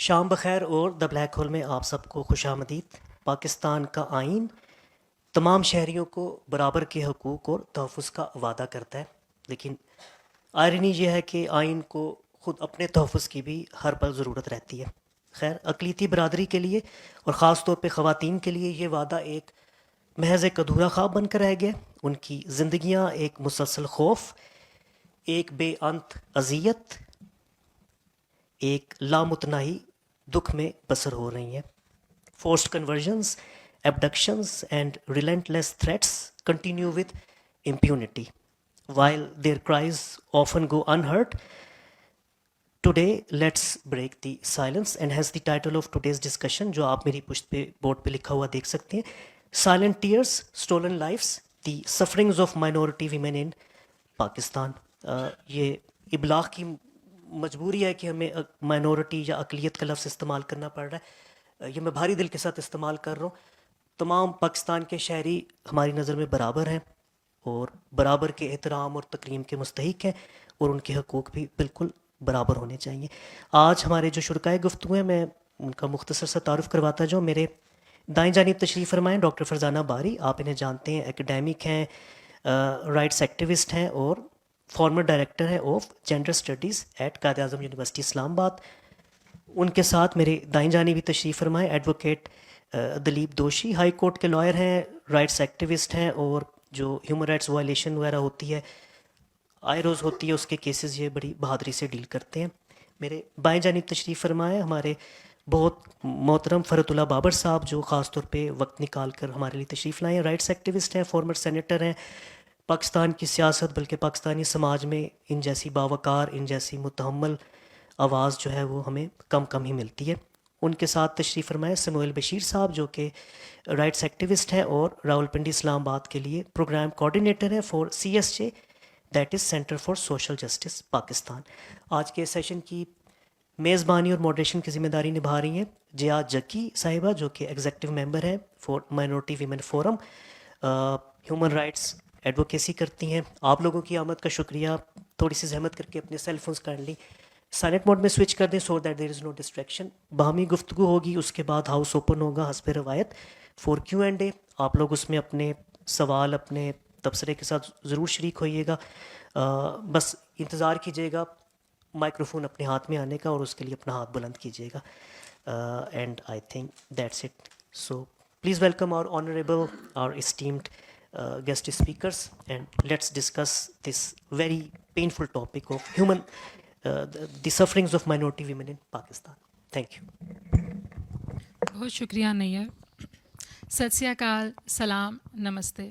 شام بخیر اور دا بلیک ہول میں آپ سب کو خوش آمدید۔ پاکستان کا آئین تمام شہریوں کو برابر کے حقوق اور تحفظ کا وعدہ کرتا ہے، لیکن آئرنی یہ ہے کہ آئین کو خود اپنے تحفظ کی بھی ہر پل ضرورت رہتی ہے۔ خیر، اقلیتی برادری کے لیے اور خاص طور پہ خواتین کے لیے یہ وعدہ ایک محض ایک ادھورا خواب بن کر رہ گیا۔ ان کی زندگیاں ایک مسلسل خوف، ایک بے انت اذیت، ایک لامتناہی دکھ میں بسر ہو رہی ہیں۔ Forced conversions, abductions and relentless threats continue with impunity. While their cries often go unheard, today let's break the silence, and hence the title of today's discussion جو آپ میری پشت پہ بورڈ پہ لکھا ہوا دیکھ سکتے ہیں، Silent Tears, Stolen Lives, The Sufferings of Minority Women in Pakistan. یہ ابلاغ کی مجبوری ہے کہ ہمیں مائنورٹی یا اقلیت کا لفظ استعمال کرنا پڑ رہا ہے۔ یہ میں بھاری دل کے ساتھ استعمال کر رہا ہوں۔ تمام پاکستان کے شہری ہماری نظر میں برابر ہیں اور برابر کے احترام اور تکریم کے مستحق ہیں، اور ان کے حقوق بھی بالکل برابر ہونے چاہیے۔ آج ہمارے جو شرکائے گفتگو ہیں، میں ان کا مختصر سا تعارف کرواتا جاؤں۔ میرے دائیں جانب تشریف فرمائیں ڈاکٹر فرزانہ باری، آپ انہیں جانتے ہیں، ایکیڈیمک ہیں، رائٹس ایکٹیوسٹ ہیں اور فارمر ڈائریکٹر ہیں of gender studies at Quaid Azam university اسلام آباد۔ ان کے ساتھ میرے دائیں جانب بھی تشریف فرمائیں ایڈوکیٹ دلیپ دوشی، ہائی کورٹ کے لائر ہیں، رائٹس ایکٹیوسٹ ہیں، اور جو ہیومن رائٹس وائلیشن وغیرہ ہوتی ہے، آئے روز ہوتی ہے، اس کے کیسز یہ بڑی بہادری سے ڈیل کرتے ہیں۔ میرے بائیں جانب تشریف فرمائیں ہمارے بہت محترم فرحت اللہ بابر صاحب، جو خاص طور پہ وقت نکال کر ہمارے لیے تشریف لائے ہیں، رائٹس ایکٹیوسٹ ہیں، فارمر سینیٹر ہیں۔ پاکستان کی سیاست بلکہ پاکستانی سماج میں ان جیسی باوقار، ان جیسی متحمل آواز جو ہے وہ ہمیں کم ہی ملتی ہے۔ ان کے ساتھ تشریف فرمائے سموئل بشیر صاحب، جو کہ رائٹس ایکٹیوسٹ ہیں اور راولپنڈی اسلام آباد کے لیے پروگرام کوآرڈینیٹر ہیں for CSJ، that is centre for social justice Pakistan. آج کے سیشن کی میزبانی اور ماڈریشن کی ذمہ داری نبھا رہی ہیں جیا جکی صاحبہ، جو کہ ایگزیکٹو ممبر ہیں for minority women forum, human rights advocacy کرتی ہیں۔ آپ لوگوں کی آمد کا شکریہ۔ تھوڑی سی زحمت کر کے اپنے cell phones kindly silent mode میں سوئچ کر دیں so that there is know distraction. باہمی گفتگو ہوگی، اس کے بعد ہاؤس اوپن ہوگا حسب روایت فور Q&A۔ آپ لوگ اس میں اپنے سوال اپنے تبصرے کے ساتھ ضرور شریک ہوئیے گا۔ بس انتظار کیجیے گا مائکروفون اپنے ہاتھ میں آنے کا، اور اس کے لیے اپنا ہاتھ بلند کیجیے گا۔ And I think that's it. So please welcome our honourable, our esteemed guest speakers, and let's discuss this very painful topic of the sufferings of minority women in Pakistan. Thank you. بہت شکریہ نیّر۔ ست سری اکال، سلام، نمستے۔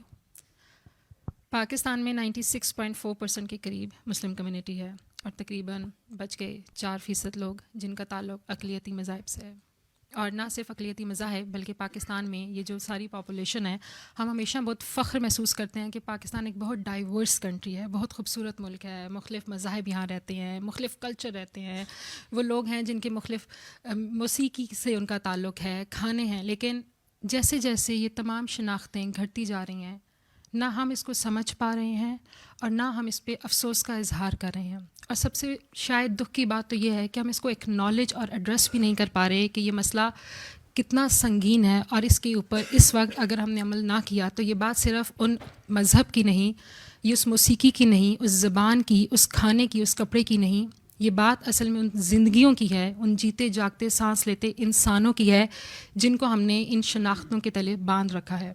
پاکستان میں 96.4% کے قریب مسلم community ہے، اور تقریباً بچ کے 4% لوگ جن کا تعلق اقلیتی مذاہب سے ہے۔ اور نہ صرف اقلیتی مذاہب بلکہ پاکستان میں یہ جو ساری پاپولیشن ہے، ہم ہمیشہ بہت فخر محسوس کرتے ہیں کہ پاکستان ایک بہت ڈائیورس کنٹری ہے، بہت خوبصورت ملک ہے، مختلف مذاہب یہاں رہتے ہیں، مختلف کلچر رہتے ہیں، وہ لوگ ہیں جن کے مختلف موسیقی سے ان کا تعلق ہے، کھانے ہیں، لیکن جیسے جیسے یہ تمام شناختیں گھٹتی جا رہی ہیں، نہ ہم اس کو سمجھ پا رہے ہیں اور نہ ہم اس پہ افسوس کا اظہار کر رہے ہیں۔ اور سب سے شاید دکھ کی بات تو یہ ہے کہ ہم اس کو ایکنالج اور ایڈریس بھی نہیں کر پا رہے کہ یہ مسئلہ کتنا سنگین ہے، اور اس کے اوپر اس وقت اگر ہم نے عمل نہ کیا تو یہ بات صرف ان مذہب کی نہیں، یہ اس موسیقی کی نہیں، اس زبان کی، اس کھانے کی، اس کپڑے کی نہیں، یہ بات اصل میں ان زندگیوں کی ہے، ان جیتے جاگتے سانس لیتے انسانوں کی ہے جن کو ہم نے ان شناختوں کے تلے باندھ رکھا ہے۔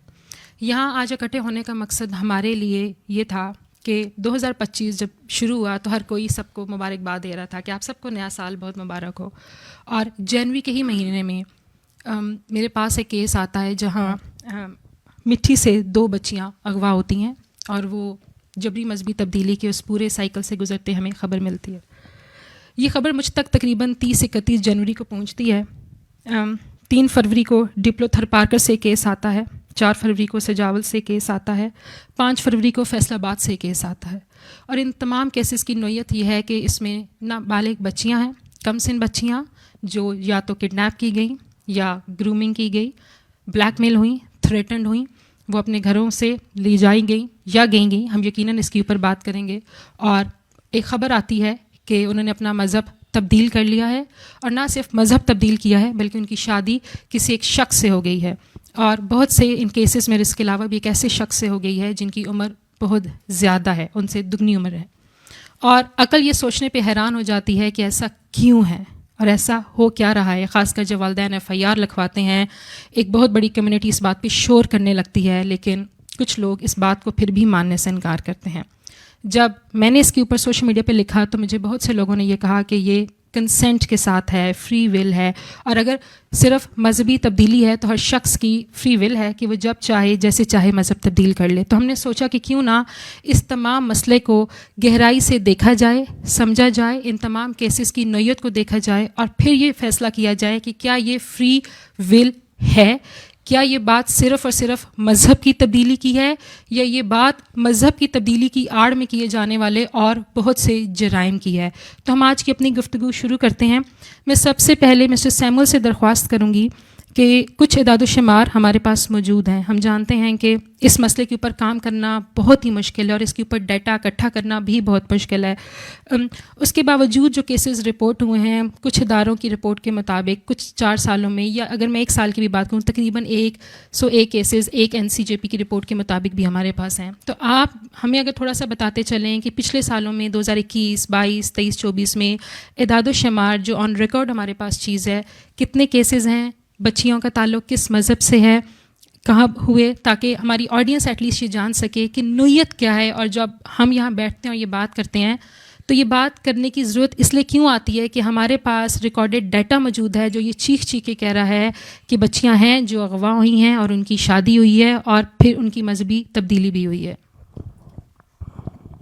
یہاں آج اکٹھے ہونے کا مقصد ہمارے لیے یہ تھا کہ 2025 جب شروع ہوا تو ہر کوئی سب کو مبارکباد دے رہا تھا کہ آپ سب کو نیا سال بہت مبارک ہو، اور جنوری کے ہی مہینے میں میرے پاس ایک کیس آتا ہے جہاں مٹھی سے 2 بچیاں اغوا ہوتی ہیں، اور وہ جبری مذہبی تبدیلی کے اس پورے سائیکل سے گزرتے ہمیں خبر ملتی ہے۔ یہ خبر مجھ تک تقریباً 30-31 جنوری کو پہنچتی ہے۔ 3 فروری کو ڈپلو تھر پارکر سے کیس آتا ہے، 4 فروری کو سجاول سے کیس آتا ہے، 5 فروری کو فیصل آباد سے کیس آتا ہے۔ اور ان تمام کیسز کی نوعیت یہ ہے کہ اس میں نابالغ بچیاں ہیں، کم سن بچیاں جو یا تو کڈنیپ کی گئیں یا گرومنگ کی گئی، بلیک میل ہوئیں، تھریٹنڈ ہوئیں، وہ اپنے گھروں سے لی جائی گئیں یا گئیں، ہم یقیناً اس کے اوپر بات کریں گے۔ اور ایک خبر آتی ہے کہ انہوں نے اپنا مذہب تبدیل کر لیا ہے, اور نہ صرف مذہب تبدیل کیا ہے بلکہ ان کی شادی کسی ایک شخص سے ہو گئی ہے. اور بہت سے ان کیسز میں اس کے علاوہ بھی ایک ایسے شخص سے ہو گئی ہے جن کی عمر بہت زیادہ ہے, ان سے دگنی عمر ہے. اور عقل یہ سوچنے پہ حیران ہو جاتی ہے کہ ایسا کیوں ہے اور ایسا ہو کیا رہا ہے. خاص کر جب والدین FIR لکھواتے ہیں, ایک بہت بڑی کمیونٹی اس بات پہ شور کرنے لگتی ہے, لیکن کچھ لوگ اس بات کو پھر بھی ماننے سے انکار کرتے ہیں. جب میں نے اس کے اوپر سوشل میڈیا پہ لکھا تو مجھے بہت سے لوگوں نے یہ کہا کہ یہ کنسنٹ کے ساتھ ہے, فری ول ہے, اور اگر صرف مذہبی تبدیلی ہے تو ہر شخص کی فری ول ہے کہ وہ جب چاہے جیسے چاہے مذہب تبدیل کر لے. تو ہم نے سوچا کہ کیوں نہ اس تمام مسئلے کو گہرائی سے دیکھا جائے, سمجھا جائے, ان تمام کیسز کی نوعیت کو دیکھا جائے, اور پھر یہ فیصلہ کیا جائے کہ کیا یہ فری ول ہے, کیا یہ بات صرف اور صرف مذہب کی تبدیلی کی ہے, یا یہ بات مذہب کی تبدیلی کی آڑ میں کیے جانے والے اور بہت سے جرائم کی ہے. تو ہم آج کی اپنی گفتگو شروع کرتے ہیں. میں سب سے پہلے مسٹر سیمول سے درخواست کروں گی کہ کچھ اعداد و شمار ہمارے پاس موجود ہیں. ہم جانتے ہیں کہ اس مسئلے کے اوپر کام کرنا بہت ہی مشکل ہے اور اس کے اوپر ڈیٹا اکٹھا کرنا بھی بہت مشکل ہے. اس کے باوجود جو کیسز رپورٹ ہوئے ہیں, کچھ اداروں کی رپورٹ کے مطابق کچھ 4 سالوں میں, یا اگر میں 1 سال کی بھی بات کروں, تقریباً 101 کیسز ایک NCJP کی رپورٹ کے مطابق بھی ہمارے پاس ہیں. تو آپ ہمیں اگر تھوڑا سا بتاتے چلیں کہ پچھلے سالوں میں 2021, 22, 23, 24 میں اعداد و شمار جو آن ریکارڈ ہمارے پاس چیز ہے, کتنے کیسز ہیں, بچیوں کا تعلق کس مذہب سے ہے, کہاں ہوئے, تاکہ ہماری آڈینس ایٹ لیسٹ یہ جان سکے کہ نوعیت کیا ہے. اور جب ہم یہاں بیٹھتے ہیں اور یہ بات کرتے ہیں تو یہ بات کرنے کی ضرورت اس لیے کیوں آتی ہے کہ ہمارے پاس ریکارڈڈ ڈیٹا موجود ہے جو یہ چیخ کے کہہ رہا ہے کہ بچیاں ہیں جو اغوا ہوئی ہیں اور ان کی شادی ہوئی ہے اور پھر ان کی مذہبی تبدیلی بھی ہوئی ہے.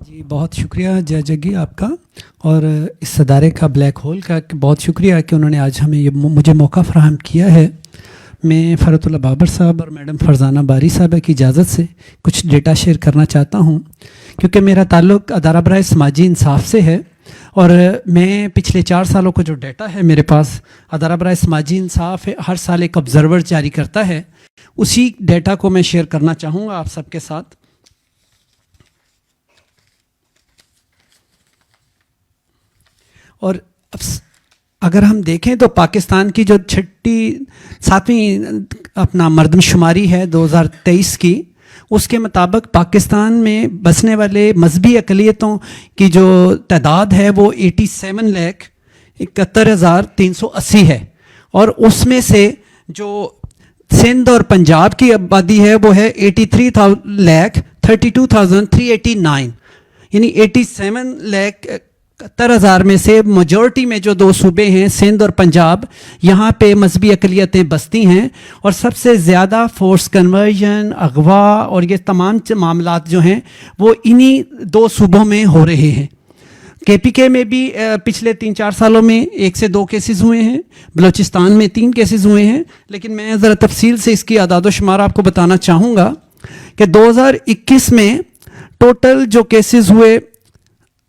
جی بہت شکریہ جے جگی آپ کا, اور اس ادارے کا بلیک ہول کا بہت شکریہ کہ انہوں نے آج ہمیں یہ مجھے موقع فراہم کیا ہے. میں فرحت اللہ بابر صاحب اور میڈم فرزانہ باری صاحبہ کی اجازت سے کچھ ڈیٹا شیئر کرنا چاہتا ہوں, کیونکہ میرا تعلق ادارہ برائے سماجی انصاف سے ہے, اور میں پچھلے 4 سالوں کو جو ڈیٹا ہے میرے پاس, ادارہ برائے سماجی انصاف ہر سال ایک آبزرور جاری کرتا ہے, اسی ڈیٹا کو میں شیئر کرنا چاہوں گا آپ سب کے ساتھ. اور اگر ہم دیکھیں تو پاکستان کی جو 7ویں اپنا مردم شماری ہے 2023 کی, اس کے مطابق پاکستان میں بسنے والے مذہبی اقلیتوں کی جو تعداد ہے وہ 87,71,380 ہے, اور اس میں سے جو سندھ اور پنجاب کی آبادی ہے وہ ہے 83,32,389, یعنی 87,71,000 میں سے میجورٹی میں جو 2 صوبے ہیں سندھ اور پنجاب, یہاں پہ مذہبی اقلیتیں بستی ہیں, اور سب سے زیادہ فورس کنورژن, اغوا اور یہ تمام معاملات جو ہیں وہ انہی 2 صوبوں میں ہو رہے ہیں. KPK میں بھی پچھلے 3-4 سالوں میں 1 سے 2 کیسز ہوئے ہیں, بلوچستان میں 3 کیسز ہوئے ہیں, لیکن میں ذرا تفصیل سے اس کی اعداد و شمار آپ کو بتانا چاہوں گا کہ 2021 میں ٹوٹل جو کیسز ہوئے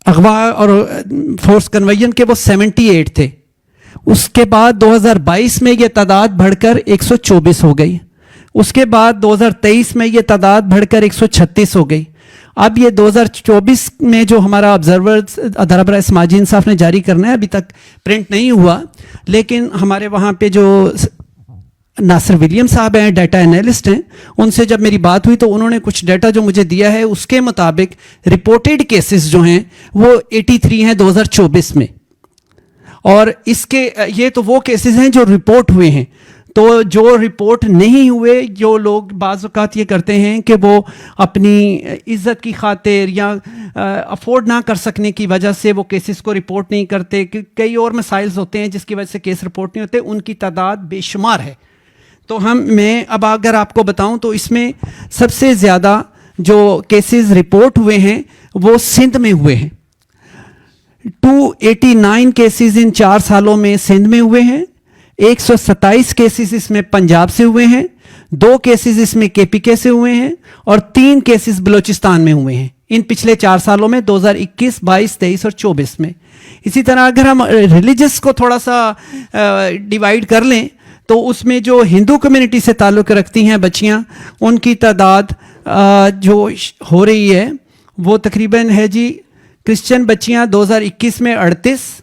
اغوا اور فورس کنورژن کے وہ 78 تھے. اس کے بعد 2022 میں یہ تعداد بڑھ کر 124 ہو گئی. اس کے بعد 2023 میں یہ تعداد بڑھ کر 136 ہو گئی. اب یہ 2024 میں جو ہمارا آبزرور ادارہ برائے سماجی انصاف نے جاری کرنا ہے, ابھی تک پرنٹ نہیں ہوا, لیکن ہمارے وہاں پہ جو ناصر ولیم صاحب ہیں, ڈیٹا انالسٹ ہیں, ان سے جب میری بات ہوئی تو انہوں نے کچھ ڈیٹا جو مجھے دیا ہے اس کے مطابق رپورٹڈ کیسز جو ہیں وہ 83 ہیں 2024 میں, اور اس کے یہ تو وہ کیسز ہیں جو رپورٹ ہوئے ہیں. تو جو رپورٹ نہیں ہوئے, جو لوگ بعض اوقات یہ کرتے ہیں کہ وہ اپنی عزت کی خاطر یا افورڈ نہ کر سکنے کی وجہ سے وہ کیسز کو رپورٹ نہیں کرتے, کئی اور مسائل ہوتے ہیں جس کی وجہ سے کیس رپورٹ نہیں ہوتے, ان کی تعداد بے شمار ہے. تو میں اب اگر آپ کو بتاؤں تو اس میں سب سے زیادہ جو کیسز رپورٹ ہوئے ہیں وہ سندھ میں ہوئے ہیں. 289 کیسز ان 4 سالوں میں سندھ میں ہوئے ہیں, 127 کیسز اس میں پنجاب سے ہوئے ہیں, 2 کیسز اس میں KPK سے ہوئے ہیں, اور 3 کیسز بلوچستان میں ہوئے ہیں ان پچھلے 4 سالوں میں 2021, 22, 23 اور 24 میں. اسی طرح اگر ہم ریلیجس کو تھوڑا سا ڈیوائیڈ کر لیں تو اس میں جو ہندو کمیونٹی سے تعلق رکھتی ہیں بچیاں, ان کی تعداد جو ہو رہی ہے وہ تقریباً ہے جی, کرسچن بچیاں 2021 میں 38,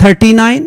39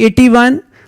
81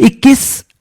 21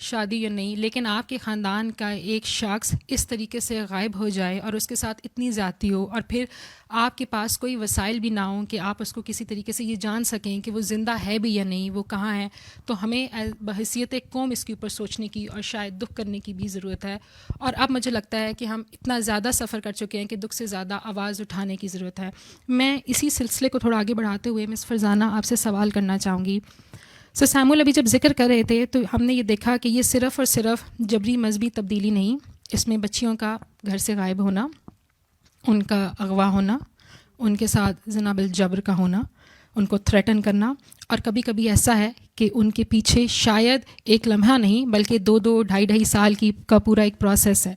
شادی یا نہیں، لیکن آپ کے خاندان کا ایک شخص اس طریقے سے غائب ہو جائے اور اس کے ساتھ اتنی زیادتی ہو، اور پھر آپ کے پاس کوئی وسائل بھی نہ ہوں کہ آپ اس کو کسی طریقے سے یہ جان سکیں کہ وہ زندہ ہے بھی یا نہیں، وہ کہاں ہے، تو ہمیں بحیثیت قوم اس کے اوپر سوچنے کی اور شاید دکھ کرنے کی بھی ضرورت ہے. اور اب مجھے لگتا ہے کہ ہم اتنا زیادہ سفر کر چکے ہیں کہ دکھ سے زیادہ آواز اٹھانے کی ضرورت ہے. میں اسی سلسلے کو تھوڑا آگے بڑھاتے ہوئے مس فرزانہ آپ سے سوال کرنا چاہوں گی. سر سیمول ابھی جب ذکر کر رہے تھے تو ہم نے یہ دیکھا کہ یہ صرف اور صرف جبری مذہبی تبدیلی نہیں، اس میں بچیوں کا گھر سے غائب ہونا، ان کا اغوا ہونا، ان کے ساتھ زنا بالجبر کا ہونا، ان کو تھریٹن کرنا، اور کبھی کبھی ایسا ہے کہ ان کے پیچھے شاید ایک لمحہ نہیں بلکہ 2-2 سال کا پورا ایک پروسیس ہے.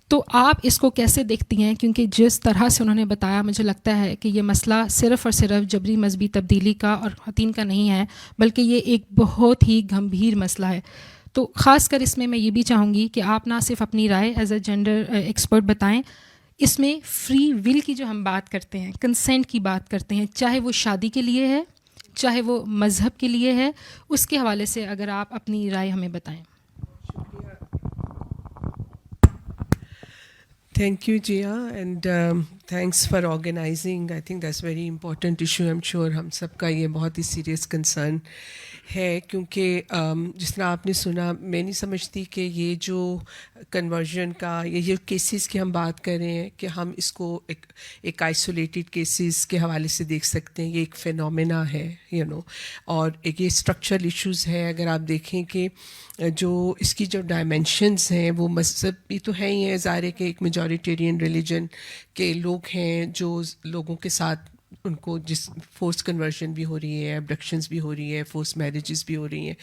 تو آپ اس کو کیسے دیکھتی ہیں؟ کیونکہ جس طرح سے انہوں نے بتایا مجھے لگتا ہے کہ یہ مسئلہ صرف اور صرف جبری مذہبی تبدیلی کا اور خواتین کا نہیں ہے، بلکہ یہ ایک بہت ہی گمبھیر مسئلہ ہے. تو خاص کر اس میں یہ بھی چاہوں گی کہ آپ نہ صرف اپنی رائے ایز اے جینڈر ایکسپرٹ بتائیں، اس میں فری ول کی جو ہم بات کرتے ہیں، کنسینٹ کی بات کرتے ہیں، چاہے وہ شادی کے لیے ہے چاہے وہ مذہب کے لیے ہے، اس کے حوالے سے اگر آپ اپنی رائے ہمیں بتائیں. Thank you, Jia, and thanks for organizing. I think that's very important issue. I'm sure ہم سب کا یہ بہت ہی سیریس کنسرن ہے، کیونکہ جس طرح آپ نے سنا، میں نہیں سمجھتی کہ یہ جو کنورژن کا یہ کیسز کی ہم بات کر رہے ہیں کہ ہم اس کو ایک آئسولیٹڈ کیسز کے حوالے سے دیکھ سکتے ہیں. یہ ایک فینومینا ہے اور ایک یہ اسٹرکچرل ایشوز ہے. اگر آپ دیکھیں کہ جو اس کی جو ڈائمینشنز ہیں وہ مذہبی تو ہیں ہی ہیں، ظاہر ہے کہ ایک میجورٹیرین ریلیجن کے لوگ ہیں جو لوگوں کے ساتھ ان کو جس فورس کنورژن بھی ہو رہی ہے، ابڈکشنز بھی ہو رہی ہے، فورس میرجز بھی ہو رہی ہیں.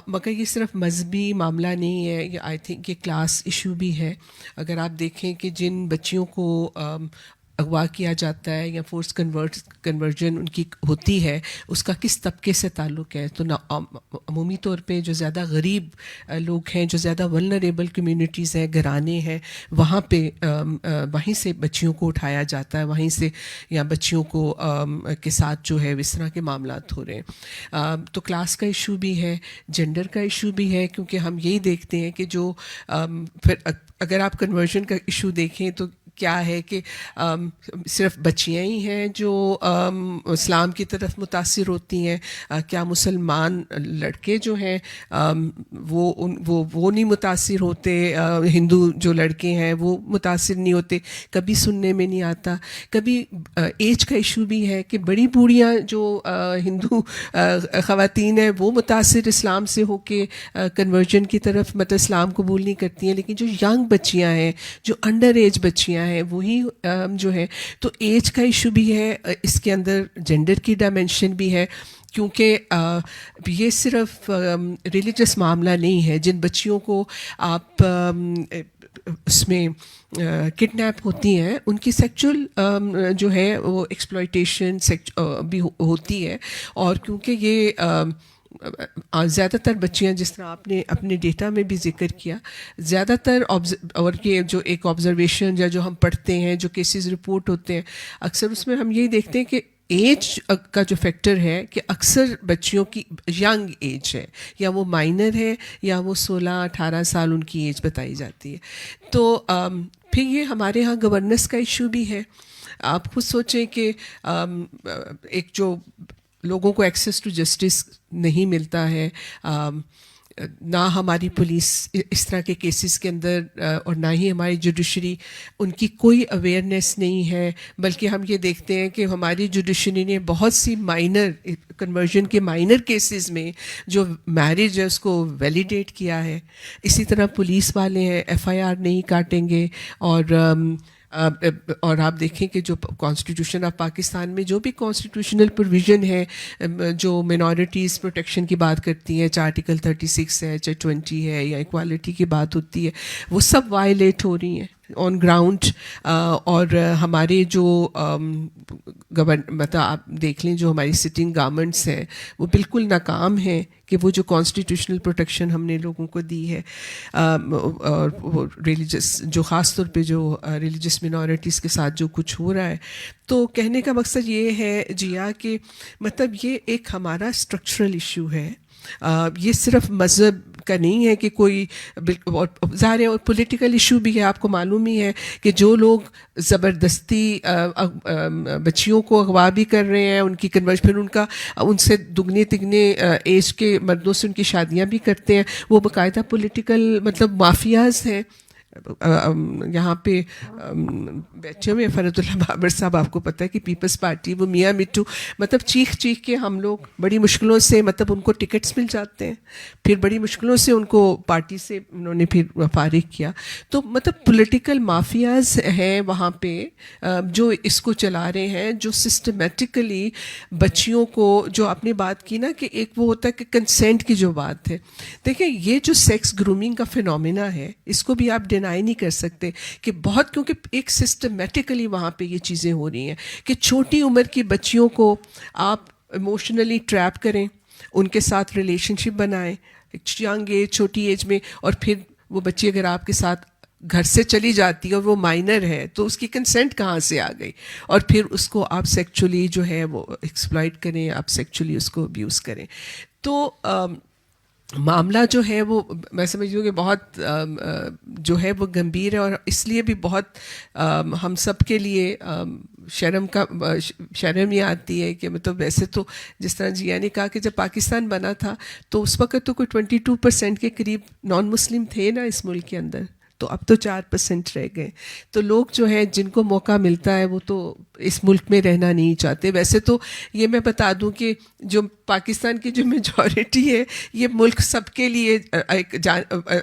مگر یہ صرف مذہبی معاملہ نہیں ہے، یہ آئی تھنک یہ کلاس ایشو بھی ہے. اگر آپ دیکھیں کہ جن بچیوں کو اغوا کیا جاتا ہے یا فورس کنورژن ان کی ہوتی ہے، اس کا کس طبقے سے تعلق ہے، تو عمومی طور پہ جو زیادہ غریب لوگ ہیں، جو زیادہ ولنریبل کمیونٹیز ہیں، گھرانے ہیں، وہاں پہ وہیں سے بچیوں کو اٹھایا جاتا ہے، وہیں سے یا بچیوں کو کے ساتھ جو ہے اس طرح کے معاملات ہو رہے ہیں. تو کلاس کا ایشو بھی ہے، جینڈر کا ایشو بھی ہے، کیونکہ ہم یہی دیکھتے ہیں کہ جو پھر اگر آپ کنورژن کا ایشو دیکھیں تو کیا ہے کہ صرف بچیاں ہی ہیں جو اسلام کی طرف متاثر ہوتی ہیں؟ کیا مسلمان لڑکے جو ہیں وہ نہیں متاثر ہوتے؟ ہندو جو لڑکے ہیں وہ متاثر نہیں ہوتے؟ کبھی سننے میں نہیں آتا. کبھی ایج کا ایشو بھی ہے کہ بڑی بوڑھیاں جو ہندو خواتین ہیں وہ متاثر اسلام سے ہو کے کنورژن کی طرف مطلب اسلام قبول نہیں کرتی ہیں، لیکن جو ینگ بچیاں ہیں، جو انڈر ایج بچیاں ہیں، وہی جو ہے. تو ایج کا ایشو بھی ہے، اس کے اندر جینڈر کی ڈائمینشن بھی ہے، کیونکہ یہ صرف ریلیجس معاملہ نہیں ہے. جن بچیوں کو آپ اس میں کڈنیپ ہوتی ہیں ان کی سیکچول جو ہے وہ ایکسپلائٹیشن بھی ہوتی ہے. اور کیونکہ یہ زیادہ تر بچیاں، جس طرح آپ نے اپنے ڈیٹا میں بھی ذکر کیا، زیادہ تر اور یہ جو ایک آبزرویشن یا جو ہم پڑھتے ہیں، جو کیسز رپورٹ ہوتے ہیں، اکثر اس میں ہم یہی دیکھتے ہیں کہ ایج کا جو فیکٹر ہے کہ اکثر بچیوں کی ینگ ایج ہے، یا وہ مائنر ہے یا وہ 16-18 سال ان کی ایج بتائی جاتی ہے. تو پھر یہ ہمارے ہاں گورننس کا ایشو بھی ہے. آپ خود سوچیں کہ ایک جو لوگوں کو ایکسیس ٹو جسٹس نہیں ملتا ہے، نہ ہماری پولیس اس طرح کے کیسز کے اندر اور نہ ہی ہماری جوڈیشری، ان کی کوئی اویئرنیس نہیں ہے. بلکہ ہم یہ دیکھتے ہیں کہ ہماری جوڈیشری نے بہت سی مائنر کنورژن کے مائنر کیسز میں جو میرج ہے اس کو ویلیڈیٹ کیا ہے. اسی طرح پولیس والے ہیں FIR نہیں کاٹیں گے. اور آپ دیکھیں کہ جو کانسٹیٹیوشن آف پاکستان میں جو بھی کانسٹیٹیوشنل پروویژن ہے جو مینارٹیز پروٹیکشن کی بات کرتی ہیں، چاہے آرٹیکل 36 ہے، چاہے 20 ہے، یا ایکوالٹی کی بات ہوتی ہے، وہ سب وائلیٹ ہو رہی ہیں آن گراؤنڈ. اور ہمارے جو مطلب آپ دیکھ لیں جو ہماری سٹنگ گورنمنٹس ہیں وہ بالکل ناکام ہیں کہ وہ جو کانسٹیٹیوشنل پروٹیکشن ہم نے لوگوں کو دی ہے، اور ریلیجس جو خاص طور پہ جو ریلیجس مینارٹیز کے ساتھ جو کچھ ہو رہا ہے. تو کہنے کا مقصد یہ ہے جیا کہ مطلب یہ ایک ہمارا اسٹرکچرل ایشو ہے یہ صرف مذہب کا نہیں ہے کہ کوئی ظاہر ہے، اور پولیٹیکل ایشو بھی ہے. آپ کو معلوم ہی ہے کہ جو لوگ زبردستی بچیوں کو اغوا بھی کر رہے ہیں، ان کی پھر ان سے دگنے تگنے ایج کے مردوں سے ان کی شادیاں بھی کرتے ہیں، وہ باقاعدہ پولیٹیکل مطلب مافیاز ہیں. یہاں پہ بیٹھے ہوئے فرد اللہ بابر صاحب، آپ کو پتہ ہے کہ پیپلز پارٹی، وہ میاں مٹھو، مطلب چیخ کے ہم لوگ بڑی مشکلوں سے مطلب ان کو ٹکٹس مل جاتے ہیں، پھر بڑی مشکلوں سے ان کو پارٹی سے انہوں نے پھر فارغ کیا. تو مطلب پولیٹیکل مافیاز ہیں وہاں پہ جو اس کو چلا رہے ہیں، جو سسٹمیٹکلی بچیوں کو، جو آپ نے بات کی نا کہ ایک وہ ہوتا ہے کہ کنسینٹ کی جو بات ہے. دیکھیں یہ جو سیکس گرومنگ کا فینومینا ہے، اس کو بھی آپ ڈینائی نہیں کر سکتے کہ بہت، کیونکہ ایک سسٹمیٹکلی وہاں پہ یہ چیزیں ہو رہی ہیں کہ چھوٹی عمر کی بچیوں کو آپ ایموشنلی ٹریپ کریں، ان کے ساتھ ریلیشن شپ بنائیں ینگ ایج، چھوٹی ایج میں، اور پھر وہ بچی اگر آپ کے ساتھ گھر سے چلی جاتی ہے اور وہ مائنر ہے تو اس کی کنسنٹ کہاں سے آ گئی، اور پھر اس کو آپ سیکچولی جو ہے وہ ایکسپلائٹ کریں، آپ سیکچولی اس کو ابیوز کریں. تو معاملہ جو ہے وہ میں سمجھتی ہوں کہ بہت جو ہے وہ گمبھیر ہے، اور اس لیے بھی بہت ہم سب کے لیے شرم یہ آتی ہے کہ مطلب ویسے تو جس طرح جیا نے کہا کہ جب پاکستان بنا تھا تو اس وقت تو کوئی 22% کے قریب نان مسلم تھے نا اس ملک کے اندر، تو اب تو 4% رہ گئے. تو لوگ جو ہے جن کو موقع ملتا ہے وہ تو اس ملک میں رہنا نہیں چاہتے. ویسے تو یہ میں بتا دوں کہ جو پاکستان کی جو میجورٹی ہے، یہ ملک سب کے لیے ایک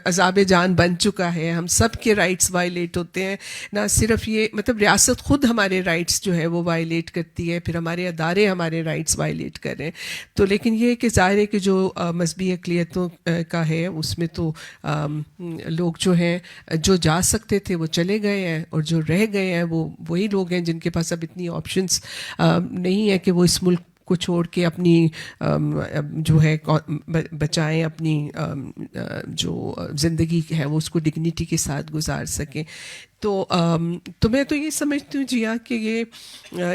عذاب جان بن چکا ہے. ہم سب کے رائٹس وائلیٹ ہوتے ہیں، نہ صرف یہ مطلب ریاست خود ہمارے رائٹس جو ہے وہ وائلیٹ کرتی ہے، پھر ہمارے ادارے ہمارے رائٹس وائلیٹ کر رہے ہیں. تو لیکن یہ کہ ظاہر ہے کہ جو مذہبی اقلیتوں کا ہے اس میں تو لوگ جو ہیں جو جا سکتے تھے وہ چلے گئے ہیں، اور جو رہ گئے ہیں وہ وہی لوگ ہیں جن کے پاس اب اتنی آپشنس نہیں ہے کہ وہ اس ملک کو چھوڑ کے اپنی جو ہے بچائیں، اپنی جو زندگی ہے وہ اس کو ڈگنیٹی کے ساتھ گزار سکیں. تو میں تو یہ سمجھتی ہوں جی ہاں کہ یہ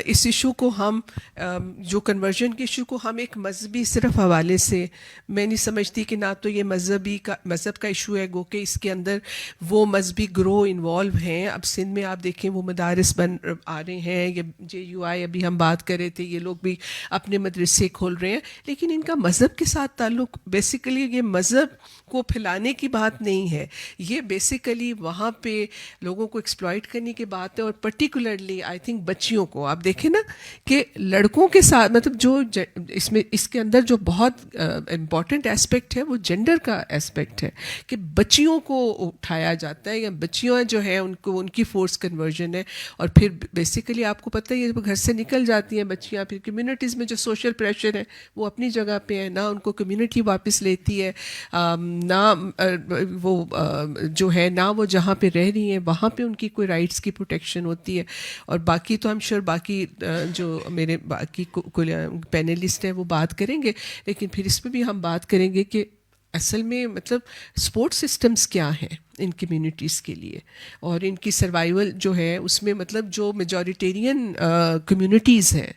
اس ایشو کو ہم جو کنورژن کے ایشو کو ہم ایک مذہبی صرف حوالے سے میں نہیں سمجھتی کہ نہ تو یہ مذہب کا ایشو ہے، گو کہ اس کے اندر وہ مذہبی گروہ انوالو ہیں. اب سندھ میں آپ دیکھیں وہ مدارس بن آ رہے ہیں، یہ JUI ابھی ہم بات کر رہے تھے، یہ لوگ بھی اپنے مدرسے کھول رہے ہیں، لیکن ان کا مذہب کے ساتھ تعلق بیسیکلی یہ مذہب کو پھیلانے کی بات نہیں ہے، یہ بیسیکلی وہاں پہ لوگوں کو ایکسپلائٹ کرنے کی بات ہے. اور پرٹیکولرلی آئی تھنک بچیوں کو آپ دیکھیں نا کہ لڑکوں کے ساتھ مطلب جو اس کے اندر جو بہت امپورٹنٹ ایسپیکٹ ہے وہ جینڈر کا ایسپیکٹ ہے کہ بچیوں کو اٹھایا جاتا ہے، یا بچیاں جو ہیں ان کو ان کی فورس کنورژن ہے. اور پھر بیسیکلی آپ کو پتہ ہے یہ گھر سے نکل جاتی ہیں بچیاں، پھر کمیونٹیز میں جو سوشل پریشر ہے وہ اپنی جگہ پہ ہے، نہ ان کو کمیونٹی واپس لیتی ہے، نہ وہ جو ہے نہ وہ جہاں پہ رہ رہی ہیں وہاں پہ ان کی کوئی رائٹس کی پروٹیکشن ہوتی ہے. اور باقی تو ہم شور باقی جو میرے باقی پینلسٹ ہیں وہ بات کریں گے، لیکن پھر اس پہ بھی ہم بات کریں گے کہ اصل میں مطلب سپورٹ سسٹمز کیا ہیں ان کمیونٹیز کے لیے، اور ان کی سروائیول جو ہے اس میں مطلب جو میجورٹیرین کمیونٹیز ہیں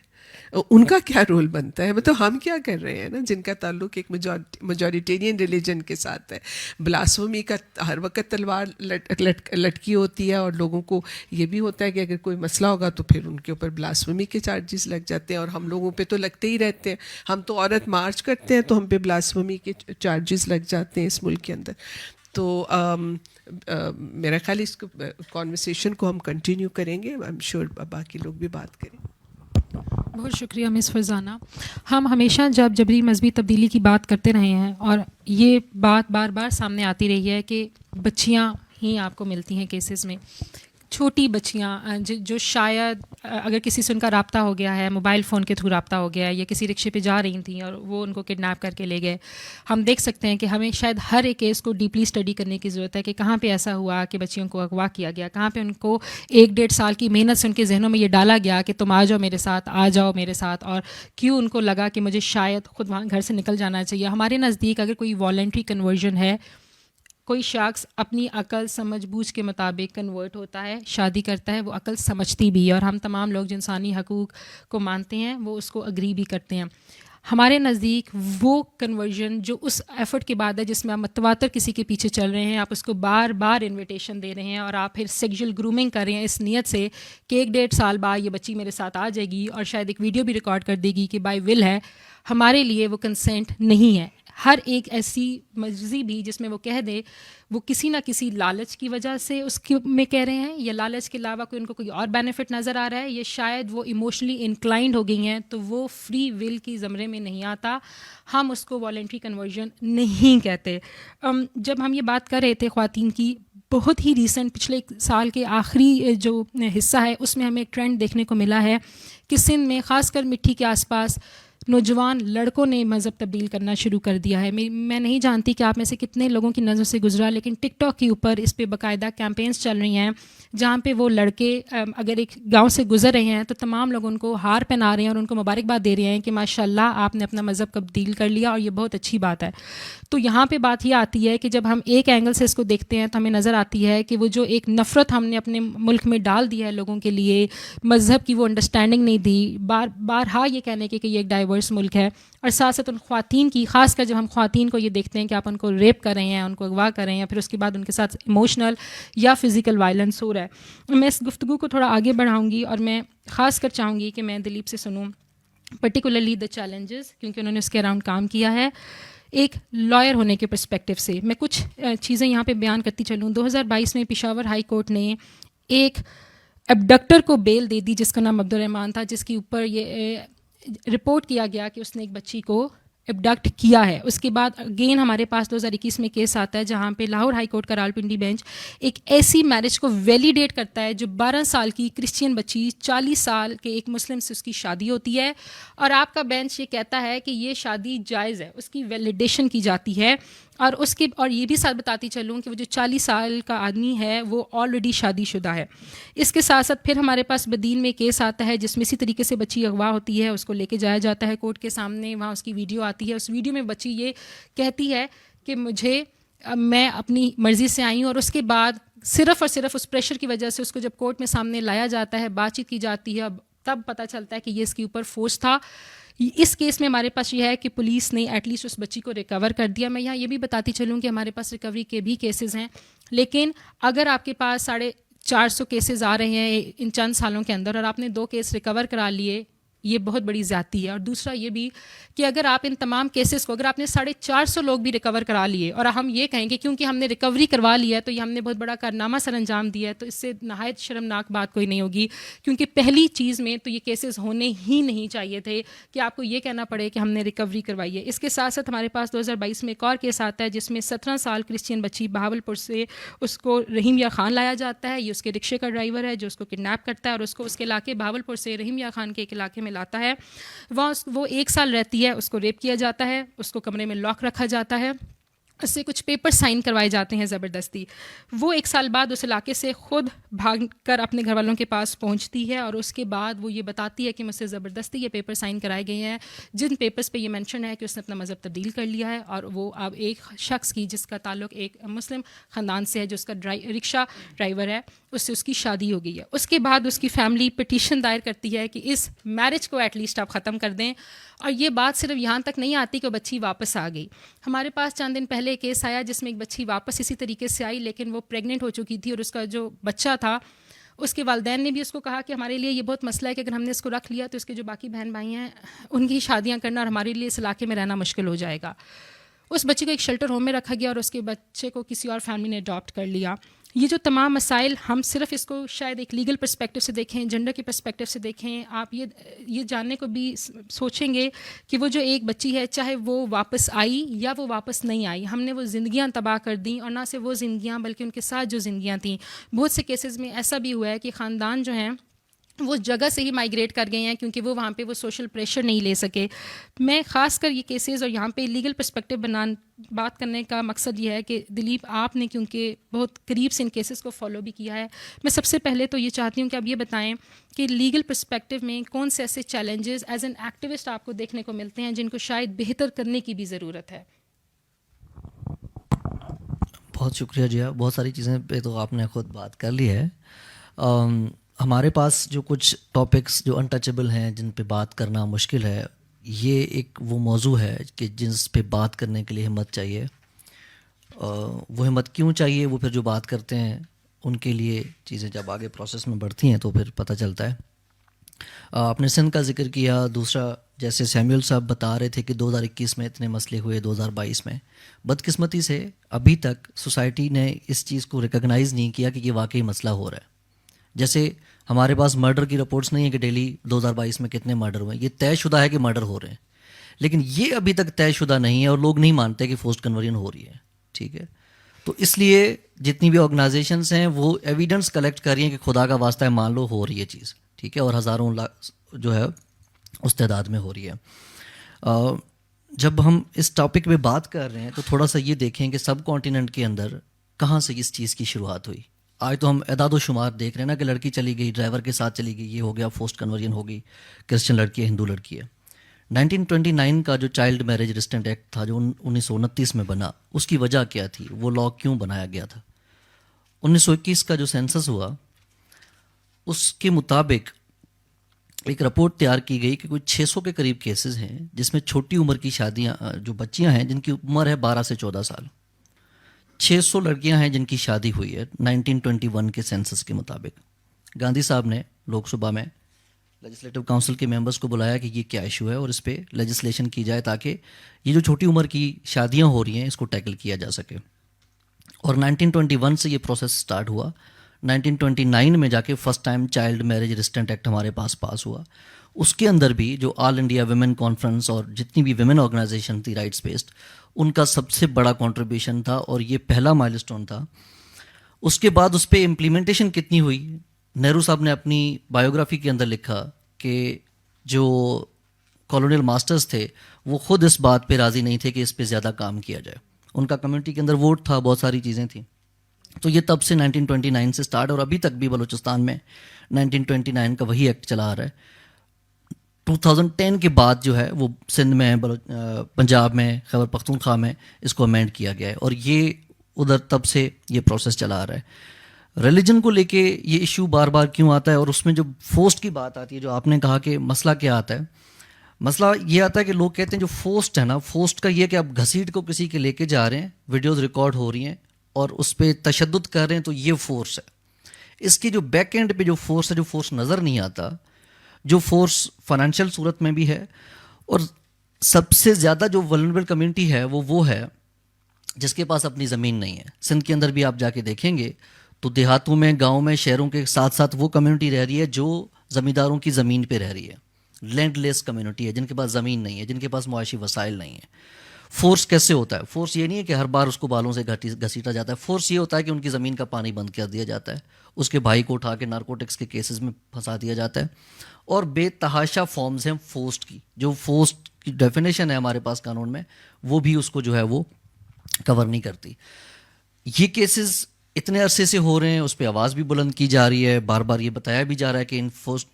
ان کا کیا رول بنتا ہے، مطلب ہم کیا کر رہے ہیں نا جن کا تعلق ایک میجورٹیرین ریلیجن کے ساتھ ہے. بلاسفمی کا ہر وقت تلوار لٹکی ہوتی ہے، اور لوگوں کو یہ بھی ہوتا ہے کہ اگر کوئی مسئلہ ہوگا تو پھر ان کے اوپر بلاسفمی کے چارجز لگ جاتے ہیں، اور ہم لوگوں پہ تو لگتے ہی رہتے ہیں. ہم تو عورت مارچ کرتے ہیں تو ہم پہ بلاسفمی کے چارجز لگ جاتے ہیں اس ملک کے اندر. تو میرا خیال اس کانورسیشن کو ہم کنٹینیو کریں گے، آئی ایم شیور باقی لوگ بھی بات کریں. بہت شکریہ مس فرزانہ. ہم ہمیشہ جب جبری مذہبی تبدیلی کی بات کرتے رہے ہیں، اور یہ بات بار بار سامنے آتی رہی ہے کہ بچیاں ہی آپ کو ملتی ہیں کیسز میں، چھوٹی بچیاں جو شاید اگر کسی سے ان کا رابطہ ہو گیا ہے، موبائل فون کے تھرو رابطہ ہو گیا ہے، یا کسی رکشے پہ جا رہی تھیں اور وہ ان کو کڈنیپ کر کے لے گئے. ہم دیکھ سکتے ہیں کہ ہمیں شاید ہر ایک کیس کو ڈیپلی اسٹڈی کرنے کی ضرورت ہے کہ کہاں پہ ایسا ہوا کہ بچیوں کو اغوا کیا گیا، کہاں پہ ان کو 1-1.5 سال کی محنت سے ان کے ذہنوں میں یہ ڈالا گیا کہ تم آ جاؤ میرے ساتھ، آ جاؤ میرے ساتھ، اور کیوں ان کو لگا کہ مجھے شاید خود وہاں گھر سے نکل جانا چاہیے. ہمارے نزدیک اگر کوئی والنٹری کنورژن ہے، کوئی شخص اپنی عقل سمجھ بوجھ کے مطابق کنورٹ ہوتا ہے، شادی کرتا ہے، وہ عقل سمجھتی بھی ہے، اور ہم تمام لوگ جو انسانی حقوق کو مانتے ہیں وہ اس کو اگری بھی کرتے ہیں. ہمارے نزدیک وہ کنورژن جو اس ایفرٹ کے بعد ہے جس میں آپ متواتر کسی کے پیچھے چل رہے ہیں, آپ اس کو بار بار انویٹیشن دے رہے ہیں اور آپ پھر سیکشل گرومنگ کر رہے ہیں اس نیت سے کہ 1-1.5 سال بعد یہ بچی میرے ساتھ آ جائے گی اور شاید ایک ویڈیو بھی ریکارڈ کر دے گی کہ بائی ول ہے, ہمارے لیے وہ کنسینٹ نہیں ہے. ہر ایک ایسی مرضی بھی جس میں وہ کہہ دے وہ کسی نہ کسی لالچ کی وجہ سے اس کے میں کہہ رہے ہیں, یا لالچ کے علاوہ کوئی ان کو کوئی اور بینیفٹ نظر آ رہا ہے, یا شاید وہ ایموشنلی انکلائنڈ ہو گئی ہیں, تو وہ فری ول کی زمرے میں نہیں آتا. ہم اس کو والنٹری کنورژن نہیں کہتے. جب ہم یہ بات کر رہے تھے خواتین کی, بہت ہی ریسنٹ پچھلے 1 سال کے آخری جو حصہ ہے اس میں ہمیں ایک ٹرینڈ دیکھنے کو ملا ہے کہ سندھ میں خاص کر مٹھی کے آس پاس نوجوان لڑکوں نے مذہب تبدیل کرنا شروع کر دیا ہے. میں نہیں جانتی کہ آپ میں سے کتنے لوگوں کی نظروں سے گزرا, لیکن ٹک ٹاک کے اوپر اس پہ باقاعدہ کیمپینز چل رہی ہیں جہاں پہ وہ لڑکے اگر ایک گاؤں سے گزر رہے ہیں تو تمام لوگ ان کو ہار پہنا رہے ہیں اور ان کو مبارکباد دے رہے ہیں کہ ماشاء اللہ آپ نے اپنا مذہب تبدیل کر لیا اور یہ بہت اچھی بات ہے. تو یہاں پہ بات یہ آتی ہے کہ جب ہم ایک اینگل سے اس کو دیکھتے ہیں تو ہمیں نظر آتی ہے کہ وہ جو ایک نفرت ہم نے اپنے ملک میں ڈال دی ہے لوگوں کے لیے, مذہب کی وہ انڈرسٹینڈنگ نہیں دی, بارہا یہ کہنے کہ یہ ایک ڈائیورس ملک ہے, اور ساتھ ساتھ ان خواتین کی, خاص کر جب ہم خواتین کو یہ دیکھتے ہیں کہ آپ ان کو ریپ کر رہے ہیں, ان کو اغوا کر رہے ہیں, پھر اس کے بعد ان کے ساتھ ایموشنل یا فزیکل وائلنس ہو رہا ہے. میں اس گفتگو کو تھوڑا آگے بڑھاؤں گی اور میں خاص کر چاہوں گی کہ میں دلیپ سے سنوں پرٹیکولرلی دا چیلنجز, کیونکہ انہوں نے اس کے اراؤنڈ کام کیا ہے ایک لائر ہونے کے پرسپیکٹو سے. میں کچھ چیزیں یہاں پہ بیان کرتی چلوں. 2022 میں پشاور ہائی کورٹ نے ایک ایبڈکٹر کو بیل دے دی جس کا نام عبدالرحمان تھا, جس کے اوپر یہ رپورٹ کیا گیا کہ اس نے ایک بچی کو ایبڈکٹ کیا ہے. اس کے بعد اگین ہمارے پاس 2021 میں کیس آتا ہے جہاں پہ لاہور ہائی کورٹ کا راولپنڈی بینچ ایک ایسی میرج کو ویلیڈیٹ کرتا ہے جو 12 سال کی کرسچین بچی 40 سال کے ایک مسلم سے اس کی شادی ہوتی ہے, اور آپ کا بینچ یہ کہتا ہے کہ یہ شادی جائز ہے, اس کی ویلیڈیشن کی جاتی ہے. اور یہ بھی ساتھ بتاتی چلوں کہ وہ جو 40 سال کا آدمی ہے وہ آلریڈی شادی شدہ ہے. اس کے ساتھ ساتھ پھر ہمارے پاس بدین میں کیس آتا ہے جس میں اسی طریقے سے بچی اغوا ہوتی ہے, اس کو لے کے جایا جاتا ہے کورٹ کے سامنے, وہاں اس کی ویڈیو آتی ہے. اس ویڈیو میں بچی یہ کہتی ہے کہ میں اپنی مرضی سے آئی ہوں, اور اس کے بعد صرف اور صرف اس پریشر کی وجہ سے اس کو جب کورٹ میں سامنے لایا جاتا ہے, بات چیت کی جاتی ہے, تب پتہ چلتا ہے کہ یہ اس کے اوپر فورس تھا. اس کیس میں ہمارے پاس یہ ہے کہ پولیس نے ایٹ لیسٹ اس بچی کو ریکور کر دیا. میں یہاں یہ بھی بتاتی چلوں کہ ہمارے پاس ریکوری کے بھی کیسز ہیں, لیکن اگر آپ کے پاس 450 کیسز آ رہے ہیں ان چند سالوں کے اندر اور آپ نے 2 کیس ریکور کرا لیے, یہ بہت بڑی زیادتی ہے. اور دوسرا یہ بھی کہ اگر آپ ان تمام کیسز کو, اگر آپ نے 450 لوگ بھی ریکور کرا لیے اور ہم یہ کہیں گے کیونکہ ہم نے ریکوری کروا لیا ہے تو یہ ہم نے بہت بڑا کارنامہ سر انجام دیا ہے, تو اس سے نہایت شرمناک بات کوئی نہیں ہوگی. کیونکہ پہلی چیز میں تو یہ کیسز ہونے ہی نہیں چاہیے تھے کہ آپ کو یہ کہنا پڑے کہ ہم نے ریکوری کروائی ہے. اس کے ساتھ ساتھ ہمارے پاس 2022 میں ایک اور کیس آتا ہے جس میں 17 سال کرسچین بچی بہاولپور سے اس کو رحیم یا خان لایا جاتا ہے. یہ اس کے رکشے کا ڈرائیور ہے جو اس کو کڈنیپ کرتا ہے اور اس کو اس کے علاقے بہاولپور سے رحیم یا خان کے ایک علاقے میں لاتا ہے. وہ 1 سال رہتی ہے, اس کو ریپ کیا جاتا ہے, اس کو کمرے میں لاک رکھا جاتا ہے, اس سے کچھ پیپر سائن کروائے جاتے ہیں زبردستی. وہ 1 سال بعد اس علاقے سے خود بھاگ کر اپنے گھر والوں کے پاس پہنچتی ہے اور اس کے بعد وہ یہ بتاتی ہے کہ مجھ سے زبردستی یہ پیپر سائن کرائے گئے ہیں جن پیپرز پہ یہ مینشن ہے کہ اس نے اپنا مذہب تبدیل کر لیا ہے, اور وہ اب ایک شخص کی جس کا تعلق ایک مسلم خاندان سے ہے جو اس کا رکشہ ڈرائیور ہے, اس سے اس کی شادی ہو گئی ہے. اس کے بعد اس کی فیملی پٹیشن دائر کرتی ہے کہ اس میرج کو ایٹ لیسٹ آپ ختم کر دیں, اور یہ بات صرف یہاں تک نہیں آتی کہ بچی واپس آ گئی. ہمارے پاس چند دن پہلے ایک کیس آیا جس میں ایک بچی واپس اسی طریقے سے آئی, لیکن وہ پریگننٹ ہو چکی تھی, اور اس کا جو بچہ تھا اس کے والدین نے بھی اس کو کہا کہ ہمارے لیے یہ بہت مسئلہ ہے کہ اگر ہم نے اس کو رکھ لیا تو اس کے جو باقی بہن بھائی ہیں ان کی شادیاں کرنا اور ہمارے لیے اس علاقے میں رہنا مشکل ہو جائے گا. اس بچے کو ایک شیلٹر ہوم میں رکھا گیا اور اس کے بچے کو کسی اور فیملی نے اڈاپٹ کر لیا. یہ جو تمام مسائل ہم صرف اس کو شاید ایک لیگل پرسپیکٹو سے دیکھیں, جنڈر کے پرسپیکٹو سے دیکھیں, آپ یہ جاننے کو بھی سوچیں گے کہ وہ جو ایک بچی ہے چاہے وہ واپس آئی یا وہ واپس نہیں آئی, ہم نے وہ زندگیاں تباہ کر دیں, اور نہ صرف وہ زندگیاں بلکہ ان کے ساتھ جو زندگیاں تھیں. بہت سے کیسز میں ایسا بھی ہوا ہے کہ خاندان جو ہیں وہ جگہ سے ہی مائیگریٹ کر گئے ہیں کیونکہ وہ وہاں پہ وہ سوشل پریشر نہیں لے سکے. میں خاص کر یہ کیسز اور یہاں پہ لیگل پرسپیکٹو بات کرنے کا مقصد یہ ہے کہ دلیپ آپ نے کیونکہ بہت قریب سے ان کیسز کو فالو بھی کیا ہے, میں سب سے پہلے تو یہ چاہتی ہوں کہ آپ یہ بتائیں کہ لیگل پرسپیکٹو میں کون سے ایسے چیلنجز ایز این ایکٹیوسٹ آپ کو دیکھنے کو ملتے ہیں جن کو شاید بہتر کرنے کی بھی ضرورت ہے. بہت شکریہ جیا, بہت ساری چیزیں پہ تو آپ نے خود بات کر لی ہے. ہمارے پاس جو کچھ ٹاپکس جو انٹچیبل ہیں جن پہ بات کرنا مشکل ہے, یہ ایک وہ موضوع ہے کہ جس پہ بات کرنے کے لیے ہمت چاہیے. وہ ہمت کیوں چاہیے؟ وہ پھر جو بات کرتے ہیں ان کے لیے چیزیں جب آگے پروسیس میں بڑھتی ہیں تو پھر پتہ چلتا ہے. آپ نے سندھ کا ذکر کیا. دوسرا جیسے سیموئل صاحب بتا رہے تھے کہ 2021 میں اتنے مسئلے ہوئے, 2022 میں. بدقسمتی سے ابھی تک سوسائٹی نے اس چیز کو ریکگنائز نہیں کیا کہ یہ واقعی مسئلہ ہو رہا ہے. جیسے ہمارے پاس مرڈر کی رپورٹس نہیں ہیں کہ ڈیلی 2022 میں کتنے مرڈر ہوئے ہیں. یہ طے شدہ ہے کہ مرڈر ہو رہے ہیں, لیکن یہ ابھی تک طے شدہ نہیں ہے اور لوگ نہیں مانتے کہ فورسڈ کنورژن ہو رہی ہے. ٹھیک ہے, تو اس لیے جتنی بھی آرگنائزیشنس ہیں وہ ایویڈنس کلیکٹ کر رہی ہیں کہ خدا کا واسطہ ہے مان لو ہو رہی ہے چیز. ٹھیک ہے, اور ہزاروں جو ہے اس تعداد میں ہو رہی ہے. جب ہم اس ٹاپک پہ بات کر رہے ہیں تو تھوڑا سا یہ دیکھیں کہ سب کانٹیننٹ کے اندر کہاں سے اس چیز کی شروعات ہوئی. آج تو ہم اعداد و شمار دیکھ رہے ہیں نا کہ لڑکی چلی گئی, ڈرائیور کے ساتھ چلی گئی, یہ ہو گیا فورسڈ کنورژن ہو گئی, کرسچن لڑکی ہے, ہندو لڑکی ہے. 1929 کا جو چائلڈ میرج ریسٹرینٹ ایکٹ تھا جو 1929 میں بنا, اس کی وجہ کیا تھی؟ وہ لا کیوں بنایا گیا تھا؟ 1921 کا جو سینسس ہوا اس کے مطابق ایک رپورٹ تیار کی گئی کہ کوئی 600 کے قریب کیسز ہیں جس میں چھوٹی عمر کی شادیاں, جو بچیاں ہیں جن کی عمر ہے 12 سے 14 سال, 600 لڑکیاں ہیں جن کی شادی ہوئی ہے 1921 کے سینسس کے مطابق. گاندھی صاحب نے لوک سبھا میں لیجسلیٹو کونسل کے ممبرس کو بلایا کہ یہ کیا ایشو ہے اور اس پہ لیجسلیشن کی جائے تاکہ یہ جو چھوٹی عمر کی شادیاں ہو رہی ہیں اس کو ٹیکل کیا جا سکے. اور 1921 سے یہ پروسیس سٹارٹ ہوا. 1929 میں جا کے first time child marriage restraint act ہمارے پاس ہوا. اس کے اندر بھی جو آل انڈیا ویمن کانفرنس اور جتنی بھی ویمن آرگنائزیشن تھی رائٹس بیسڈ, ان کا سب سے بڑا کنٹریبیوشن تھا اور یہ پہلا مائل اسٹون تھا. اس کے بعد اس پہ امپلیمنٹیشن کتنی ہوئی؟ نہرو صاحب نے اپنی بایوگرافی کے اندر لکھا کہ جو کالونیل ماسٹرز تھے وہ خود اس بات پہ راضی نہیں تھے کہ اس پہ زیادہ کام کیا جائے. ان کا کمیونٹی کے اندر ووٹ تھا, بہت ساری چیزیں تھیں. تو یہ تب سے 1929 سے سٹارٹ اور ابھی تک بھی بلوچستان میں 1929 کا وہی ایکٹ چلا آ رہا ہے. 2010 کے بعد جو ہے وہ سندھ میں, پنجاب میں, خیبر پختونخوا میں اس کو امینڈ کیا گیا ہے اور یہ ادھر تب سے یہ پروسیس چلا آ رہا ہے. ریلیجن کو لے کے یہ ایشو بار بار کیوں آتا ہے؟ اور اس میں جو فورسڈ کی بات آتی ہے, جو آپ نے کہا کہ مسئلہ کیا آتا ہے, مسئلہ یہ آتا ہے کہ لوگ کہتے ہیں جو فورسڈ ہے نا, فورسڈ کا یہ کہ آپ گھسیٹ کو کسی کے لے کے جا رہے ہیں, ویڈیوز ریکارڈ ہو رہی ہیں اور اس پہ تشدد کر رہے ہیں تو یہ فورس ہے. اس کی جو بیک اینڈ پہ جو فورس ہے, جو فورس نظر نہیں آتا, جو فورس فائنینشیل صورت میں بھی ہے, اور سب سے زیادہ جو ولنریبل کمیونٹی ہے وہ ہے جس کے پاس اپنی زمین نہیں ہے. سندھ کے اندر بھی آپ جا کے دیکھیں گے تو دیہاتوں میں, گاؤں میں, شہروں کے ساتھ ساتھ وہ کمیونٹی رہ رہی ہے جو زمینداروں کی زمین پہ رہ رہی ہے. لینڈ لیس کمیونٹی ہے, جن کے پاس زمین نہیں ہے, جن کے پاس معاشی وسائل نہیں ہیں. فورس کیسے ہوتا ہے؟ فورس یہ نہیں ہے کہ ہر بار اس کو بالوں سے گھسیٹا جاتا ہے. فورس یہ ہوتا ہے کہ ان کی زمین کا پانی بند کر دیا جاتا ہے, اس کے بھائی کو اٹھا کے نارکوٹکس کے کیسز میں پھنسا دیا جاتا ہے. اور بے تحاشا فارمز ہیں فورسڈ کی. جو فورسڈ کی ڈیفینیشن ہے ہمارے پاس قانون میں, وہ بھی اس کو جو ہے وہ کور نہیں کرتی. یہ کیسز اتنے عرصے سے ہو رہے ہیں, اس پہ آواز بھی بلند کی جا رہی ہے, بار بار یہ بتایا بھی جا رہا ہے کہ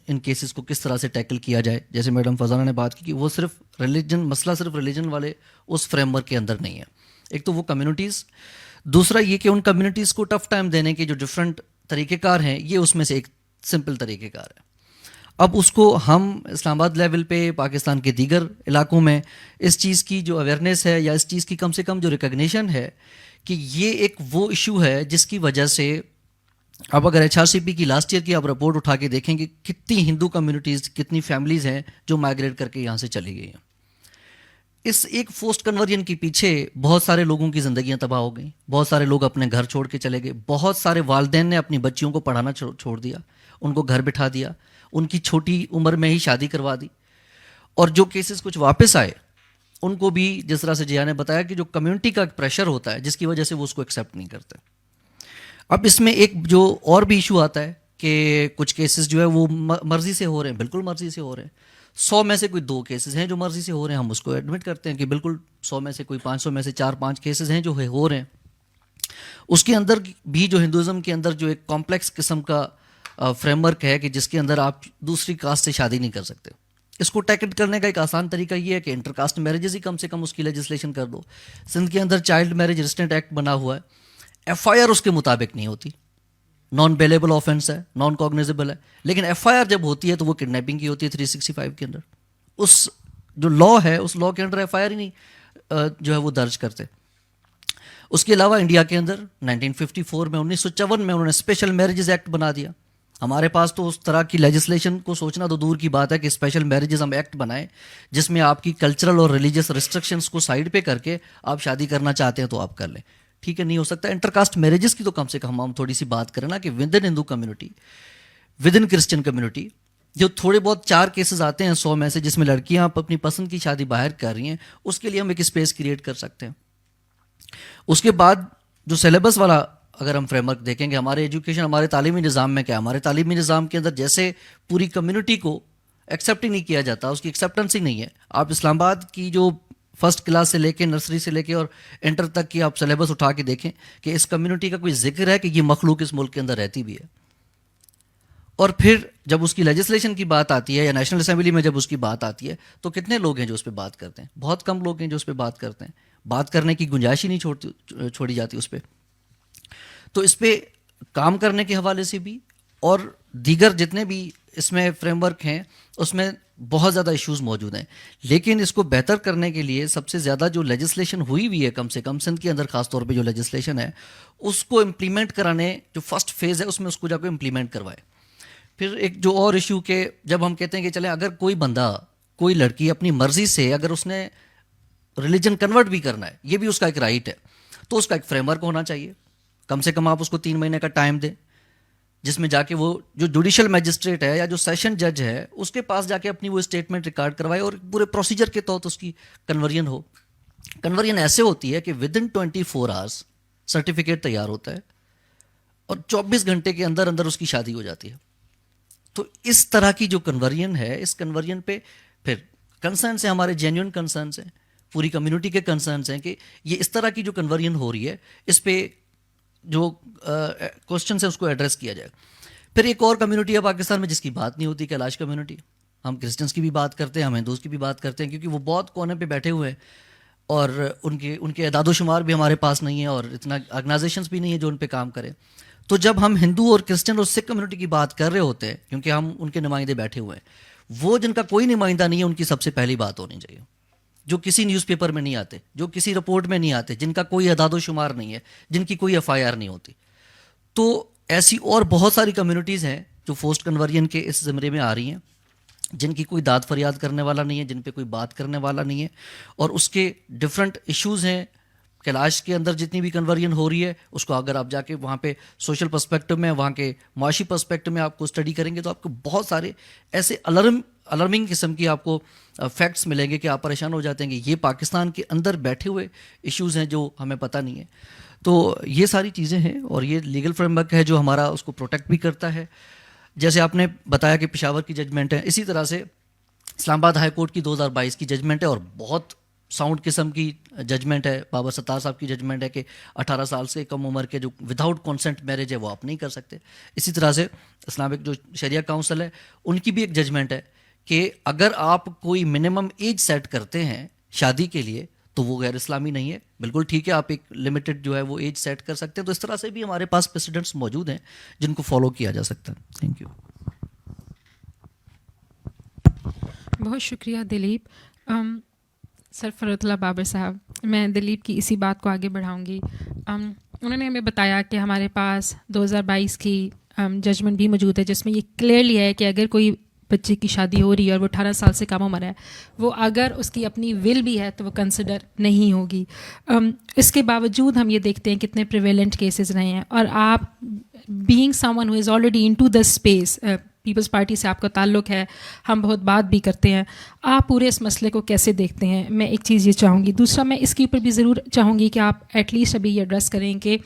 ان کیسز کو کس طرح سے ٹیکل کیا جائے. جیسے میڈم فضانہ نے بات کی کہ وہ صرف ریلیجن, مسئلہ صرف ریلیجن والے اس فریم ورک کے اندر نہیں ہے. ایک تو وہ کمیونٹیز, دوسرا یہ کہ ان کمیونٹیز کو ٹف ٹائم دینے کے جو ڈفرینٹ طریقہ کار ہیں, یہ اس میں سے ایک سمپل طریقہ کار ہے. اب اس کو ہم اسلام آباد لیول پہ, پاکستان کے دیگر علاقوں میں اس چیز کی جو اویئرنیس ہے یا اس چیز کی کم سے کم جو ریکگنیشن ہے کہ یہ ایک وہ ایشو ہے جس کی وجہ سے اب اگر HRCP کی لاسٹ ایئر کی آپ رپورٹ اٹھا کے دیکھیں کہ کتنی ہندو کمیونٹیز, کتنی فیملیز ہیں جو مائگریٹ کر کے یہاں سے چلی گئی ہیں. اس ایک فورسڈ کنورژن کے پیچھے بہت سارے لوگوں کی زندگیاں تباہ ہو گئیں, بہت سارے لوگ اپنے گھر چھوڑ کے چلے گئے, بہت سارے والدین نے اپنی بچیوں کو پڑھانا چھوڑ دیا, ان کو گھر بٹھا دیا, ان کی چھوٹی عمر میں ہی شادی کروا دی. اور جو کیسز کچھ واپس آئے ان کو بھی جس طرح سے جیا نے بتایا کہ جو کمیونٹی کا پریشر ہوتا ہے جس کی وجہ سے وہ اس کو ایکسیپٹ نہیں کرتے. اب اس میں ایک جو اور بھی ایشو آتا ہے کہ کچھ کیسز جو ہے وہ مرضی سے ہو رہے ہیں, بالکل مرضی سے ہو رہے ہیں. 100 میں سے کوئی 2 کیسز ہیں جو مرضی سے ہو رہے ہیں, ہم اس کو ایڈمٹ کرتے ہیں کہ بالکل 100 میں سے کوئی 500 میں سے 4-5 کیسز ہیں جو ہو رہے ہیں. اس کے اندر بھی جو ہندوازم کے اندر جو ایک کمپلیکس قسم کا فریم ورک ہے کہ جس کے اندر آپ دوسری کاسٹ سے شادی نہیں کر سکتے. اس کو ٹیکل کرنے کا ایک آسان طریقہ یہ ہے کہ انٹر کاسٹ میرجز ہی کم سے کم اس کی لیجسلیشن کر دو. سندھ کے اندر چائلڈ میرج ریسٹرینٹ ایکٹ بنا ہوا ہے, FIR اس کے مطابق نہیں ہوتی, نان بیلیبل آفینس ہے, نان کوگنیزیبل ہے. لیکن FIR جب ہوتی ہے تو وہ کڈنیپنگ کی ہوتی ہے 365 کے اندر. اس جو لا ہے اس لا کے انڈر ایف آئی آر ہی نہیں جو ہے وہ درج کرتے. اس کے علاوہ انڈیا کے اندر 1954 میں 1954 میں انہوں نے اسپیشل میرجز ایکٹ بنا دیا. ہمارے پاس تو اس طرح کی لیجسلیشن کو سوچنا تو دور کی بات ہے کہ اسپیشل میرجز ہم ایکٹ بنائیں جس میں آپ کی کلچرل اور ریلیجیس ریسٹرکشنس کو سائڈ پہ کر کے آپ شادی کرنا چاہتے ہیں تو آپ کر لیں. ٹھیک ہے, نہیں ہو سکتا. انٹر کاسٹ میرجز کی تو کم سے کم ہم تھوڑی سی بات کریں نا, کہ with in Hindu community, with in Christian community, جو تھوڑے بہت 4 کیسز آتے ہیں 100 میں سے جس میں لڑکیاں اپنی پسند کی شادی باہر کر رہی ہیں, اس کے لیے ہم ایک اسپیس کریٹ کر سکتے ہیں. اس کے بعد جو سلیبس والا اگر ہم فریم ورک دیکھیں گے, ہمارے ایجوکیشن, ہمارے تعلیمی نظام میں کیا, ہمارے تعلیمی نظام کے اندر جیسے پوری کمیونٹی کو ایکسیپٹ ہی نہیں کیا جاتا, اس کی ایکسیپٹنس ہی نہیں ہے. آپ اسلام آباد کی جو فرسٹ کلاس سے لے کے نرسری سے لے کے اور انٹر تک کی آپ سلیبس اٹھا کے دیکھیں کہ اس کمیونٹی کا کوئی ذکر ہے کہ یہ مخلوق اس ملک کے اندر رہتی بھی ہے. اور پھر جب اس کی لیجسلیشن کی بات آتی ہے یا نیشنل اسمبلی میں جب اس کی بات آتی ہے تو کتنے لوگ ہیں جو اس پہ بات کرتے ہیں؟ بہت کم لوگ ہیں جو اس پہ بات کرتے ہیں. بات کرنے کی گنجائش ہی نہیں چھوڑی جاتی اس پہ. تو اس پہ کام کرنے کے حوالے سے بھی اور دیگر جتنے بھی اس میں فریم ورک ہیں اس میں بہت زیادہ ایشوز موجود ہیں. لیکن اس کو بہتر کرنے کے لیے سب سے زیادہ جو لیجسلیشن ہوئی ہوئی ہے, کم سے کم سندھ کے اندر خاص طور پہ جو لیجسلیشن ہے, اس کو امپلیمنٹ کرانے, جو فرسٹ فیز ہے اس میں اس کو جا کے امپلیمنٹ کروائے. پھر ایک جو اور ایشو کہ جب ہم کہتے ہیں کہ چلیں اگر کوئی بندہ, کوئی لڑکی اپنی مرضی سے اگر اس نے ریلیجن کنورٹ بھی کرنا ہے, یہ بھی اس کا ایک رائٹ ہے, تو اس کا ایک فریم ورک ہونا چاہیے. کم سے کم آپ اس کو 3 مہینے کا ٹائم دیں جس میں جا کے وہ جو جوڈیشل میجسٹریٹ ہے یا جو سیشن جج ہے اس کے پاس جا کے اپنی وہ اسٹیٹمنٹ ریکارڈ کروائے اور پورے پروسیجر کے تحت اس کی کنورژن ہو. کنورژن ایسے ہوتی ہے کہ ود ان 24 آورس سرٹیفکیٹ تیار ہوتا ہے اور 24 گھنٹے کے اندر اندر اس کی شادی ہو جاتی ہے. تو اس طرح کی جو کنورژن ہے, اس کنورژن پہ پھر کنسرنس ہیں, ہمارے جینیون کنسرنس ہیں, پوری کمیونٹی کے کنسرنس ہیں کہ یہ اس طرح کی جو کنورژن ہو رہی ہے اس پہ جو کوشچنس ہیں اس کو ایڈریس کیا جائے. پھر ایک اور کمیونٹی ہے پاکستان میں جس کی بات نہیں ہوتی, کیلاش کمیونٹی. ہم کرسچنس کی بھی بات کرتے ہیں, ہم ہندوز کی بھی بات کرتے ہیں, کیونکہ وہ بہت کونے پہ بیٹھے ہوئے ہیں اور ان کے اعداد و شمار بھی ہمارے پاس نہیں ہے اور اتنا آرگنائزیشنس بھی نہیں ہے جو ان پہ کام کریں. تو جب ہم ہندو اور کرسچن اور سکھ کمیونٹی کی بات کر رہے ہوتے ہیں, کیونکہ ہم ان کے نمائندے بیٹھے ہوئے ہیں, وہ جن کا کوئی نمائندہ نہیں ہے ان کی سب سے پہلی بات ہونی چاہیے, جو کسی نیوز پیپر میں نہیں آتے, جو کسی رپورٹ میں نہیں آتے, جن کا کوئی اعداد و شمار نہیں ہے, جن کی کوئی ایف آئی آر نہیں ہوتی. تو ایسی اور بہت ساری کمیونٹیز ہیں جو فورسڈ کنورژن کے اس زمرے میں آ رہی ہیں, جن کی کوئی داد فریاد کرنے والا نہیں ہے, جن پہ کوئی بات کرنے والا نہیں ہے, اور اس کے ڈفرینٹ ایشوز ہیں. کیلاش کے اندر جتنی بھی کنورژن ہو رہی ہے اس کو اگر آپ جا کے وہاں پہ سوشل پرسپیکٹو میں, وہاں کے معاشی پرسپیکٹو میں آپ کو اسٹڈی کریں گے تو آپ کو بہت سارے ایسے الارمنگ قسم کی آپ کو فیکٹس ملیں گے کہ آپ پریشان ہو جاتے ہیں کہ یہ پاکستان کے اندر بیٹھے ہوئے ایشوز ہیں جو ہمیں پتہ نہیں ہے. تو یہ ساری چیزیں ہیں اور یہ لیگل فریم ورک ہے جو ہمارا اس کو پروٹیکٹ بھی کرتا ہے. جیسے آپ نے بتایا کہ پشاور کی ججمنٹ ہے, اسی طرح سے اسلام آباد ہائی کورٹ کی 2022 کی ججمنٹ ہے اور بہت ساؤنڈ قسم کی ججمنٹ ہے. بابر ستار صاحب کی ججمنٹ ہے کہ 18 سال سے کم عمر کے جو وداؤٹ کانسنٹ میرج ہے وہ آپ نہیں کر سکتے. اسی طرح سے اسلامک جو شریعہ کاؤنسل ہے ان کی بھی ایک ججمنٹ ہے کہ اگر آپ کوئی منیمم ایج سیٹ کرتے ہیں شادی کے لیے تو وہ غیر اسلامی نہیں ہے. بالکل ٹھیک ہے, آپ ایک لمیٹڈ جو ہے وہ ایج سیٹ کر سکتے ہیں. تو اس طرح سے بھی ہمارے پاس پریسیڈنٹس موجود ہیں جن کو فالو کیا جا سکتا ہے. Thank you. بہت شکریہ دلیپ. سرفراز اللہ بابر صاحب, میں دلیپ کی اسی بات کو آگے بڑھاؤں گی. انہوں نے ہمیں بتایا کہ ہمارے پاس 2022 کی ججمنٹ بھی موجود ہے جس میں یہ کلیئرلی ہے کہ اگر کوئی بچے کی شادی ہو رہی ہے اور وہ 18 سال سے کم عمر ہے, وہ اگر اس کی اپنی ول بھی ہے تو وہ کنسیڈر نہیں ہوگی. اس کے باوجود ہم یہ دیکھتے ہیں کتنے پریویلنٹ کیسز رہے ہیں. اور آپ being someone who is already into the space, Peoples Party سے آپ کا تعلق ہے, ہم بہت بات بھی کرتے ہیں, آپ پورے اس مسئلے کو کیسے دیکھتے ہیں؟ میں ایک چیز یہ چاہوں گی. دوسرا میں اس کے اوپر بھی ضرور چاہوں گی کہ آپ ایٹ لیسٹ ابھی یہ ایڈریس کریں کہ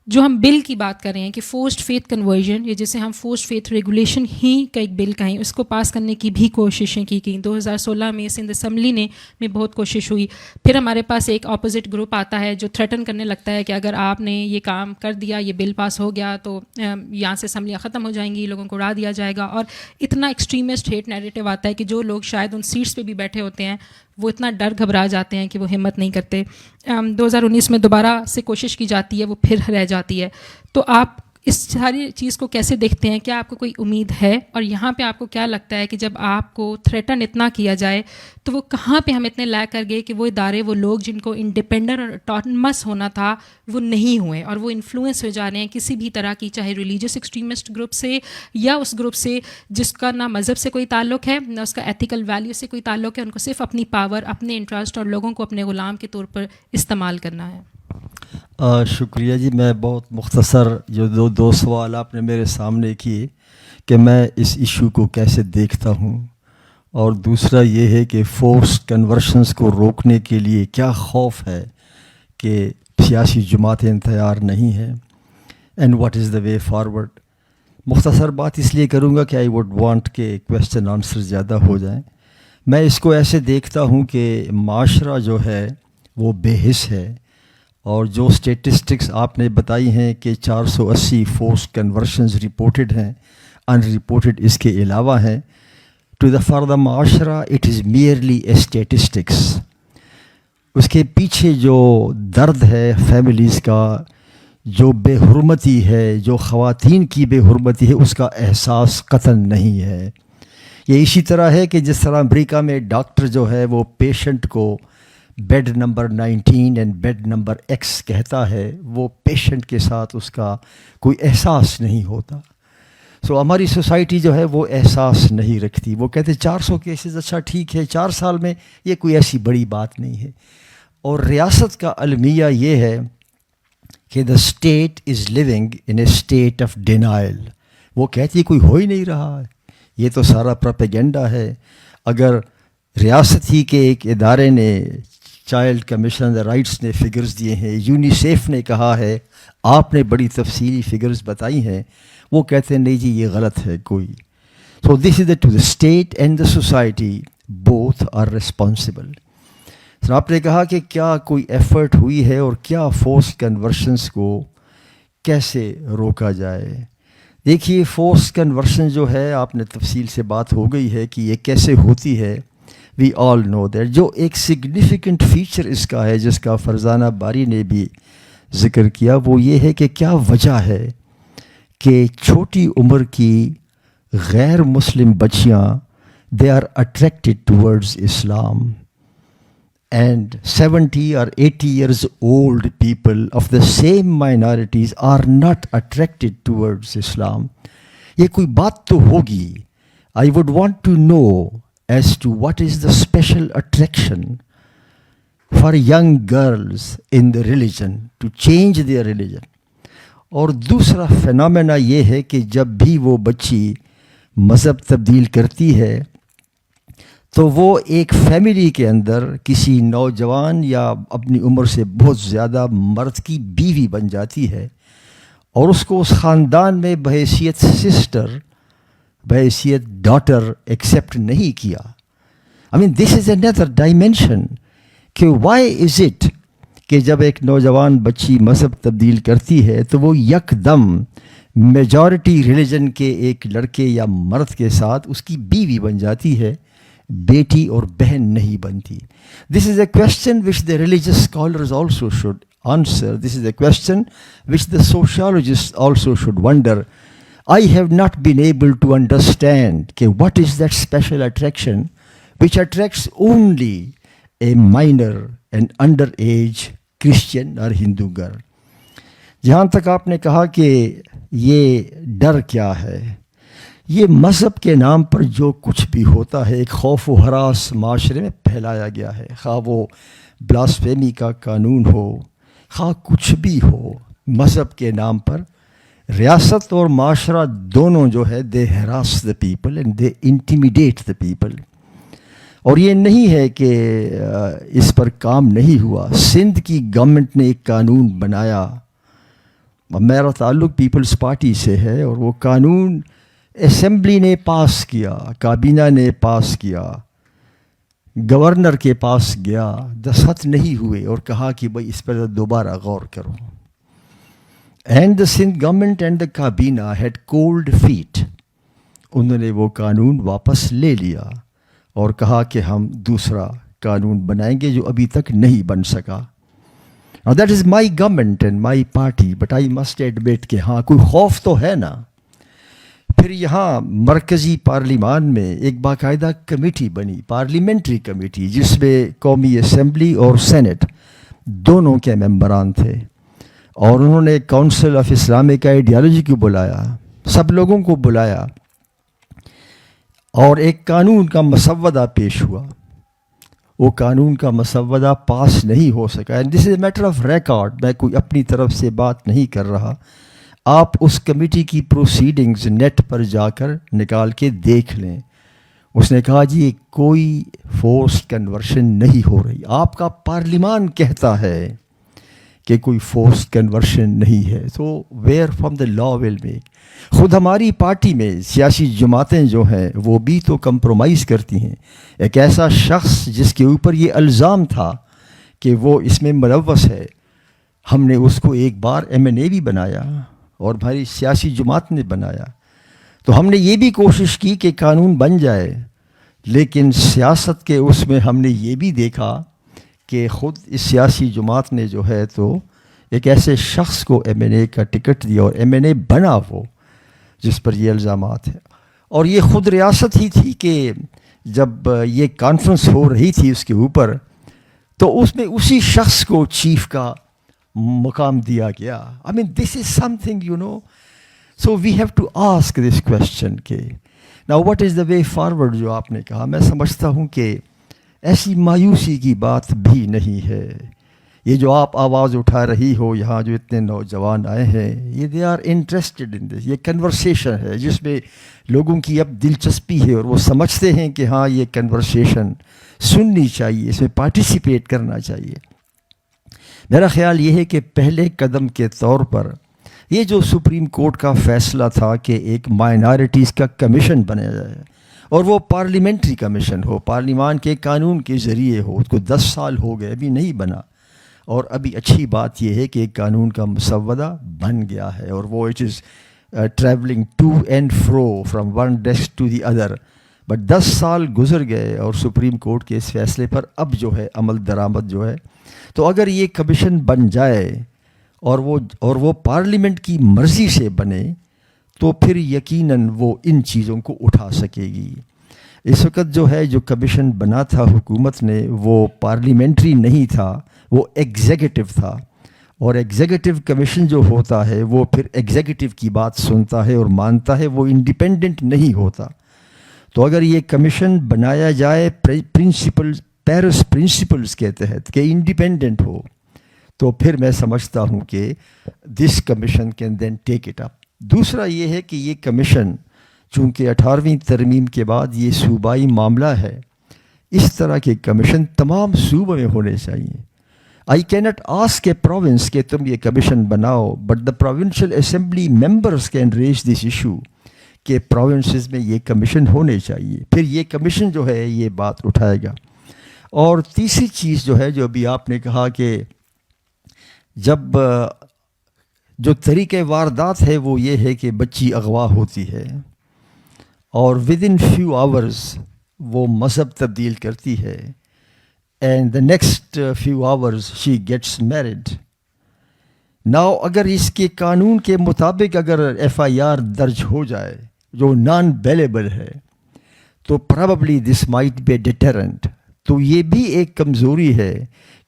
جو ہم بل کی بات کر رہے ہیں کہ فورسڈ فیتھ کنورژن, یہ جسے ہم فورسڈ فیتھ ریگولیشن ہی کا ایک بل کہیں, اس کو پاس کرنے کی بھی کوششیں کی گئیں. 2016 میں سندھ اسمبلی میں بہت کوشش ہوئی. پھر ہمارے پاس ایک اپوزٹ گروپ آتا ہے جو تھریٹن کرنے لگتا ہے کہ اگر آپ نے یہ کام کر دیا, یہ بل پاس ہو گیا تو یہاں سے اسمبلیاں ختم ہو جائیں گی, لوگوں کو اڑا دیا جائے گا. اور اتنا ایکسٹریمسٹ ہیٹ نیریٹو آتا ہے کہ جو لوگ شاید ان سیٹس پہ بھی بیٹھے ہوتے ہیں وہ اتنا ڈر گھبرا جاتے ہیں کہ وہ ہمت نہیں کرتے. 2019 میں دوبارہ سے کوشش کی جاتی ہے, وہ پھر رہ جاتی ہے. تو آپ اس ساری چیز کو کیسے دیکھتے ہیں؟ کیا آپ کو کوئی امید ہے؟ اور یہاں پہ آپ کو کیا لگتا ہے کہ جب آپ کو تھریٹن اتنا کیا جائے تو وہ کہاں پہ ہم اتنے لیک کر گئے کہ وہ ادارے، وہ لوگ جن کو انڈیپینڈنٹ اور اٹانومس ہونا تھا وہ نہیں ہوئے، اور وہ انفلوئنس ہو جا رہے ہیں کسی بھی طرح کی، چاہے ریلیجیس ایکسٹریمسٹ گروپ سے یا اس گروپ سے جس کا نہ مذہب سے کوئی تعلق ہے نہ اس کا ایتھیکل ویلیو سے کوئی تعلق ہے. ان کو صرف اپنی پاور، اپنے انٹرسٹ اور لوگوں کو اپنے غلام کے طور پر استعمال کرنا ہے. شکریہ جی. میں بہت مختصر جو دو سوال آپ نے میرے سامنے کیے کہ میں اس ایشو کو کیسے دیکھتا ہوں، اور دوسرا یہ ہے کہ فورسڈ کنورشنز کو روکنے کے لیے کیا خوف ہے کہ سیاسی جماعتیں تیار نہیں ہیں، and what is the way forward. مختصر بات اس لیے کروں گا کہ آئی ووڈ وانٹ کہ کویسچن آنسر زیادہ ہو جائیں. میں اس کو ایسے دیکھتا ہوں کہ معاشرہ جو ہے وہ بے حس ہے، اور جو اسٹیٹسٹکس آپ نے بتائی ہیں کہ 480 فورسڈ کنورشنز رپورٹڈ ہیں، ان رپورٹڈ اس کے علاوہ ہیں، ٹو دا فار دا معاشرہ it is merely a statistics. اس کے پیچھے جو درد ہے فیملیز کا، جو بے حرمتی ہے، جو خواتین کی بے حرمتی ہے، اس کا احساس قطعاً نہیں ہے. یہ اسی طرح ہے کہ جس طرح امریکہ میں ڈاکٹر جو ہے وہ پیشنٹ کو bed number 19 and bed number X کہتا ہے، وہ پیشنٹ کے ساتھ اس کا کوئی احساس نہیں ہوتا. ہماری سوسائٹی جو ہے وہ احساس نہیں رکھتی. وہ کہتے 400 کیسز، اچھا ٹھیک ہے 4 سال میں یہ کوئی ایسی بڑی بات نہیں ہے. اور ریاست کا المیہ یہ ہے کہ the state is living in a state of denial. وہ کہتی ہے کوئی ہو ہی نہیں رہا ہے، یہ تو سارا پروپیگنڈا ہے. اگر ریاست ہی کے ایک ادارے نے، چائلڈ کمیشن رائٹس نے فگرز دیے ہیں، یونیسیف نے کہا ہے، آپ نے بڑی تفصیلی فگرز بتائی ہیں، وہ کہتے ہیں نہیں جی یہ غلط ہے کوئی. So this is to the state and the society both are responsible. آپ نے کہا کہ کیا کوئی ایفرٹ ہوئی ہے اور کیا فورس کنورشنز کو کیسے روکا جائے. دیکھیے فورس کنورشن جو ہے، آپ نے تفصیل سے بات ہو گئی ہے کہ یہ کیسے ہوتی ہے. وی آل نو دیٹ. جو ایک سگنیفیکنٹ فیچر اس کا ہے جس کا فرزانہ باری نے بھی ذکر کیا، وہ یہ ہے کہ کیا وجہ ہے کہ چھوٹی عمر کی غیر مسلم بچیاں they are attracted towards Islam, and 70 or 80 years old people of the same minorities are not attracted towards Islam. یہ کوئی بات تو ہوگی. I would want to know as to what is the special attraction for young girls in the religion to change their religion. اور دوسرا phenomena یہ ہے کہ جب بھی وہ بچی مذہب تبدیل کرتی ہے تو وہ ایک فیملی کے اندر کسی نوجوان یا اپنی عمر سے بہت زیادہ مرد کی بیوی بن جاتی ہے، اور اس کو اس خاندان میں بحیثیت سسٹر، بحیثیت ڈاٹر ایکسیپٹ نہیں کیا. آئی مین دس از another dimension کہ وائی از اٹ کہ جب ایک نوجوان بچی مذہب تبدیل کرتی ہے تو وہ یک دم میجورٹی ریلیجن کے ایک لڑکے یا مرد کے ساتھ اس کی بیوی بن جاتی ہے، بیٹی اور بہن نہیں بنتی. This is a question which the religious scholars also should answer. This is a question which the sociologist also should wonder. I have not been able to understand what is that special attraction which attracts only a minor and underage Christian or Hindu girl. جہاں تک آپ نے کہا کہ یہ ڈر کیا ہے، یہ مذہب کے نام پر جو کچھ بھی ہوتا ہے ایک خوف و ہراس معاشرے میں پھیلایا گیا ہے، خواہ وہ بلاسفیمی کا قانون ہو، خواہ کچھ بھی ہو، مذہب کے نام پر ریاست اور معاشرہ دونوں جو ہے they harass the people and they intimidate the people. اور یہ نہیں ہے کہ اس پر کام نہیں ہوا. سندھ کی گورنمنٹ نے ایک قانون بنایا، میرا تعلق پیپلز پارٹی سے ہے، اور وہ قانون اسمبلی نے پاس کیا، کابینہ نے پاس کیا، گورنر کے پاس گیا، دستخط نہیں ہوئے، اور کہا کہ بھائی اس پر دوبارہ غور کرو. And the Sindh government and the کابینہ ہیڈ کولڈ فیٹ. انہوں نے وہ قانون واپس لے لیا اور کہا کہ ہم دوسرا قانون بنائیں گے جو ابھی تک نہیں بن سکا. Now that is my government and my party, but I must admit کہ ہاں کوئی خوف تو ہے نا. پھر یہاں مرکزی پارلیمان میں ایک باقاعدہ کمیٹی بنی, پارلیمنٹری کمیٹی, جس میں قومی اسمبلی اور سینٹ دونوں کے ممبران تھے, اور انہوں نے کونسل آف اسلامک آئیڈیالوجی کو بلایا, سب لوگوں کو بلایا, اور ایک قانون کا مسودہ پیش ہوا. وہ قانون کا مسودہ پاس نہیں ہو سکا. And this is a matter of record, میں کوئی اپنی طرف سے بات نہیں کر رہا. آپ اس کمیٹی کی پروسیڈنگز نیٹ پر جا کر نکال کے دیکھ لیں. اس نے کہا جی کوئی فورسڈ کنورشن نہیں ہو رہی. آپ کا پارلیمان کہتا ہے کہ کوئی فورسڈ کنورشن نہیں ہے, تو where from the law will make. خود ہماری پارٹی میں سیاسی جماعتیں جو ہیں وہ بھی تو کمپرومائز کرتی ہیں. ایک ایسا شخص جس کے اوپر یہ الزام تھا کہ وہ اس میں ملوث ہے, ہم نے اس کو ایک بار MNA بھی بنایا اور ہماری سیاسی جماعت نے بنایا. تو ہم نے یہ بھی کوشش کی کہ قانون بن جائے, لیکن سیاست کے اس میں ہم نے یہ بھی دیکھا کہ خود اس سیاسی جماعت نے جو ہے تو ایک ایسے شخص کو MNA کا ٹکٹ دیا اور MNA بنا وہ, جس پر یہ الزامات ہیں. اور یہ خود ریاست ہی تھی کہ جب یہ کانفرنس ہو رہی تھی اس کے اوپر, تو اس میں اسی شخص کو چیف کا مقام دیا گیا. I mean this is something, you know, so we have to ask this question کہ now what is the way forward. جو آپ نے کہا, میں سمجھتا ہوں کہ ایسی مایوسی کی بات بھی نہیں ہے. یہ جو آپ آواز اٹھا رہی ہو, یہاں جو اتنے نوجوان آئے ہیں, یہ دے آر انٹرسٹڈ ان دس. یہ کنورسیشن ہے جس میں لوگوں کی اب دلچسپی ہے, اور وہ سمجھتے ہیں کہ ہاں یہ کنورسیشن سننی چاہیے, اس میں پارٹیسپیٹ کرنا چاہیے. میرا خیال یہ ہے کہ پہلے قدم کے طور پر یہ جو سپریم کورٹ کا فیصلہ تھا کہ ایک مائنارٹیز کا کمیشن بنایا جائے, اور وہ پارلیمنٹری کمیشن ہو, پارلیمان کے قانون کے ذریعے ہو. اس کو 10 سال ہو گئے, ابھی نہیں بنا. اور ابھی اچھی بات یہ ہے کہ ایک قانون کا مسودہ بن گیا ہے, اور وہ it is travelling to and fro from one desk to the other. But 10 سال گزر گئے اور سپریم کورٹ کے اس فیصلے پر اب جو ہے عمل درآمد جو ہے. تو اگر یہ کمیشن بن جائے اور وہ پارلیمنٹ کی مرضی سے بنے, تو پھر یقیناً وہ ان چیزوں کو اٹھا سکے گی. اس وقت جو ہے جو کمیشن بنا تھا حکومت نے, وہ پارلیمنٹری نہیں تھا, وہ ایگزیکٹو تھا. اور ایگزیکٹو کمیشن جو ہوتا ہے وہ پھر ایگزیکٹو کی بات سنتا ہے اور مانتا ہے, وہ انڈیپینڈنٹ نہیں ہوتا. تو اگر یہ کمیشن بنایا جائے پیرس پرنسپلز کے تحت کہ انڈیپینڈنٹ ہو, تو پھر میں سمجھتا ہوں کہ this commission can then take it up. دوسرا یہ ہے کہ یہ کمیشن چونکہ 18ویں ترمیم کے بعد یہ صوبائی معاملہ ہے, اس طرح کے کمیشن تمام صوبوں میں ہونے چاہیے. آئی کی ناٹ آسک اے پروونس کہ تم یہ کمیشن بناؤ, but the provincial assembly members can raise this issue کہ پروونسز میں یہ کمیشن ہونے چاہیے. پھر یہ کمیشن جو ہے یہ بات اٹھائے گا. اور تیسری چیز جو ہے جو ابھی آپ نے کہا کہ جب جو طریقۂ واردات ہے وہ یہ ہے کہ بچی اغوا ہوتی ہے اور ود ان فیو آورز وہ مذہب تبدیل کرتی ہے, and the next few hours she gets married. Now اگر اس کے قانون کے مطابق اگر FIR درج ہو جائے جو نان بیلیبل ہے, تو probably this might be deterrent. تو یہ بھی ایک کمزوری ہے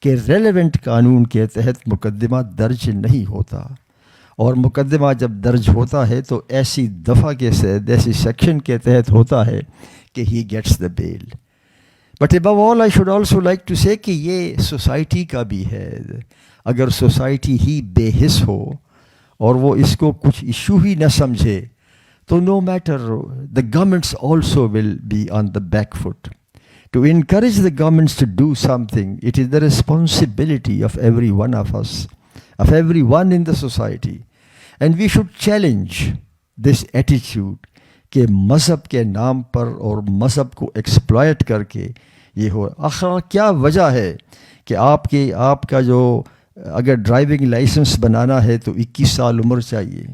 کہ ریلیونٹ قانون کے تحت مقدمہ درج نہیں ہوتا, اور مقدمہ جب درج ہوتا ہے تو ایسی دفعہ کے تحت, ایسی سیکشن کے تحت ہوتا ہے کہ he gets the bail. But above all I should also like to say کہ یہ سوسائٹی کا بھی ہے. اگر سوسائٹی ہی بے حس ہو اور وہ اس کو کچھ ایشو ہی نہ سمجھے, تو no matter the governments also will be on the back foot. To encourage the governments to do something, it is the responsibility of every one of us, of everyone in the society. And we should challenge this attitude کہ مذہب کے نام پر اور مذہب کو exploit کر کے یہ ہو. آخر کیا وجہ ہے کہ آپ کا جو اگر ڈرائیونگ لائسنس بنانا ہے تو 21 سال عمر چاہیے,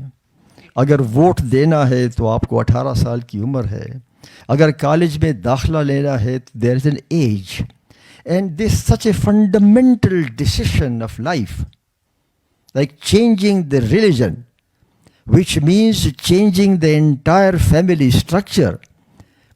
اگر ووٹ دینا ہے تو آپ کو 18 سال کی عمر ہے, اگر کالج میں داخلہ لینا ہے تو there is an age. And this is such a fundamental decision of life, like changing the religion, which means changing the entire family structure.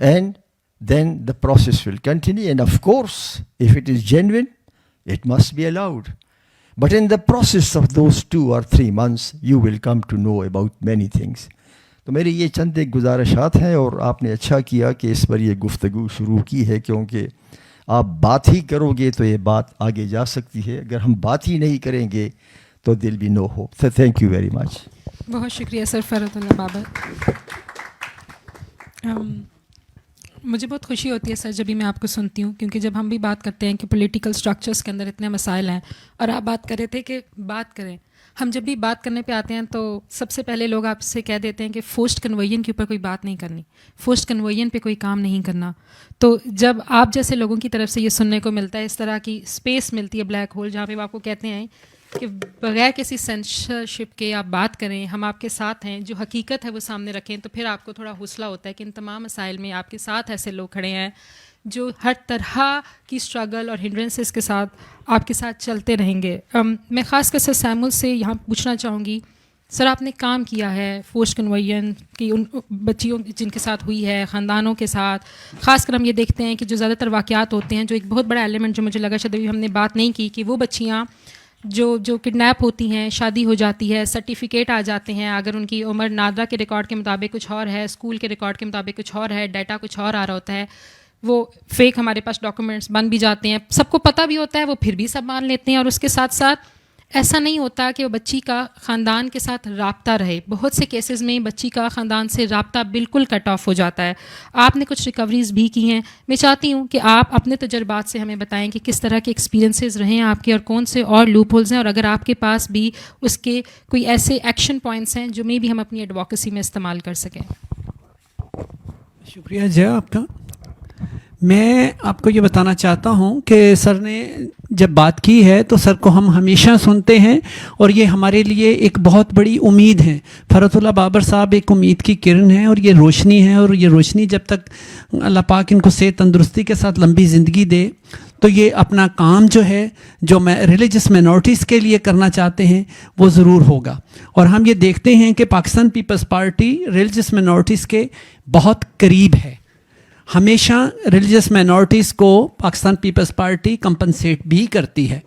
and then the process will continue. And of course, if it is genuine, it must be allowed. But in the process of those 2 or 3 months, you will come to know about many things. تو میری یہ چند ایک گزارشات ہیں, اور آپ نے اچھا کیا کہ اس پر یہ گفتگو شروع کی ہے, کیونکہ آپ بات ہی کرو گے تو یہ بات آگے جا سکتی ہے. اگر ہم بات ہی نہیں کریں گے تو دل بھی نو ہو. So thank you very much. بہت شکریہ سر فرحت اللہ بابر. مجھے بہت خوشی ہوتی ہے سر جب بھی میں آپ کو سنتی ہوں, کیونکہ جب ہم بھی بات کرتے ہیں کہ پولیٹیکل اسٹرکچرس کے اندر اتنے مسائل ہیں, اور آپ بات کر رہے تھے کہ بات کریں, ہم جب بھی بات کرنے پہ آتے ہیں تو سب سے پہلے لوگ آپ سے کہہ دیتے ہیں کہ فورسڈ کنورژن کے اوپر کوئی بات نہیں کرنی, فورسڈ کنورژن پہ کوئی کام نہیں کرنا. تو جب آپ جیسے لوگوں کی طرف سے یہ سننے کو ملتا ہے, اس طرح کی اسپیس ملتی ہے بلیک ہول, جہاں پہ وہ آپ کو کہتے ہیں کہ بغیر کسی سینسرشپ کے آپ بات کریں, ہم آپ کے ساتھ ہیں, جو حقیقت ہے وہ سامنے رکھیں, تو پھر آپ کو تھوڑا حوصلہ ہوتا ہے کہ ان تمام مسائل میں آپ کے ساتھ ایسے لوگ کھڑے ہیں جو ہر طرح کی اسٹرگل اور ہنڈرنسز کے ساتھ آپ کے ساتھ چلتے رہیں گے. میں خاص کر سر سیمول سے یہاں پوچھنا چاہوں گی, سر آپ نے کام کیا ہے فورسڈ کنورژن کی ان بچیوں جن کے ساتھ ہوئی ہے, خاندانوں کے ساتھ. خاص کر ہم یہ دیکھتے ہیں کہ جو زیادہ تر واقعات ہوتے ہیں, جو ایک بہت بڑا ایلیمنٹ جو مجھے لگا شاید ابھی ہم نے بات نہیں کی, کہ وہ بچیاں جو کڈنیپ ہوتی ہیں, شادی ہو جاتی ہے, سرٹیفکیٹ آ جاتے ہیں, اگر ان کی عمر نادرا کے ریکارڈ کے مطابق کچھ اور ہے, اسکول کے ریکارڈ کے مطابق کچھ اور ہے, ڈیٹا کچھ اور آ رہا ہوتا ہے, وہ فیک ہمارے پاس ڈاکومنٹس بن بھی جاتے ہیں, سب کو پتہ بھی ہوتا ہے, وہ پھر بھی سب مان لیتے ہیں. اور اس کے ساتھ ساتھ ایسا نہیں ہوتا کہ وہ بچی کا خاندان کے ساتھ رابطہ رہے. بہت سے کیسز میں بچی کا خاندان سے رابطہ بالکل کٹ آف ہو جاتا ہے. آپ نے کچھ ریکوریز بھی کی ہیں, میں چاہتی ہوں کہ آپ اپنے تجربات سے ہمیں بتائیں کہ کس طرح کے ایکسپیرینسز رہے ہیں آپ کے, اور کون سے اور لوپ ہولز ہیں, اور اگر آپ کے پاس بھی اس کے کوئی ایسے ایکشن پوائنٹس ہیں جو میں بھی ہم اپنی ایڈوکیسی میں استعمال کر سکیں. شکریہ جی آپ کا. میں آپ کو یہ بتانا چاہتا ہوں کہ سر نے جب بات کی ہے تو سر کو ہم ہمیشہ سنتے ہیں, اور یہ ہمارے لیے ایک بہت بڑی امید ہے. فرحت اللہ بابر صاحب ایک امید کی کرن ہے, اور یہ روشنی ہے, اور یہ روشنی جب تک اللہ پاک ان کو صحت تندرستی کے ساتھ لمبی زندگی دے, تو یہ اپنا کام جو ہے جو میں ریلیجس مائنورٹیز کے لیے کرنا چاہتے ہیں وہ ضرور ہوگا. اور ہم یہ دیکھتے ہیں کہ پاکستان پیپلز پارٹی ریلیجس مائنورٹیز کے بہت قریب ہے. ہمیشہ ریلیجس مائنورٹیز کو پاکستان پیپلز پارٹی کمپنسیٹ بھی کرتی ہے,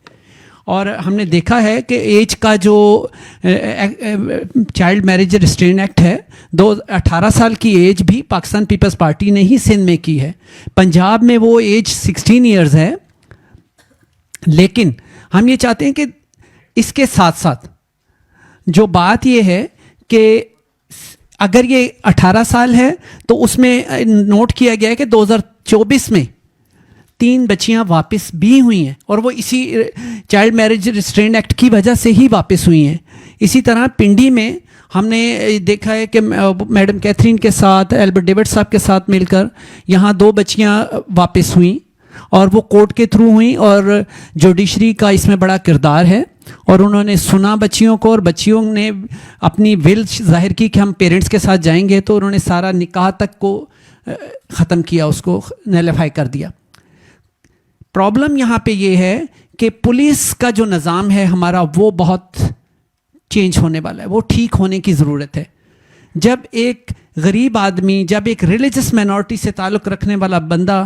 اور ہم نے دیکھا ہے کہ ایج کا جو چائلڈ میرج ریسٹرین ایکٹ ہے, 18 سال کی ایج بھی پاکستان پیپلز پارٹی نے ہی سندھ میں کی ہے. پنجاب میں وہ ایج 16 ایئرز ہے. لیکن ہم یہ چاہتے ہیں کہ اس کے ساتھ ساتھ جو بات یہ ہے کہ اگر یہ 18 سال ہے تو اس میں نوٹ کیا گیا ہے کہ 2024 میں 3 بچیاں واپس بھی ہوئی ہیں, اور وہ اسی چائلڈ میرج ریسٹرین ایکٹ کی وجہ سے ہی واپس ہوئی ہیں. اسی طرح پنڈی میں ہم نے دیکھا ہے کہ میڈم کیتھرین کے ساتھ البرٹ ڈیوڈ صاحب کے ساتھ مل کر یہاں 2 بچیاں واپس ہوئیں, اور وہ کورٹ کے تھرو ہوئیں, اور جوڈیشری کا اس میں بڑا کردار ہے, اور انہوں نے سنا بچیوں کو, اور بچیوں نے اپنی ول ظاہر کی کہ ہم پیرنٹس کے ساتھ جائیں گے, تو انہوں نے سارا نکاح تک کو ختم کیا, اس کو نیلیفائی کر دیا. پرابلم یہاں پہ یہ ہے کہ پولیس کا جو نظام ہے ہمارا وہ بہت چینج ہونے والا ہے, وہ ٹھیک ہونے کی ضرورت ہے. جب ایک غریب آدمی, جب ایک ریلیجس مائنورٹی سے تعلق رکھنے والا بندہ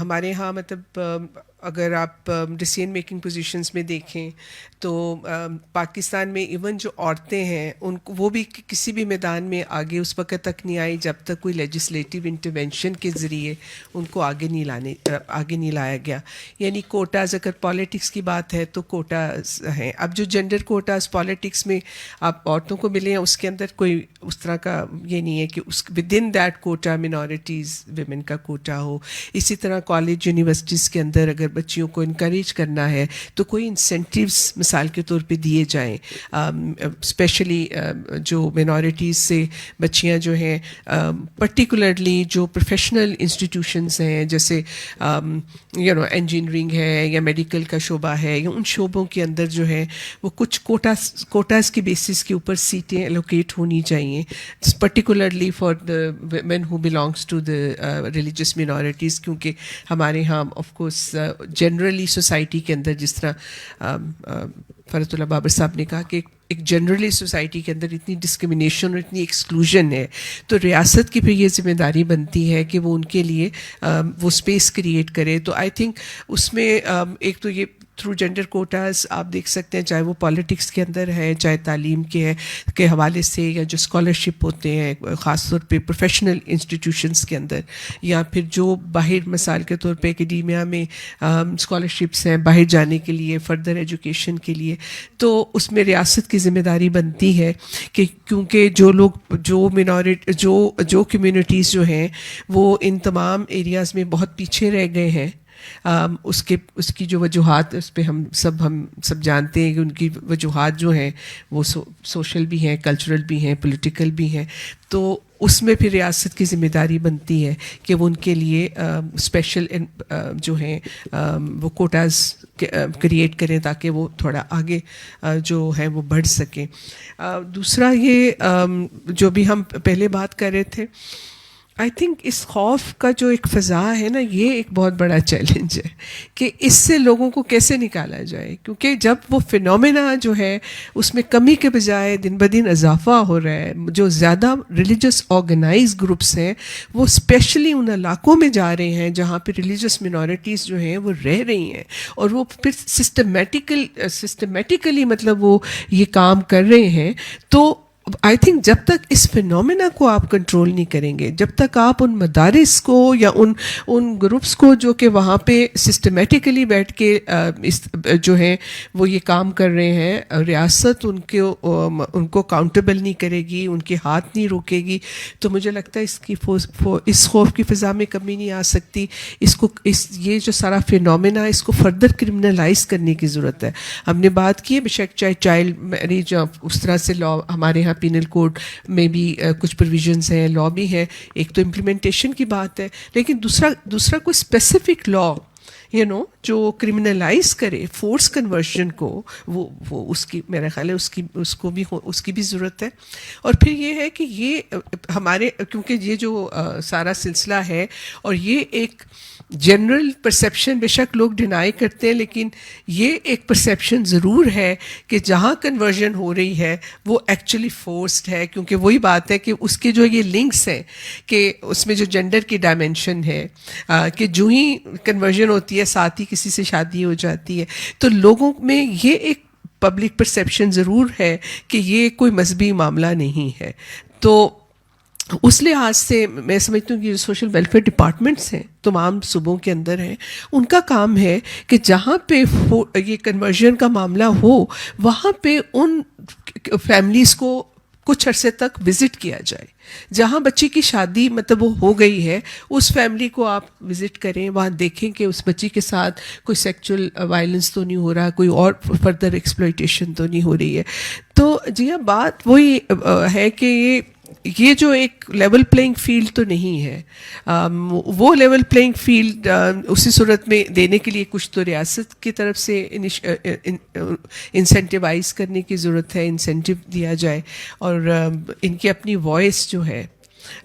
ہمارے ہاں مطلب اگر آپ ڈیسیژن میکنگ پوزیشنز میں دیکھیں تو پاکستان میں ایون جو عورتیں ہیں ان کو وہ بھی کسی بھی میدان میں آگے اس وقت تک نہیں آئی جب تک کوئی لیجسلیٹو انٹرونشن کے ذریعے ان کو آگے نہیں لایا گیا. یعنی کوٹاز، اگر پالیٹکس کی بات ہے تو کوٹاز ہیں. اب جو جینڈر کوٹاز پالیٹکس میں آپ عورتوں کو ملے ہیں اس کے اندر کوئی اس طرح کا یہ نہیں ہے کہ اس within that quota minorities women کا کوٹا ہو. اسی طرح کالج یونیورسٹیز کے اندر اگر بچیوں کو انکریج کرنا ہے تو کوئی انسینٹیوز مثال کے طور پہ دیے جائیں. اسپیشلی جو مینورٹیز سے بچیاں جو ہیں، پرٹیکولرلی جو پروفیشنل انسٹیٹیوشنز ہیں جیسے انجینئرنگ ہے یا میڈیکل کا شعبہ ہے، یا ان شعبوں کے اندر جو ہے وہ کچھ کوٹاز کی بیسس کے اوپر سیٹیں الوکیٹ ہونی چاہیے، particularly for the women who belongs to the religious minorities. کیونکہ ہمارے ہاں آف کورس جنرلی سوسائٹی کے اندر جس طرح فرحت اللہ بابر صاحب نے کہا کہ ایک جنرلی سوسائٹی کے اندر اتنی ڈسکرمنیشن اور اتنی ایکسکلوژن ہے، تو ریاست کی پھر یہ ذمہ داری بنتی ہے کہ وہ ان کے لیے وہ اسپیس کریٹ کرے. تو آئی تھنک اس میں ایک تو یہ تھرو جینڈر کوٹاز آپ دیکھ سکتے ہیں، چاہے وہ پالیٹکس کے اندر ہے، چاہے تعلیم کے حوالے سے، یا جو اسکالرشپ ہوتے ہیں خاص طور پہ پروفیشنل انسٹیٹیوشنس کے اندر، یا پھر جو باہر مثال کے طور پہ اکیڈیمیا میں اسکالرشپس ہیں باہر جانے کے لیے، فردر ایجوکیشن کے لیے. تو اس میں ریاست کی ذمہ داری بنتی ہے کہ کیونکہ جو لوگ جو کمیونٹیز جو ہیں وہ ان تمام ایریاز میں بہت پیچھے رہ گئے ہیں. اس کی جو وجوہات اس پہ ہم سب جانتے ہیں کہ ان کی وجوہات جو ہیں وہ سوشل بھی ہیں، کلچرل بھی ہیں، پولیٹیکل بھی ہیں. تو اس میں پھر ریاست کی ذمہ داری بنتی ہے کہ وہ ان کے لیے اسپیشل جو ہیں وہ کوٹاز کریٹ کریں تاکہ وہ تھوڑا آگے جو ہے وہ بڑھ سکیں. دوسرا یہ جو بھی ہم پہلے بات کر رہے تھے، آئی تھنک اس خوف کا جو ایک فضا ہے نا، یہ ایک بہت بڑا چیلنج ہے کہ اس سے لوگوں کو کیسے نکالا جائے. کیونکہ جب وہ فینومینا جو ہے اس میں کمی کے بجائے دن بدن اضافہ ہو رہا ہے، جو زیادہ ریلیجس آرگنائز گروپس ہیں وہ اسپیشلی ان علاقوں میں جا رہے ہیں جہاں پہ ریلیجس مینورٹیز جو ہیں وہ رہ رہی ہیں، اور وہ پھر سسٹمیٹیکلی مطلب وہ یہ کام کر رہے ہیں. تو آئی تھنک جب تک اس فینومینا کو آپ کنٹرول نہیں کریں گے، جب تک آپ ان مدارس کو یا ان گروپس کو جو کہ وہاں پہ سسٹمیٹیکلی بیٹھ کے جو ہیں وہ یہ کام کر رہے ہیں، ریاست ان کو اکاؤنٹیبل نہیں کرے گی، ان کے ہاتھ نہیں روکے گی، تو مجھے لگتا ہے اس خوف کی فضا میں کمی نہیں آ سکتی. یہ جو سارا فینومینا اس کو فردر کرمنلائز کرنے کی ضرورت ہے. ہم نے بات کی ہے بشک چاہے چائلڈ میریج اس طرح سے لا ہمارے یہاں پینل کوڈ میں بھی کچھ پروویژنز ہیں، لا بھی ہے، ایک تو امپلیمنٹیشن کی بات ہے، لیکن دوسرا کوئی اسپیسیفک لا جو کرمنلائز کرے فورس کنورژن کو، وہ اس کی میرا خیال ہے اس کی بھی ضرورت ہے. اور پھر یہ ہے کہ یہ ہمارے کیونکہ یہ جو سارا سلسلہ ہے اور یہ ایک جنرل پرسیپشن، بے شک لوگ ڈینائی کرتے ہیں، لیکن یہ ایک پرسیپشن ضرور ہے کہ جہاں کنورژن ہو رہی ہے وہ ایکچولی فورسڈ ہے. کیونکہ وہی بات ہے کہ اس کے جو یہ لنکس ہیں کہ اس میں جو جینڈر کی ڈائمینشن ہے کہ جو ہی کنورژن ہوتی ہے ساتھ ہی کسی سے شادی ہو جاتی ہے، تو لوگوں میں یہ ایک پبلک پرسیپشن ضرور ہے کہ یہ کوئی مذہبی معاملہ نہیں ہے. تو اس لحاظ سے میں سمجھتی ہوں کہ جو سوشل ویلفیئر ڈپارٹمنٹس ہیں تمام صوبوں کے اندر ہیں، ان کا کام ہے کہ جہاں پہ یہ کنورژن کا معاملہ ہو وہاں پہ ان فیملیز کو کچھ عرصے تک وزٹ کیا جائے. جہاں بچی کی شادی مطلب وہ ہو گئی ہے اس فیملی کو آپ وزٹ کریں، وہاں دیکھیں کہ اس بچی کے ساتھ کوئی سیکچول وائلنس تو نہیں ہو رہا، کوئی اور فردر ایکسپلائٹیشن تو نہیں ہو رہی ہے. تو جی ہاں بات وہی ہے کہ یہ جو ایک لیول پلینگ فیلڈ تو نہیں ہے، وہ لیول پلینگ فیلڈ اسی صورت میں دینے کے لیے کچھ تو ریاست کی طرف سے انسینٹیوائز کرنے کی ضرورت ہے، انسینٹیو دیا جائے، اور ان کی اپنی وائس جو ہے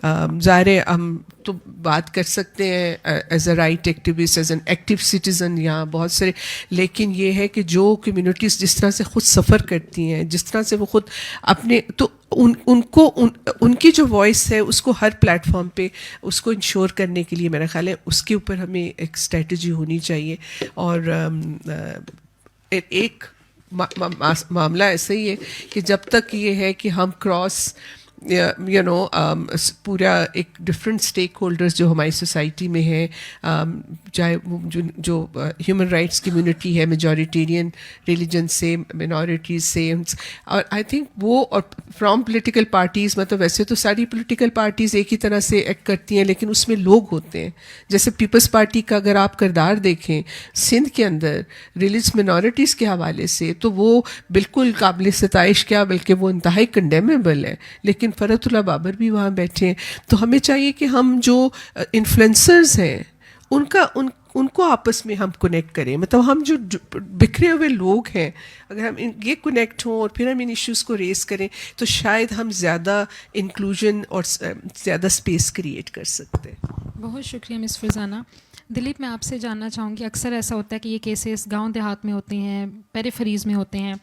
ظاہر ہے ہم تو بات کر سکتے ہیں as a right activist, as an active citizen یہاں بہت سارے، لیکن یہ ہے کہ جو کمیونٹیز جس طرح سے خود سفر کرتی ہیں، جس طرح سے وہ خود اپنے، تو ان کو ان کی جو وائس ہے اس کو ہر پلیٹ فارم پہ اس کو انشور کرنے کے لیے میرا خیال ہے اس کے اوپر ہمیں ایک اسٹریٹجی ہونی چاہیے. اور ایک معاملہ ایسا ہی ہے کہ جب تک یہ ہے کہ ہم کراس پورا ایک ڈفرینٹ اسٹیک ہولڈرز جو ہماری سوسائٹی میں ہیں، چاہے جو ہیومن رائٹس کمیونٹی ہے، میجورٹیرین ریلیجن سے، مینورٹیز سے، اور آئی تھنک وہ، اور فرام پولیٹیکل پارٹیز، مطلب ویسے تو ساری پولیٹیکل پارٹیز ایک ہی طرح سے ایکٹ کرتی ہیں، لیکن اس میں لوگ ہوتے ہیں. جیسے پیپلز پارٹی کا اگر آپ کردار دیکھیں سندھ کے اندر ریلیجس مینورٹیز کے حوالے سے، تو وہ بالکل قابل ستائش کیا بلکہ وہ انتہائی کنڈیمیبل ہے. لیکن فرحت اللہ بابر بھی وہاں بیٹھے ہیں. تو ہمیں چاہیے کہ ہم جو انفلوئنسرز ہیں ان کو آپس میں ہم کنیکٹ کریں. مطلب ہم جو بکھرے ہوئے لوگ ہیں، اگر ہم یہ کنیکٹ ہوں اور پھر ہم ان ایشوز کو ریز کریں تو شاید ہم زیادہ انکلوژن اور زیادہ اسپیس کریٹ کر سکتے ہیں. بہت شکریہ مس فرزانہ. دلیپ، میں آپ سے جاننا چاہوں گی، اکثر ایسا ہوتا ہے کہ یہ کیسز گاؤں دیہات میں ہوتے ہیں، پیریفریز میں ہوتے ہیں،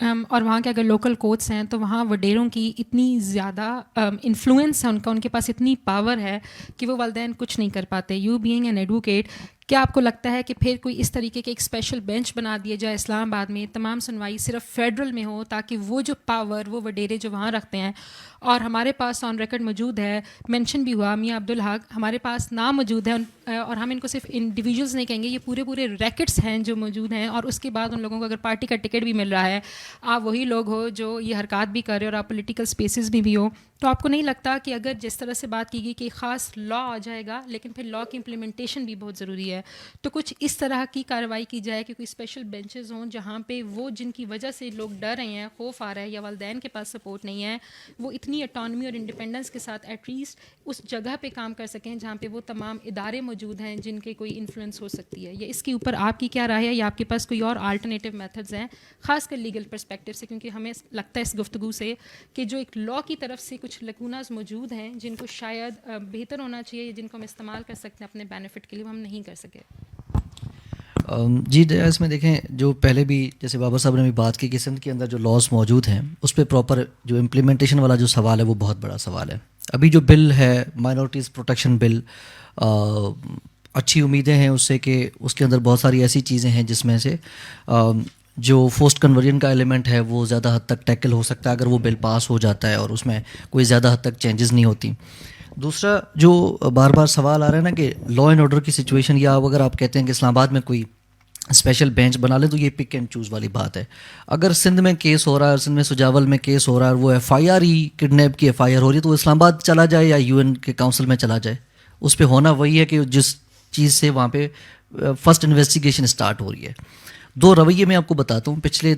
اور وہاں کے اگر لوکل کورٹس ہیں تو وہاں وڈیروں کی اتنی زیادہ انفلوئنس ہے، ان کے پاس اتنی پاور ہے کہ وہ والدین کچھ نہیں کر پاتے. یو بینگ این ایڈوکیٹ، کیا آپ کو لگتا ہے کہ پھر کوئی اس طریقے کے ایک اسپیشل بینچ بنا دیا جائے اسلام آباد میں، تمام سنوائی صرف فیڈرل میں ہو، تاکہ وہ جو پاور وہ وڈیرے جو وہاں رکھتے ہیں، اور ہمارے پاس آن ریکارڈ موجود ہے، مینشن بھی ہوا میاں عبدالحق، ہمارے پاس نام موجود ہے، اور ہم ان کو صرف انڈیویجولس نہیں کہیں گے، یہ پورے ریکٹس ہیں جو موجود ہیں، اور اس کے بعد ان لوگوں کو اگر پارٹی کا ٹکٹ بھی مل رہا ہے، آپ وہی لوگ ہو جو یہ حرکات بھی کر رہے ہو اور آپ پولیٹیکل اسپیسیز میں بھی ہو. تو آپ کو نہیں لگتا کہ اگر جس طرح سے بات کی گئی کہ خاص لا آ جائے گا، لیکن پھر لا کی امپلیمنٹیشن بھی بہت ضروری ہے، تو کچھ اس طرح کی کارروائی کی جائے کہ کوئی اسپیشل بینچز ہوں جہاں پہ وہ جن کی وجہ سے لوگ ڈر رہے ہیں، خوف آ رہا ہے، یا والدین کے پاس سپورٹ نہیں ہے، وہ اتنی اٹانومی اور انڈیپینڈنس کے ساتھ ایٹ لیسٹ اس جگہ پہ کام کر سکیں جہاں پہ وہ تمام ادارے موجود ہیں جن کے کوئی انفلوئنس ہو سکتی ہے. یا اس کے اوپر آپ کی کیا رائے ہے، یا آپ کے پاس کوئی اور آلٹرنیٹیو میتھڈز ہیں، خاص کر لیگل پرسپیکٹو سے؟ کیونکہ ہمیں لگتا ہے اس گفتگو سے کہ جو ایک لا کی طرف سے کچھ لکوناز موجود ہیں جن کو شاید بہتر ہونا چاہیے، جن کو ہم استعمال کر سکتے ہیں اپنے بینیفٹ کے لیے، وہ ہم نہیں کر سکے. جی، اس میں دیکھیں، جو پہلے بھی جیسے بابا صاحب نے بھی بات کی کہ سندھ کے اندر جو لاز موجود ہیں اس پہ پراپر جو امپلیمنٹیشن والا جو سوال ہے وہ بہت بڑا سوال ہے. ابھی جو بل ہے مائنورٹیز پروٹیکشن بل، اچھی امیدیں ہیں اس سے کہ اس کے اندر بہت ساری ایسی چیزیں ہیں جس میں سے جو فورسڈ کنورژن کا ایلیمنٹ ہے وہ زیادہ حد تک ٹیکل ہو سکتا ہے اگر وہ بل پاس ہو جاتا ہے اور اس میں کوئی زیادہ حد تک چینجز نہیں ہوتی. دوسرا جو بار بار سوال آ رہا ہے نا کہ لا اینڈ آرڈر کی سچویشن، یا اگر آپ کہتے ہیں کہ اسلام آباد میں کوئی اسپیشل بینچ بنا لیں تو یہ پک اینڈ چوز والی بات ہے. اگر سندھ میں کیس ہو رہا ہے، سندھ میں سجاول میں کیس ہو رہا ہے اور وہ ایف آئی آر ہی کڈنیپ کی ایف آئی آر ہو رہی ہے، تو وہ اسلام آباد چلا جائے یا یو این کے کاؤنسل میں چلا جائے، اس پہ ہونا وہی ہے کہ جس چیز سے وہاں پہ فرسٹ انویسٹیگیشن اسٹارٹ ہو رہی ہے. دو رویے میں آپ کو بتاتا ہوں، پچھلے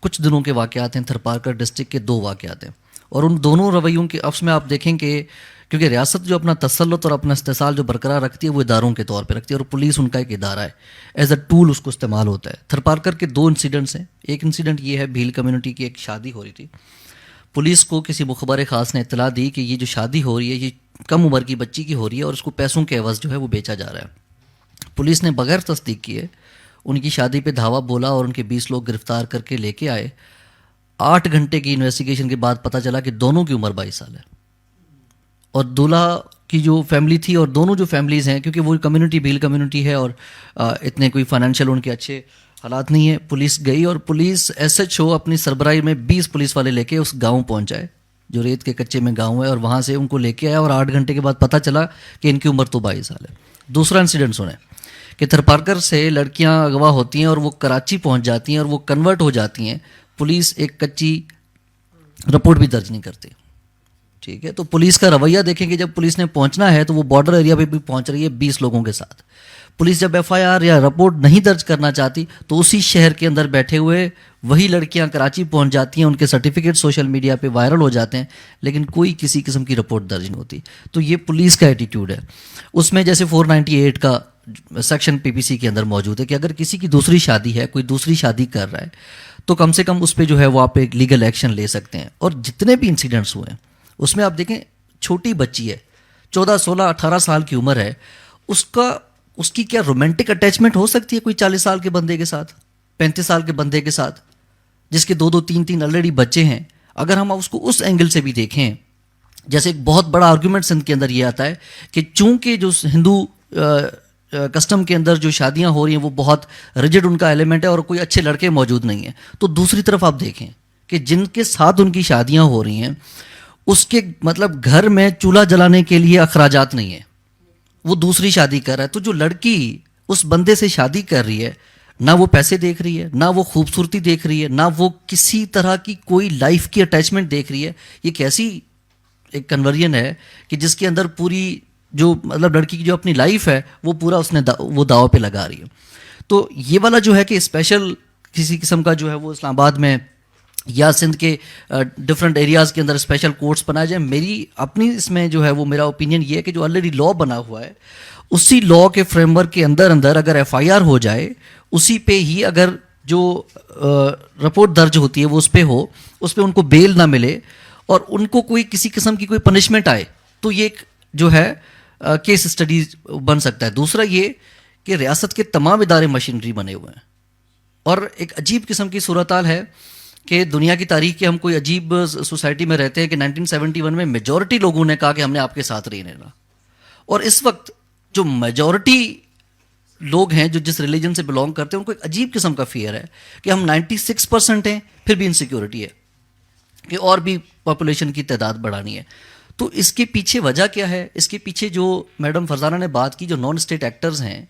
کچھ دنوں کے واقعات ہیں، تھرپارکر ڈسٹرکٹ کے 2 واقعات ہیں، اور ان دونوں رویوں کے افس میں آپ دیکھیں کہ کیونکہ ریاست جو اپنا تسلط اور اپنا استحصال جو برقرار رکھتی ہے وہ اداروں کے طور پہ رکھتی ہے، اور پولیس ان کا ایک ادارہ ہے، ایز اے ٹول اس کو استعمال ہوتا ہے. تھرپارکر کے 2 انسیڈنٹس ہیں. ایک انسیڈنٹ یہ ہے، بھیل کمیونٹی کی ایک شادی ہو رہی تھی، پولیس کو کسی مخبر خاص نے اطلاع دی کہ یہ جو شادی ہو رہی ہے یہ کم عمر کی بچی کی ہو رہی ہے اور اس کو پیسوں کے عوض جو ہے وہ بیچا جا رہا ہے. پولیس نے بغیر تصدیق کیے ان کی شادی پہ دھاوا بولا اور ان کے 20 لوگ گرفتار کر کے لے کے آئے. 8 گھنٹے کی انویسٹیگیشن کے بعد پتہ چلا کہ دونوں کی عمر 22 سال ہے، اور دولہا کی جو فیملی تھی اور دونوں جو فیملیز ہیں، کیونکہ وہ کمیونٹی بھیل کمیونٹی ہے اور اتنے کوئی فائنینشیل ان کے اچھے حالات نہیں ہیں، پولیس گئی اور پولیس ایس ایچ او اپنی سربراہی میں 20 پولیس والے لے کے اس گاؤں پہنچائے جو ریت کے کچے میں گاؤں ہے، اور وہاں سے ان کو لے کے آیا اور 8 گھنٹے کے بعد پتہ چلا کہ ان کی عمر تو 22 سال ہے. دوسرا انسیڈنٹ سنیں کہ تھرپارکر سے لڑکیاں اغوا ہوتی ہیں اور وہ کراچی پہنچ جاتی ہیں اور وہ کنورٹ ہو جاتی ہیں، پولیس ایک کچی رپورٹ بھی درج نہیں کرتی. ٹھیک ہے، تو پولیس کا رویہ دیکھیں کہ جب پولیس نے پہنچنا ہے تو وہ بارڈر ایریا پہ بھی پہنچ رہی ہے 20 لوگوں کے ساتھ. پولیس جب ایف آئی آر یا رپورٹ نہیں درج کرنا چاہتی تو اسی شہر کے اندر بیٹھے ہوئے وہی لڑکیاں کراچی پہنچ جاتی ہیں، ان کے سرٹیفکیٹ سوشل میڈیا پہ وائرل ہو جاتے ہیں، لیکن کوئی کسی قسم کی رپورٹ درج نہیں ہوتی. تو یہ پولیس کا ایٹیٹیوڈ ہے. اس میں جیسے 498 کا سیکشن پی پی سی کے اندر موجود ہے کہ اگر کسی کی دوسری شادی ہے، کوئی دوسری شادی کر رہا ہے، تو کم سے کم اس پہ جو ہے وہ آپ ایک لیگل ایکشن لے سکتے ہیں. اور جتنے بھی انسیڈنٹس ہوئے ہیں اس میں آپ دیکھیں چھوٹی بچی ہے 14 16 18 سال کی عمر ہے, اس کی کیا رومانٹک اٹیچمنٹ ہو سکتی ہے کوئی 40 سال کے بندے کے ساتھ, 35 سال کے بندے کے ساتھ, جس کے 2 3 آلریڈی بچے ہیں؟ اگر ہم اس کو اس اینگل سے بھی دیکھیں, جیسے ایک بہت بڑا آرگومنٹ سندھ کے اندر یہ آتا ہے کہ چونکہ جو ہندو کسٹم کے اندر جو شادیاں ہو رہی ہیں وہ بہت ریجڈ ان کا ایلیمنٹ ہے اور کوئی اچھے لڑکے موجود نہیں ہیں, تو دوسری طرف آپ دیکھیں کہ جن کے ساتھ ان کی شادیاں ہو رہی ہیں اس کے مطلب گھر میں چولہا جلانے کے لیے اخراجات نہیں ہیں, وہ دوسری شادی کر رہا ہے. تو جو لڑکی اس بندے سے شادی کر رہی ہے, نہ وہ پیسے دیکھ رہی ہے, نہ وہ خوبصورتی دیکھ رہی ہے, نہ وہ کسی طرح کی کوئی لائف کی اٹیچمنٹ دیکھ رہی ہے. یہ کیسی ایک کنورژن ہے کہ جس کے اندر پوری جو مطلب لڑکی کی جو اپنی لائف ہے وہ پورا اس نے وہ داؤ پہ لگا رہی ہے. تو یہ والا جو ہے کہ اسپیشل کسی قسم کا جو ہے وہ اسلام آباد میں یا سندھ کے ڈفرینٹ ایریاز کے اندر اسپیشل کورٹس بنائے جائیں. میری اپنی اس میں جو ہے وہ میرا اوپینین یہ ہے کہ جو آلریڈی لا بنا ہوا ہے اسی لا کے فریم ورک کے اندر اگر ایف آئی آر ہو جائے, اسی پہ ہی اگر جو رپورٹ درج ہوتی ہے وہ اس پہ ہو, اس پہ ان کو بیل نہ ملے اور ان کو کوئی کسی قسم کی کوئی پنشمنٹ آئے, تو یہ ایک جو ہے کیس اسٹڈی بن سکتا ہے. دوسرا یہ کہ ریاست کے تمام ادارے مشینری بنے ہوئے ہیں اور ایک عجیب قسم کی صورتحال ہے کہ دنیا کی تاریخ کے ہم کوئی عجیب سوسائٹی میں رہتے ہیں کہ 1971 میں میجورٹی لوگوں نے کہا کہ ہم نے آپ کے ساتھ رہنے رہا, اور اس وقت جو میجورٹی لوگ ہیں جو جس ریلیجن سے بلانگ کرتے ہیں ان کو ایک عجیب قسم کا فیئر ہے کہ ہم 96% ہیں پھر بھی انسیکیورٹی ہے کہ اور بھی پاپولیشن کی تعداد بڑھانی ہے. تو اس کے پیچھے وجہ کیا ہے؟ اس کے پیچھے جو میڈم فرزانہ نے بات کی, جو نان اسٹیٹ ایکٹرز ہیں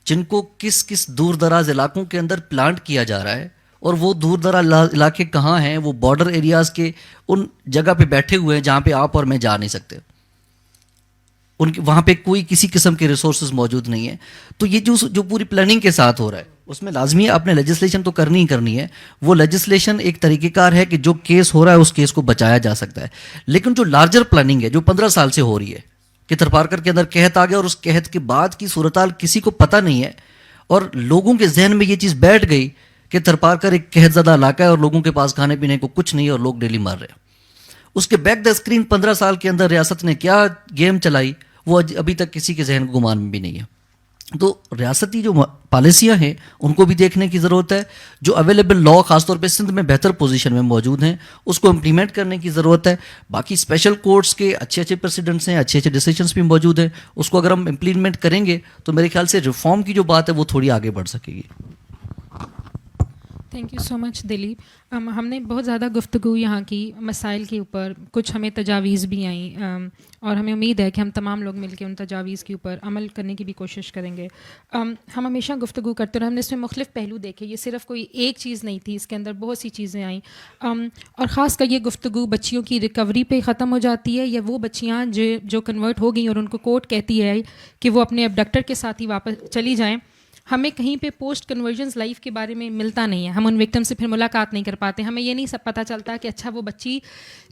جن کو کس دور دراز علاقوں کے اندر پلانٹ کیا جا رہا ہے, اور وہ دور دراز علاقے کہاں ہیں؟ وہ بارڈر ایریاز کے ان جگہ پہ بیٹھے ہوئے ہیں جہاں پہ آپ اور میں جا نہیں سکتے, ان کے وہاں پہ کوئی کسی قسم کے ریسورسز موجود نہیں ہیں. تو یہ جو پوری پلاننگ کے ساتھ ہو رہا ہے اس میں لازمی ہے آپ نے لیجسلیشن تو کرنی ہی کرنی ہے. وہ لیجسلیشن ایک طریقہ کار ہے کہ جو کیس ہو رہا ہے اس کیس کو بچایا جا سکتا ہے, لیکن جو لارجر پلاننگ ہے جو 15 سال سے ہو رہی ہے کہ تھرپارکر کے اندر قحط آ گیا اور اس قحط کے بعد کی صورتحال کسی کو پتہ نہیں ہے, اور لوگوں کے ذہن میں یہ چیز بیٹھ گئی کہ تھرپارکر ایک قحط زدہ علاقہ ہے اور لوگوں کے پاس کھانے پینے کو کچھ نہیں ہے اور لوگ ڈیلی مر رہے ہیں. اس کے بیک دا اسکرین 15 سال کے اندر ریاست نے کیا گیم چلائی وہ ابھی تک کسی کے ذہن کو گمان میں بھی نہیں ہے. تو ریاستی جو پالیسیاں ہیں ان کو بھی دیکھنے کی ضرورت ہے. جو اویلیبل لا خاص طور پہ سندھ میں بہتر پوزیشن میں موجود ہیں اس کو امپلیمنٹ کرنے کی ضرورت ہے. باقی اسپیشل کورٹس کے اچھے پریسیڈنٹس ہیں, اچھے ڈیسیجنس بھی موجود ہیں, اس کو اگر ہم امپلیمنٹ کریں گے تو میرے خیال سے ریفارم کی جو بات ہے وہ تھوڑی آگے بڑھ سکے گی. تھینک یو سو مچ دلیپ. ہم نے بہت زیادہ گفتگو یہاں کی مسائل کے اوپر, کچھ ہمیں تجاویز بھی آئیں اور ہمیں امید ہے کہ ہم تمام لوگ مل کے ان تجاویز کے اوپر عمل کرنے کی بھی کوشش کریں گے. ہم ہمیشہ گفتگو کرتے رہے, ہم نے اس میں مختلف پہلو دیکھے, یہ صرف کوئی ایک چیز نہیں تھی, اس کے اندر بہت سی چیزیں آئیں, اور خاص کر یہ گفتگو بچیوں کی ریکوری پہ ختم ہو جاتی ہے یا وہ بچیاں جو کنورٹ ہو گئیں اور ان کو کورٹ کہتی ہے کہ وہ اپنے ابڈکٹر کے ساتھ ہی واپس چلی جائیں. ہمیں کہیں پہ پوسٹ کنورژنز لائف کے بارے میں ملتا نہیں ہے, ہم ان وکٹم سے پھر ملاقات نہیں کر پاتے, ہمیں یہ نہیں سب پتہ چلتا کہ اچھا وہ بچی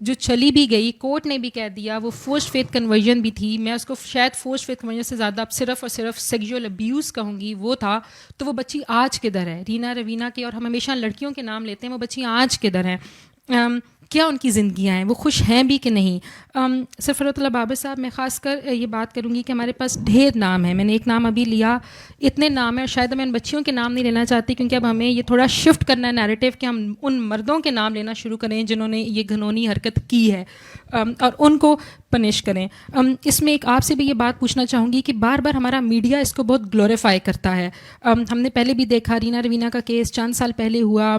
جو چلی بھی گئی, کورٹ نے بھی کہہ دیا وہ فورسڈ فیتھ کنورژن بھی تھی, میں اس کو شاید فورسڈ فیتھ کنورژن سے زیادہ اب صرف اور صرف سیکشول ابیوز کہوں گی, وہ تھا. تو وہ بچی آج کدھر ہے؟ رینا روینہ کے, اور ہم ہمیشہ لڑکیوں کے نام لیتے ہیں, وہ بچی آج کدھر ہیں؟ کیا ان کی زندگیاں ہیں, وہ خوش ہیں بھی کہ نہیں؟ سرفراز اللہ بابر صاحب, میں خاص کر یہ بات کروں گی کہ ہمارے پاس ڈھیر نام ہیں, میں نے ایک نام ابھی لیا, اتنے نام ہیں, اور شاید میں ان بچیوں کے نام نہیں لینا چاہتی کیونکہ اب ہمیں یہ تھوڑا شفٹ کرنا ہے نیریٹیو کہ ہم ان مردوں کے نام لینا شروع کریں جنہوں نے یہ گھنونی حرکت کی ہے اور ان کو پنش کریں. اس میں ایک آپ سے بھی یہ بات پوچھنا چاہوں گی کہ بار بار ہمارا میڈیا اس کو بہت گلوریفائی کرتا ہے. ہم نے پہلے بھی دیکھا رینا روینہ کا کیس چند سال پہلے ہوا,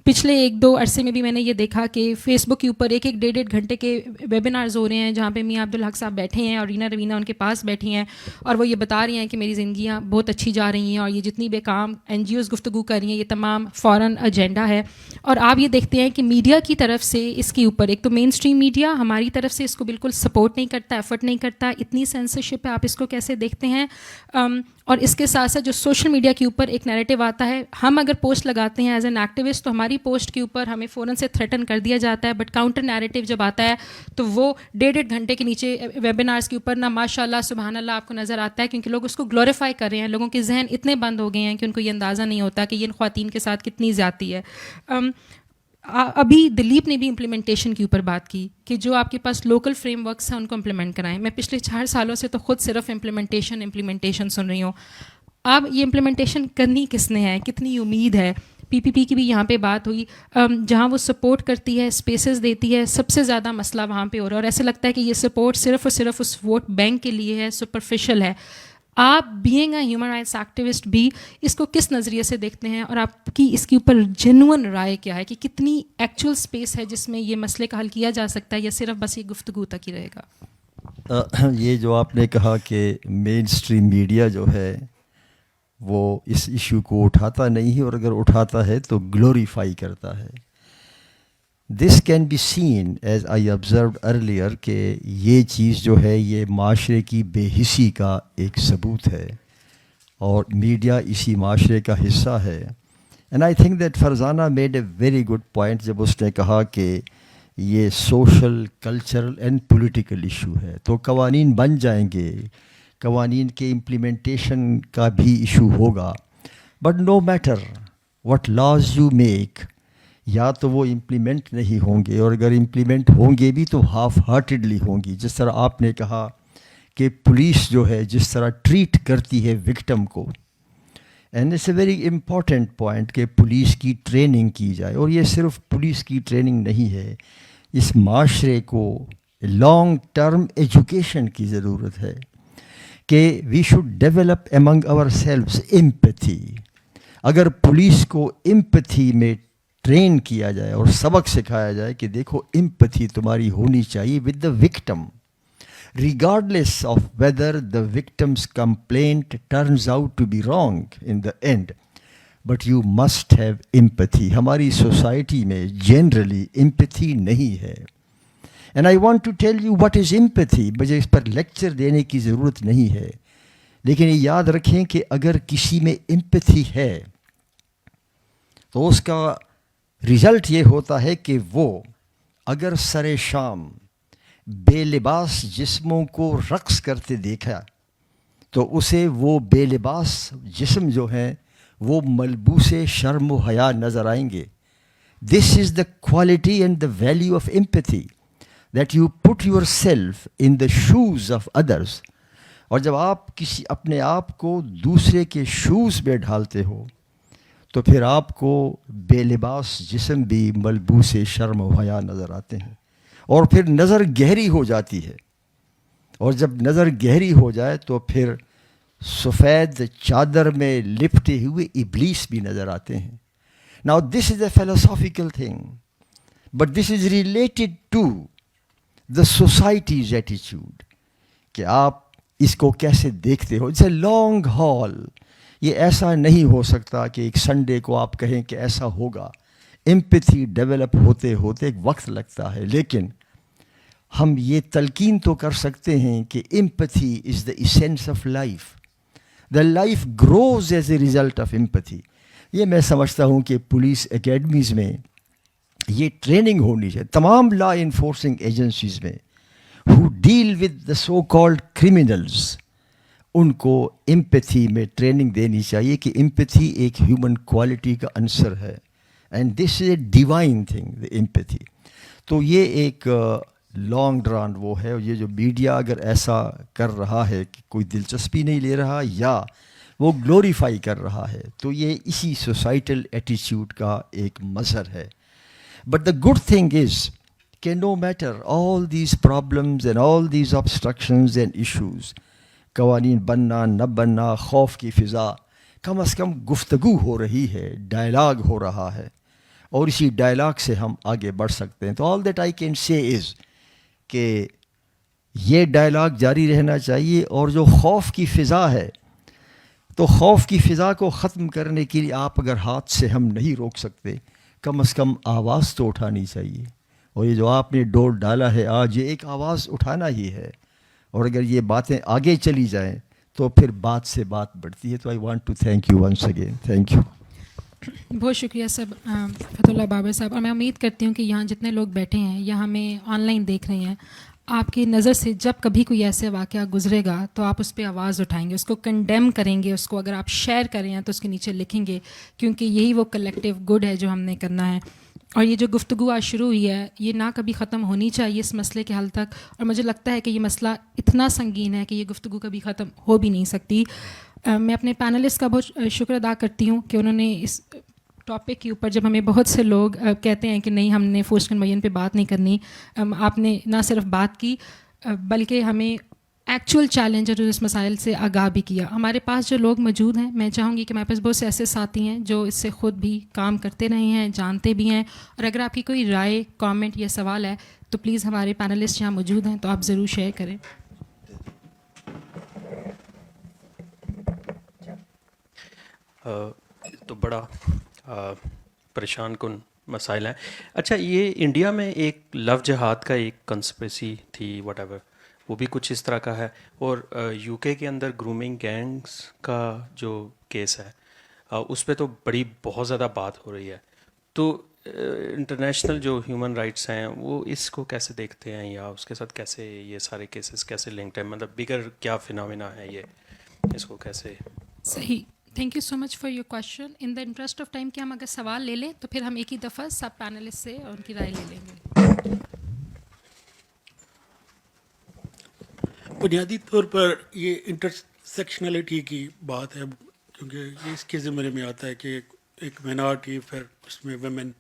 پچھلے 1-2 عرصے میں بھی میں نے یہ دیکھا کہ فیس بک کے اوپر 1-1 گھنٹے کے ویبینارز ہو رہے ہیں جہاں پہ میاں عبدالحق صاحب بیٹھے ہیں اور رینا روینہ ان کے پاس بیٹھی ہیں اور وہ یہ بتا رہی ہیں کہ میری زندگیاں بہت اچھی جا رہی ہیں اور یہ جتنی بے کام NGOs گفتگو کر رہی ہیں یہ تمام فورن ایجنڈا ہے. اور آپ یہ دیکھتے ہیں کہ میڈیا کی طرف سے اس کے اوپر, ایک تو مین اسٹریم میڈیا ہماری طرف سے اس کو بالکل سپورٹ نہیں کرتا, ایفرٹ نہیں کرتا, اتنی سینسرشپ ہے, آپ اس کو کیسے دیکھتے ہیں؟ اور اس کے ساتھ ساتھ جو سوشل میڈیا کے اوپر ایک نیریٹو آتا ہے, ہم اگر پوسٹ لگاتے ہیں ایز این ایکٹیوسٹ تو ہماری پوسٹ کے اوپر ہمیں فوراً سے تھریٹن کر دیا جاتا ہے, بٹ کاؤنٹر نیریٹو جب آتا ہے تو وہ 1.5 گھنٹے کے نیچے ویبینارز کے اوپر نہ ماشاء اللہ سبحان اللہ آپ کو نظر آتا ہے, کیونکہ لوگ اس کو گلوریفائی کر رہے ہیں. لوگوں کے ذہن اتنے بند ہو گئے ہیں کہ ان کو یہ اندازہ نہیں ہوتا کہ یہ ان خواتین کے ساتھ کتنی زیادتی ہے. ابھی دلیپ نے بھی امپلیمنٹیشن کے اوپر بات کی کہ جو آپ کے پاس لوکل فریم ورکس ہیں ان کو امپلیمنٹ کرائیں. میں پچھلے 4 سالوں سے تو خود صرف امپلیمنٹیشن سن رہی ہوں. اب یہ امپلیمنٹیشن کرنی کس نے ہے, کتنی امید ہے. پی پی پی کی بھی یہاں پہ بات ہوئی, جہاں وہ سپورٹ کرتی ہے, اسپیسز دیتی ہے, سب سے زیادہ مسئلہ وہاں پہ ہو رہا ہے, اور ایسا لگتا ہے کہ یہ سپورٹ صرف اور صرف اس ووٹ بینک کے لیے ہے, سپرفیشل ہے. آپ being a human rights activist بھی اس کو کس نظریے سے دیکھتے ہیں, اور آپ کی اس کے اوپر جینوئن رائے کیا ہے کہ کتنی ایکچوئل اسپیس ہے جس میں یہ مسئلے کا حل کیا جا سکتا ہے, یا صرف بس یہ گفتگو تک ہی رہے گا؟ یہ جو آپ نے کہا کہ مین اسٹریم میڈیا جو ہے وہ اس ایشو کو اٹھاتا نہیں ہے, اور اگر اٹھاتا ہے تو گلوریفائی کرتا ہے. This can be seen as I observed earlier کہ یہ چیز جو ہے یہ معاشرے کی بے حسی کا ایک ثبوت ہے, اور میڈیا اسی معاشرے کا حصہ ہے. And I think that Farzana made a very good point جب اس نے کہا کہ یہ social, cultural and political issue ہے. تو قوانین بن جائیں گے, قوانین کے امپلیمنٹیشن کا بھی ایشو ہوگا, but no matter what laws you make, یا تو وہ امپلیمنٹ نہیں ہوں گے, اور اگر امپلیمنٹ ہوں گے بھی تو ہاف ہارٹیڈلی ہوں گی. جس طرح آپ نے کہا کہ پولیس جو ہے جس طرح ٹریٹ کرتی ہے وکٹم کو, and it's a very important point کہ پولیس کی ٹریننگ کی جائے. اور یہ صرف پولیس کی ٹریننگ نہیں ہے, اس معاشرے کو لانگ ٹرم ایجوکیشن کی ضرورت ہے کہ we should develop among ourselves empathy. اگر پولیس کو ایمپتھی میں ٹرین کیا جائے اور سبق سکھایا جائے کہ دیکھو ایمپتھی تمہاری ہونی چاہیے with the victim, regardless of whether the victim's complaint turns out to be wrong in the end, but you must have empathy. ہماری سوسائٹی میں جنرلی empathy نہیں ہے, and I want to tell you what is empathy. مجھے اس پر lecture دینے کی ضرورت نہیں ہے, لیکن یہ یاد رکھیں کہ اگر کسی میں empathy ہے تو اس کا رزلٹ یہ ہوتا ہے کہ وہ اگر سر شام بے لباس جسموں کو رقص کرتے دیکھا تو اسے وہ بے لباس جسم جو ہیں وہ ملبوس شرم و حیا نظر آئیں گے. This is the quality and the value of empathy, that you put yourself in the shoes of others. اور جب آپ کسی اپنے آپ کو دوسرے کے شوز میں ڈھالتے ہو تو پھر آپ کو بے لباس جسم بھی ملبوس شرم و حیا نظر آتے ہیں, اور پھر نظر گہری ہو جاتی ہے. اور جب نظر گہری ہو جائے تو پھر سفید چادر میں لپٹے ہوئے ابلیس بھی نظر آتے ہیں. Now this is a philosophical thing, but this is related to the society's attitude کہ آپ اس کو کیسے دیکھتے ہو. It's a long haul. یہ ایسا نہیں ہو سکتا کہ ایک سنڈے کو آپ کہیں کہ ایسا ہوگا. ایمپیتھی ڈیولپ ہوتے ہوتے ایک وقت لگتا ہے, لیکن ہم یہ تلقین تو کر سکتے ہیں کہ empathy is the essence of life. The life grows as a result of empathy. یہ میں سمجھتا ہوں کہ پولیس اکیڈمیز میں یہ ٹریننگ ہونی چاہیے, تمام لا انفورسنگ ایجنسیز میں ہو deal with the so called criminals, ان کو ایمپیتھی میں ٹریننگ دینی چاہیے کہ ایمپیتھی ایک ہیومن کوالٹی کا عنصر ہے, and this is a divine thing, the empathy. تو یہ ایک لانگ ڈران وہ ہے. یہ جو میڈیا اگر ایسا کر رہا ہے کہ کوئی دلچسپی نہیں لے رہا یا وہ گلوریفائی کر رہا ہے, تو یہ اسی سوسائٹل ایٹیچیوڈ کا ایک مظہر ہے. But the good thing is کہ no matter all these problems and all these obstructions and issues, قوانین بننا نہ بننا, خوف کی فضا, کم از کم گفتگو ہو رہی ہے, ڈائلاگ ہو رہا ہے, اور اسی ڈائلاگ سے ہم آگے بڑھ سکتے ہیں. تو all that I can say از کہ یہ ڈائلاگ جاری رہنا چاہیے. اور جو خوف کی فضا ہے, تو خوف کی فضا کو ختم کرنے کے لیے آپ اگر ہاتھ سے ہم نہیں روک سکتے, کم از کم آواز تو اٹھانی چاہیے. اور یہ جو آپ نے ڈور ڈالا ہے آج, یہ ایک آواز اٹھانا ہی ہے. اور اگر یہ باتیں آگے چلی جائیں تو پھر بات سے بات بڑھتی ہے. تو I want to thank you once again. Thank you. بہت شکریہ سب فتح اللہ بابر صاحب. اور میں امید کرتی ہوں کہ یہاں جتنے لوگ بیٹھے ہیں یا ہمیں آن لائن دیکھ رہے ہیں, آپ کی نظر سے جب کبھی کوئی ایسے واقعہ گزرے گا تو آپ اس پہ آواز اٹھائیں گے, اس کو کنڈیم کریں گے, اس کو اگر آپ شیئر کریں ہیں تو اس کے نیچے لکھیں گے, کیونکہ یہی وہ کلیکٹیو گڈ ہے جو ہم نے کرنا ہے. اور یہ جو گفتگو آج شروع ہوئی ہے یہ نہ کبھی ختم ہونی چاہیے اس مسئلے کے حل تک, اور مجھے لگتا ہے کہ یہ مسئلہ اتنا سنگین ہے کہ یہ گفتگو کبھی ختم ہو بھی نہیں سکتی. میں اپنے پینلسٹ کا بہت شکر ادا کرتی ہوں کہ انہوں نے اس ٹاپک کے اوپر, جب ہمیں بہت سے لوگ کہتے ہیں کہ نہیں ہم نے فورسڈ کنورژن پہ بات نہیں کرنی, آپ نے نہ صرف بات کی بلکہ ہمیں ایکچوئل چیلنج اور اس مسائل سے آگاہ بھی کیا. ہمارے پاس جو لوگ موجود ہیں, میں چاہوں گی کہ ہمارے پاس بہت سے ایسے ساتھی ہیں جو اس سے خود بھی کام کرتے رہے ہیں, جانتے بھی ہیں, اور اگر آپ کی کوئی رائے, کامنٹ یا سوال ہے تو پلیز ہمارے پینلسٹ یہاں موجود ہیں تو آپ ضرور شیئر کریں. تو بڑا پریشان کن مسائل ہیں. اچھا, یہ انڈیا میں ایک لو جہاد کا ایک کنسپریسی تھی وٹ ایور, وہ بھی کچھ اس طرح کا ہے, اور یو کے اندر گرومنگ گینگز کا جو کیس ہے اس پہ تو بہت زیادہ بات ہو رہی ہے. تو انٹرنیشنل جو ہیومن رائٹس ہیں وہ اس کو کیسے دیکھتے ہیں, یا اس کے ساتھ کیسے یہ سارے کیسز کیسے لنکڈ ہیں, مطلب بگر کیا فنامنا ہے یہ, اس کو کیسے؟ صحیح, thank you so much for your question. In the interest of time کہ ہم اگر سوال لے لیں تو پھر ہم ایک ہی دفعہ سب پینلسٹ سے ان کی رائے لے لیں گے. بنیادی طور پر یہ انٹرسیکشنلٹی کی بات ہے, کیونکہ یہ اس کے زمرے میں آتا ہے کہ ایک مائنارٹی, پھر اس میں ویمن.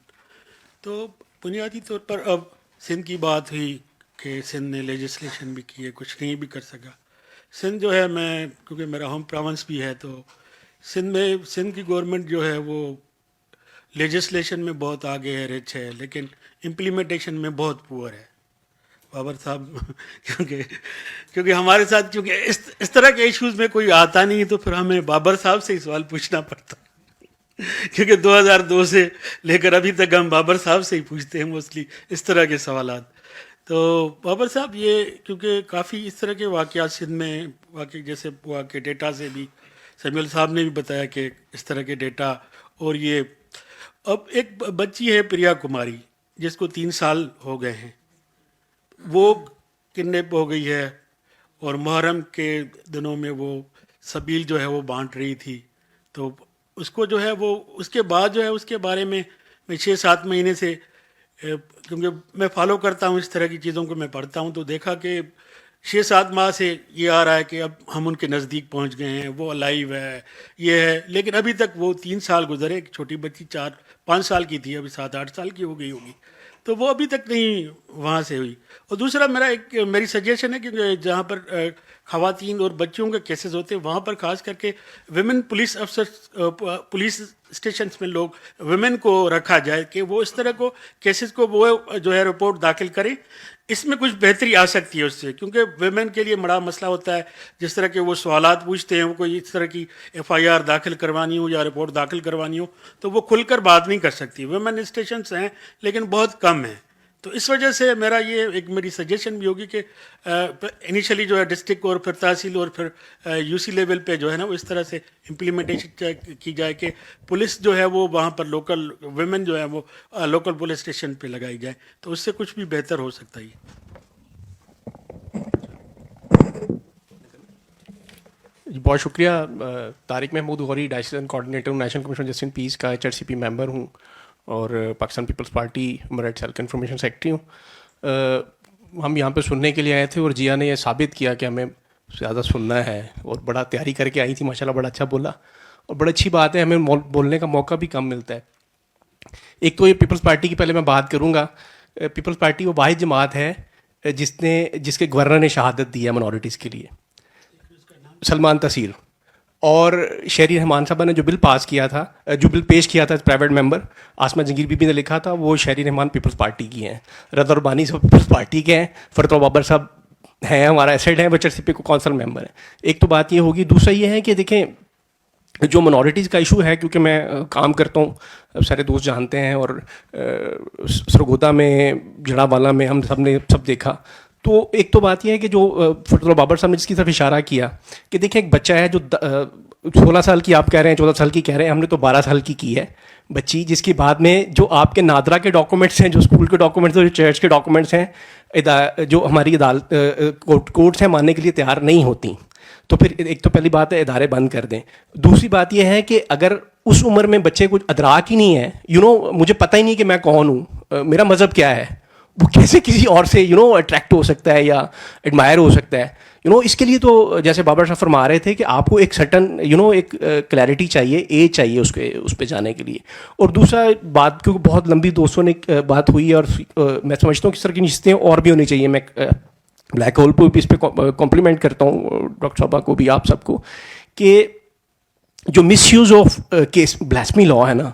تو بنیادی طور پر اب سندھ کی بات ہوئی کہ سندھ نے لیجسلیشن بھی کی ہے, کچھ نہیں بھی کر سکا. سندھ جو ہے, میں کیونکہ میرا ہوم پروونس بھی ہے, تو سندھ کی گورنمنٹ جو ہے وہ لیجسلیشن میں بہت آگے ہے, رچ ہے, لیکن امپلیمنٹیشن میں بہت پور ہے. بابر صاحب کیونکہ ہمارے ساتھ کیونکہ اس طرح کے ایشوز میں کوئی آتا نہیں, تو پھر ہمیں بابر صاحب سے ہی سوال پوچھنا پڑتا, کیونکہ 2002 سے لے کر ابھی تک ہم بابر صاحب سے ہی پوچھتے ہیں موسٹلی اس طرح کے سوالات. تو بابر صاحب, یہ کیونکہ کافی اس طرح کے واقعات سندھ میں واقع جیسے ہوا کہ ڈیٹا سے بھی سمیل صاحب نے بھی بتایا کہ اس طرح کے ڈیٹا, اور یہ اب ایک بچی ہے پریا کماری جس کو 3 سال ہو گئے ہیں, وہ کڈنیپ ہو گئی ہے, اور محرم کے دنوں میں وہ سبیل جو ہے وہ بانٹ رہی تھی. تو اس کو جو ہے وہ اس کے بعد جو ہے اس کے بارے میں 6-7 مہینے سے, کیونکہ میں فالو کرتا ہوں اس طرح کی چیزوں کو, میں پڑھتا ہوں, تو دیکھا کہ 6-7 ماہ سے یہ آ رہا ہے کہ اب ہم ان کے نزدیک پہنچ گئے ہیں, وہ الائیو ہے, یہ ہے, لیکن ابھی تک وہ 3 سال گزرے. ایک چھوٹی بچی 4-5 سال کی تھی, ابھی 7-8 سال کی ہو گئی ہوگی, تو وہ ابھی تک نہیں وہاں سے ہوئی. اور دوسرا میری سجیشن ہے کہ جہاں پر خواتین اور بچیوں کے کیسز ہوتے ہیں وہاں پر خاص کر کے ویمن پولیس افسر, پولیس اسٹیشنز میں لوگ ویمن کو رکھا جائے کہ وہ اس طرح کو کیسز کو وہ جو ہے رپورٹ داخل کریں. اس میں کچھ بہتری آ سکتی ہے اس سے, کیونکہ ویمن کے لیے بڑا مسئلہ ہوتا ہے, جس طرح کے وہ سوالات پوچھتے ہیں, وہ کوئی اس طرح کی FIR داخل کروانی ہو یا رپورٹ داخل کروانی ہو تو وہ کھل کر بات نہیں کر سکتی. ویمن اسٹیشنز ہیں لیکن بہت کم ہیں. تو اس وجہ سے میری سجیشن بھی ہوگی کہ انیشلی جو ہے ڈسٹرکٹ اور پھر تحصیل اور پھر UC لیول پہ جو ہے نا وہ اس طرح سے امپلیمنٹیشن کی جائے کہ پولیس جو ہے وہ وہاں پر لوکل ویمن جو ہے وہ لوکل پولیس اسٹیشن پہ لگائی جائے, تو اس سے کچھ بھی بہتر ہو سکتا ہے. بہت شکریہ. Tariq Mahmood Ghauri, diocesan coordinator National Commission Justice and Peace کا HRCP ممبر ہوں, اور پاکستان پیپلز پارٹی میرٹ سیل کا انفارمیشن سیکرٹری ہوں. ہم یہاں پہ سننے کے لیے آئے تھے, اور جیا نے یہ ثابت کیا کہ ہمیں زیادہ سننا ہے, اور بڑا تیاری کر کے آئی تھی, ماشاءاللہ بڑا اچھا بولا, اور بڑی اچھی بات ہے, ہمیں بولنے کا موقع بھی کم ملتا ہے. ایک تو یہ پیپلز پارٹی کی پہلے میں بات کروں گا. پیپلز پارٹی وہ واحد جماعت ہے جس کے گورنر نے شہادت دی ہے منورٹیز کے لیے, سلمان تحصیل. اور شہری رحمان صاحبہ نے جو بل پاس کیا تھا, جو بل پیش کیا تھا private member Asma جنگیر be be نے لکھا تھا, وہ شہری رحمان پیپلز پارٹی کی ہیں, رضا ربانی صاحب پیپلز پارٹی کے ہیں, فرتو بابر صاحب ہیں ہمارا ایسڈ ہیں, وہ HRCP کو کونسل ممبر ہیں. ایک تو بات یہ ہوگی. دوسرا یہ ہے کہ دیکھیں جو منورٹیز کا ایشو ہے, کیونکہ میں کام کرتا ہوں, سارے دوست جانتے ہیں, اور سرگودا میں جڑا والا میں ہم سب نے دیکھا. تو ایک تو بات یہ ہے کہ جو فتح بابر صاحب نے جس کی طرف اشارہ کیا کہ دیکھیں ایک بچہ ہے جو 16 سال کی آپ کہہ رہے ہیں, 14 سال کی کہہ رہے ہیں, ہم نے تو 12 سال کی ہے بچی, جس کی بعد میں جو آپ کے نادرا کے ڈاکومنٹس ہیں, جو اسکول کے ڈاکومنٹس ہیں, جو چرچ کے ڈاکومنٹس ہیں, جو ہماری عدالت کورٹس ہیں ماننے کے لیے تیار نہیں ہوتی. تو پھر ایک تو پہلی بات ہے ادارے بند کر دیں. دوسری بات یہ ہے کہ اگر اس عمر میں بچے کو ادراک ہی نہیں ہے, مجھے پتہ ہی نہیں کہ میں کون ہوں, میرا مذہب کیا ہے, وہ کیسے کسی اور سے اٹریکٹ ہو سکتا ہے یا ایڈمائر ہو سکتا ہے. اس کے لیے تو جیسے بابا صاحب فرما رہے تھے کہ آپ کو ایک سرٹن ایک کلیئرٹی چاہیے, ایج چاہیے اس پہ جانے کے لیے. اور دوسرا بات, کیونکہ بہت لمبی دوستوں نے بات ہوئی ہے, اور میں سمجھتا ہوں کہ اس طرح کی نشستیں اور بھی ہونی چاہیے. میں بلیک ہول کو بھی اس پہ کمپلیمنٹ کرتا ہوں, ڈاکٹر صاحبہ کو بھی, آپ سب کو, کہ جو مس یوز آف کیس بلاسفیمی لا ہے نا,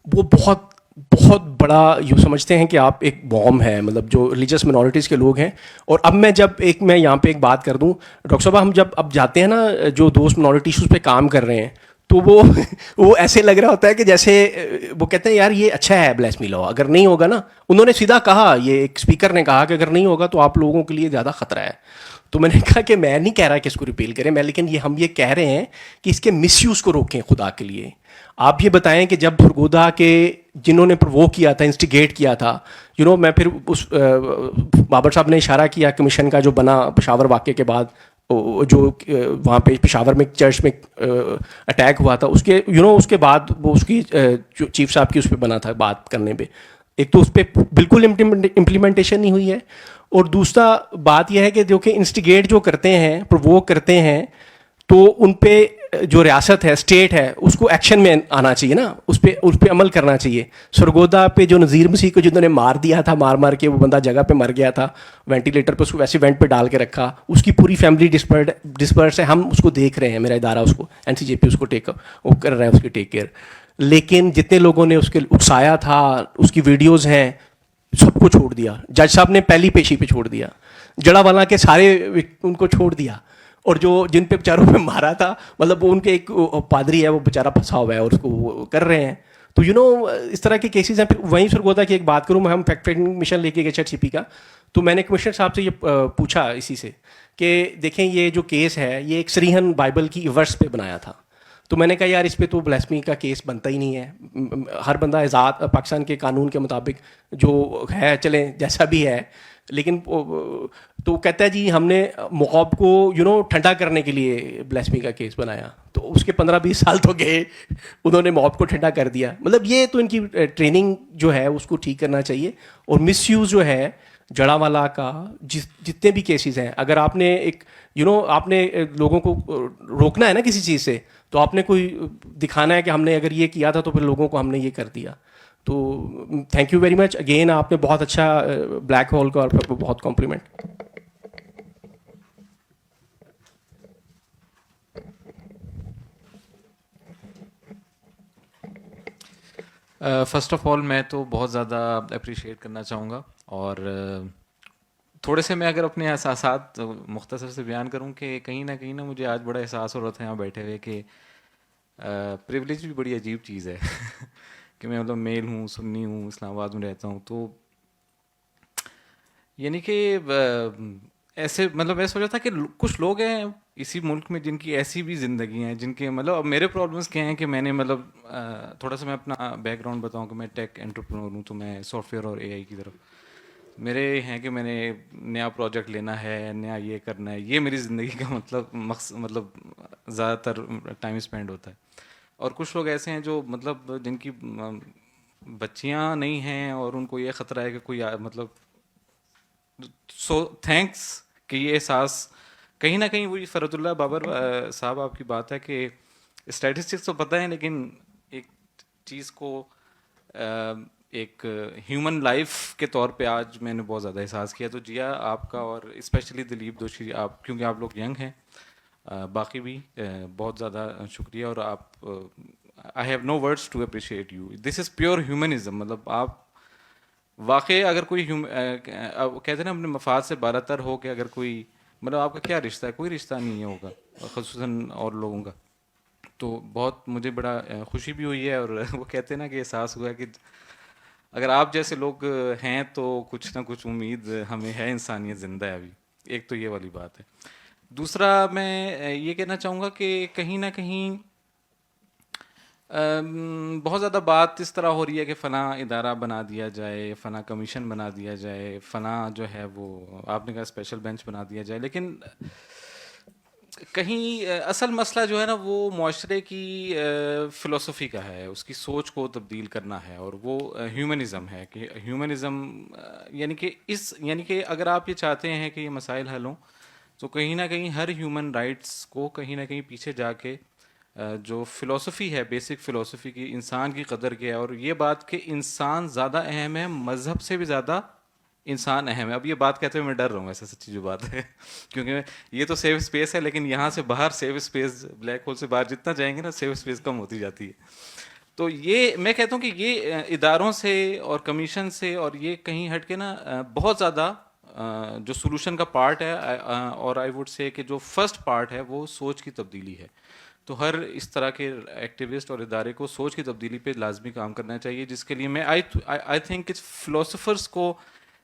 وہ بہت بہت بڑا یوں سمجھتے ہیں کہ آپ ایک بوم ہے, مطلب جو ریلیجس منورٹیز کے لوگ ہیں. اور اب میں یہاں پہ ایک بات کر دوں ڈاکٹر صاحب, ہم جب اب جاتے ہیں نا جو دوست منورٹی ایشوز پہ کام کر رہے ہیں, تو وہ ایسے لگ رہا ہوتا ہے کہ جیسے وہ کہتے ہیں یار یہ اچھا ہے بلاسفیمی لا, اگر نہیں ہوگا نا, انہوں نے سیدھا کہا, یہ ایک اسپیکر نے کہا کہ اگر نہیں ہوگا تو آپ لوگوں کے لیے زیادہ خطرہ ہے. تو میں نے کہا کہ میں نہیں کہہ رہا کہ اس کو ریپیل کریں, لیکن ہم یہ کہہ رہے ہیں کہ اس کے مس یوز کو روکیں خدا کے لیے. آپ یہ بتائیں کہ جب سرگودا کے جنہوں نے پرووک کیا تھا, انسٹیگیٹ کیا تھا, میں پھر اس بابر صاحب نے اشارہ کیا کمیشن کا جو بنا پشاور واقعے کے بعد, جو وہاں پہ پشاور میں چرچ میں اٹیک ہوا تھا, اس کے بعد وہ اس کی جو چیف صاحب کی اس پہ بنا تھا بات کرنے پہ. ایک تو اس پہ بالکل امپلیمنٹیشن نہیں ہوئی ہے, اور دوسرا بات یہ ہے کہ جو کہ انسٹیگیٹ جو کرتے ہیں, پرووک کرتے ہیں, تو ان پہ جو ریاست ہے, اسٹیٹ ہے, اس کو ایکشن میں آنا چاہیے نا, اس پہ عمل کرنا چاہیے. سرگودا پہ جو نذیر مسیح کو جنہوں نے مار دیا تھا, مار کے وہ بندہ جگہ پہ مر گیا تھا, وینٹیلیٹر پہ اس کو ویسے وینٹ پہ ڈال کے رکھا, اس کی پوری فیملی ڈسپرس ہے, ہم اس کو دیکھ رہے ہیں, میرا ادارہ اس کو NCJP اس کو وہ کر رہا ہے, اس کی ٹیک کیئر. لیکن جتنے لوگوں نے اس کے اکسایا تھا, اس کی ویڈیوز ہیں, سب کو چھوڑ دیا. جج صاحب نے پہلی پیشی پہ چھوڑ دیا, جڑا والا کے سارے ان کو چھوڑ دیا, اور جن پہ بیچاروں پہ مارا تھا, مطلب وہ ان کے ایک پادری ہے, وہ بیچارہ پھنسا ہوا ہے, اور اس کو وہ کر رہے ہیں. تو اس طرح کے کیسز ہیں. پھر وہیں سرگودا کی ایک بات کروں میں, ہم فیکٹ فائنڈنگ مشن لے کے گئے HRCP کا, تو میں نے کمشنر صاحب سے یہ پوچھا اسی سے کہ دیکھیں یہ جو کیس ہے یہ ایک سریہن بائبل کی ورس پہ بنایا تھا. تو میں نے کہا یار اس پہ تو بلاسفیمی کا کیس بنتا ہی نہیں ہے, ہر بندہ آزاد پاکستان کے قانون کے مطابق جو ہے چلیں جیسا بھی ہے. لیکن تو کہتا ہے جی ہم نے مواب کو ٹھنڈا کرنے کے لیے بلاسفیمی کا کیس بنایا. تو اس کے 15-20 سال تو گئے, انہوں نے مواب کو ٹھنڈا کر دیا. مطلب یہ تو ان کی ٹریننگ جو ہے اس کو ٹھیک کرنا چاہیے. اور مس یوز جو ہے جڑا والا کا, جتنے بھی کیسز ہیں, اگر آپ نے ایک آپ نے لوگوں کو روکنا ہے نا کسی چیز سے, تو آپ نے کوئی دکھانا ہے کہ ہم نے اگر یہ کیا تھا تو پھر لوگوں کو ہم نے یہ کر دیا. تو thank you very much again, آپ نے بہت اچھا بلیک ہول کا, اور بہت کمپلیمنٹ. فرسٹ آف آل میں تو بہت زیادہ اپریشیٹ کرنا چاہوں گا, اور تھوڑے سے میں اگر اپنے احساسات مختصر سے بیان کروں کہ کہیں نہ مجھے آج بڑا احساس ہو رہا تھا یہاں بیٹھے ہوئے کہ پریولیج بھی بڑی عجیب چیز ہے کہ میں مطلب میل ہوں, سنی ہوں, اسلام آباد میں رہتا ہوں. تو یعنی کہ ایسے مطلب میں سوچا تھا کہ کچھ لوگ ہیں اسی ملک میں جن کی ایسی بھی زندگی ہیں, جن کے مطلب اب میرے پرابلمس کیا ہیں کہ میں نے مطلب تھوڑا سا میں اپنا بیک گراؤنڈ بتاؤں کہ میں ٹیک انٹرپرینور ہوں. تو میں سافٹ ویئر اور AI کی طرف میرے ہیں کہ میں نے نیا پروجیکٹ لینا ہے, نیا یہ کرنا ہے, یہ میری زندگی کا مطلب زیادہ تر ٹائم اسپینڈ ہوتا ہے. اور کچھ لوگ ایسے ہیں جو مطلب جن کی بچیاں نہیں ہیں اور ان کو یہ خطرہ ہے کہ کوئی مطلب, سو تھینکس کہ یہ احساس کہیں نہ کہیں وہی فرد اللہ بابر صاحب آپ کی بات ہے کہ اسٹیٹسٹکس تو پتہ ہے, لیکن ایک چیز کو ایک ہیومن لائف کے طور پہ آج میں نے بہت زیادہ احساس کیا. تو جیا آپ کا, اور اسپیشلی دلیپ دوشی آپ, کیونکہ آپ لوگ ینگ ہیں, باقی بھی بہت زیادہ شکریہ. اور آپ I have no words to appreciate you, this is pure humanism. مطلب آپ واقعی اگر کوئی کہتے ہیں نا اپنے مفاد سے بالاتر ہو کہ اگر کوئی مطلب آپ کا کیا رشتہ ہے, کوئی رشتہ نہیں ہوگا خصوصاً اور لوگوں کا. تو بہت مجھے بڑا خوشی بھی ہوئی ہے, اور وہ کہتے ہیں نا کہ احساس ہوا ہے کہ اگر آپ جیسے لوگ ہیں تو کچھ نہ کچھ امید ہمیں ہے, انسانیت زندہ ہے ابھی. ایک تو یہ والی بات ہے. دوسرا میں یہ کہنا چاہوں گا کہ کہیں نہ کہیں بہت زیادہ بات اس طرح ہو رہی ہے کہ فلاں ادارہ بنا دیا جائے, فلاں کمیشن بنا دیا جائے, فلاں جو ہے وہ آپ نے کہا اسپیشل بینچ بنا دیا جائے. لیکن کہیں اصل مسئلہ جو ہے نا وہ معاشرے کی فلسفی کا ہے, اس کی سوچ کو تبدیل کرنا ہے, اور وہ ہیومنزم ہے. کہ ہیومنزم یعنی کہ اگر آپ یہ چاہتے ہیں کہ یہ مسائل حل ہوں تو کہیں نہ کہیں ہر ہیومن رائٹس کو کہیں نہ کہیں پیچھے جا کے جو فلسفی ہے, بیسک فلسفی کی, انسان کی قدر کیا ہے, اور یہ بات کہ انسان زیادہ اہم ہے مذہب سے بھی زیادہ انسان اہم ہے. اب یہ بات کہتے ہوئے میں ڈر رہا ہوں, ایسا سچی جو بات ہے, کیونکہ یہ تو سیف اسپیس ہے, لیکن یہاں سے باہر سیف اسپیس, بلیک ہول سے باہر جتنا جائیں گے نا سیف اسپیس کم ہوتی جاتی ہے. تو یہ میں کہتا ہوں کہ یہ اداروں سے اور کمیشن سے اور یہ کہیں ہٹ کے نا بہت زیادہ جو سولوشن کا پارٹ ہے, اور آئی ووڈ سے کہ جو فرسٹ پارٹ ہے وہ سوچ کی تبدیلی ہے. تو ہر اس طرح کے ایکٹیوسٹ اور ادارے کو سوچ کی تبدیلی پہ لازمی کام کرنا چاہیے, جس کے لیے میں آئی تھنک فلاسفرس کو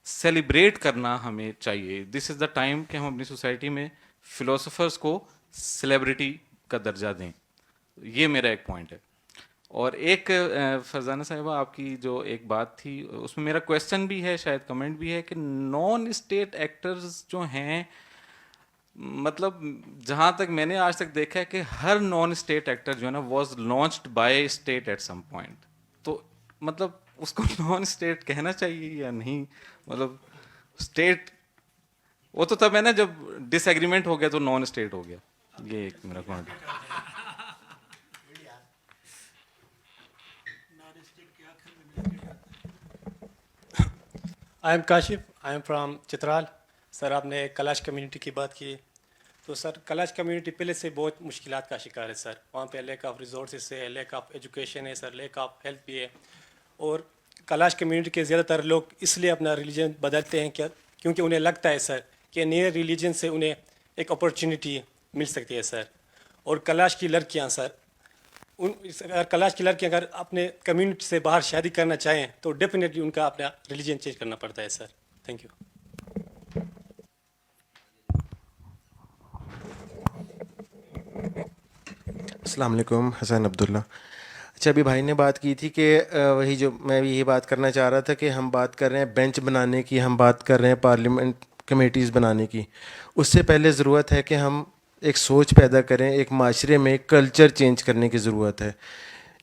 سیلیبریٹ کرنا ہمیں چاہیے. دس از دا ٹائم کہ ہم اپنی سوسائٹی میں فلاسفرس کو سیلیبریٹی کا درجہ دیں. یہ میرا ایک پوائنٹ ہے. اور ایک فرزانہ صاحبہ آپ کی جو ایک بات تھی اس میں میرا کویسچن بھی ہے, شاید کمنٹ بھی ہے, کہ نان اسٹیٹ ایکٹرز جو ہیں, مطلب جہاں تک میں نے آج تک دیکھا ہے کہ ہر نان اسٹیٹ ایکٹر جو ہے نا was launched by state at some point. تو مطلب اس کو نان اسٹیٹ کہنا چاہیے یا نہیں؟ مطلب اسٹیٹ وہ تو تب ہے نا جب ڈس ایگریمنٹ ہو گیا تو نان اسٹیٹ ہو گیا. یہ ایک میرا پوائنٹ ہے. I am Kashif, I am from Chitral. Sir آپ نے کلاش کمیونٹی کی بات کی, تو سر کلاش کمیونٹی پہلے سے بہت مشکلات کا شکار ہے سر. وہاں پہ لیک آف ریسورسز ہے, لیک آف ایجوکیشن ہے سر, لیک آف ہیلتھ بھی ہے. اور کلاش کمیونٹی کے زیادہ تر لوگ اس لیے اپنا ریلیجن بدلتے ہیں کیونکہ انہیں لگتا ہے سر کہ نئے ریلیجن سے انہیں ایک اپرچونیٹی مل سکتی ہے سر. اور کلاش کی لڑکیاں سر, اگر کلاش کی لڑکیاں اگر اپنے کمیونٹی سے باہر شادی کرنا چاہیں تو ڈیفینیٹلی ان کا اپنا ریلیجن چینج کرنا پڑتا ہے سر. Thank you. السلام علیکم, حسین عبداللہ. اچھا, ابھی بھائی نے بات کی تھی کہ وہی جو میں بھی یہی بات کرنا چاہ رہا تھا کہ ہم بات کر رہے ہیں بینچ بنانے کی, ہم بات کر رہے ہیں پارلیمنٹ کمیٹیز بنانے کی. اس سے پہلے ضرورت ہے کہ ہم ایک سوچ پیدا کریں, ایک معاشرے میں ایک کلچر چینج کرنے کی ضرورت ہے.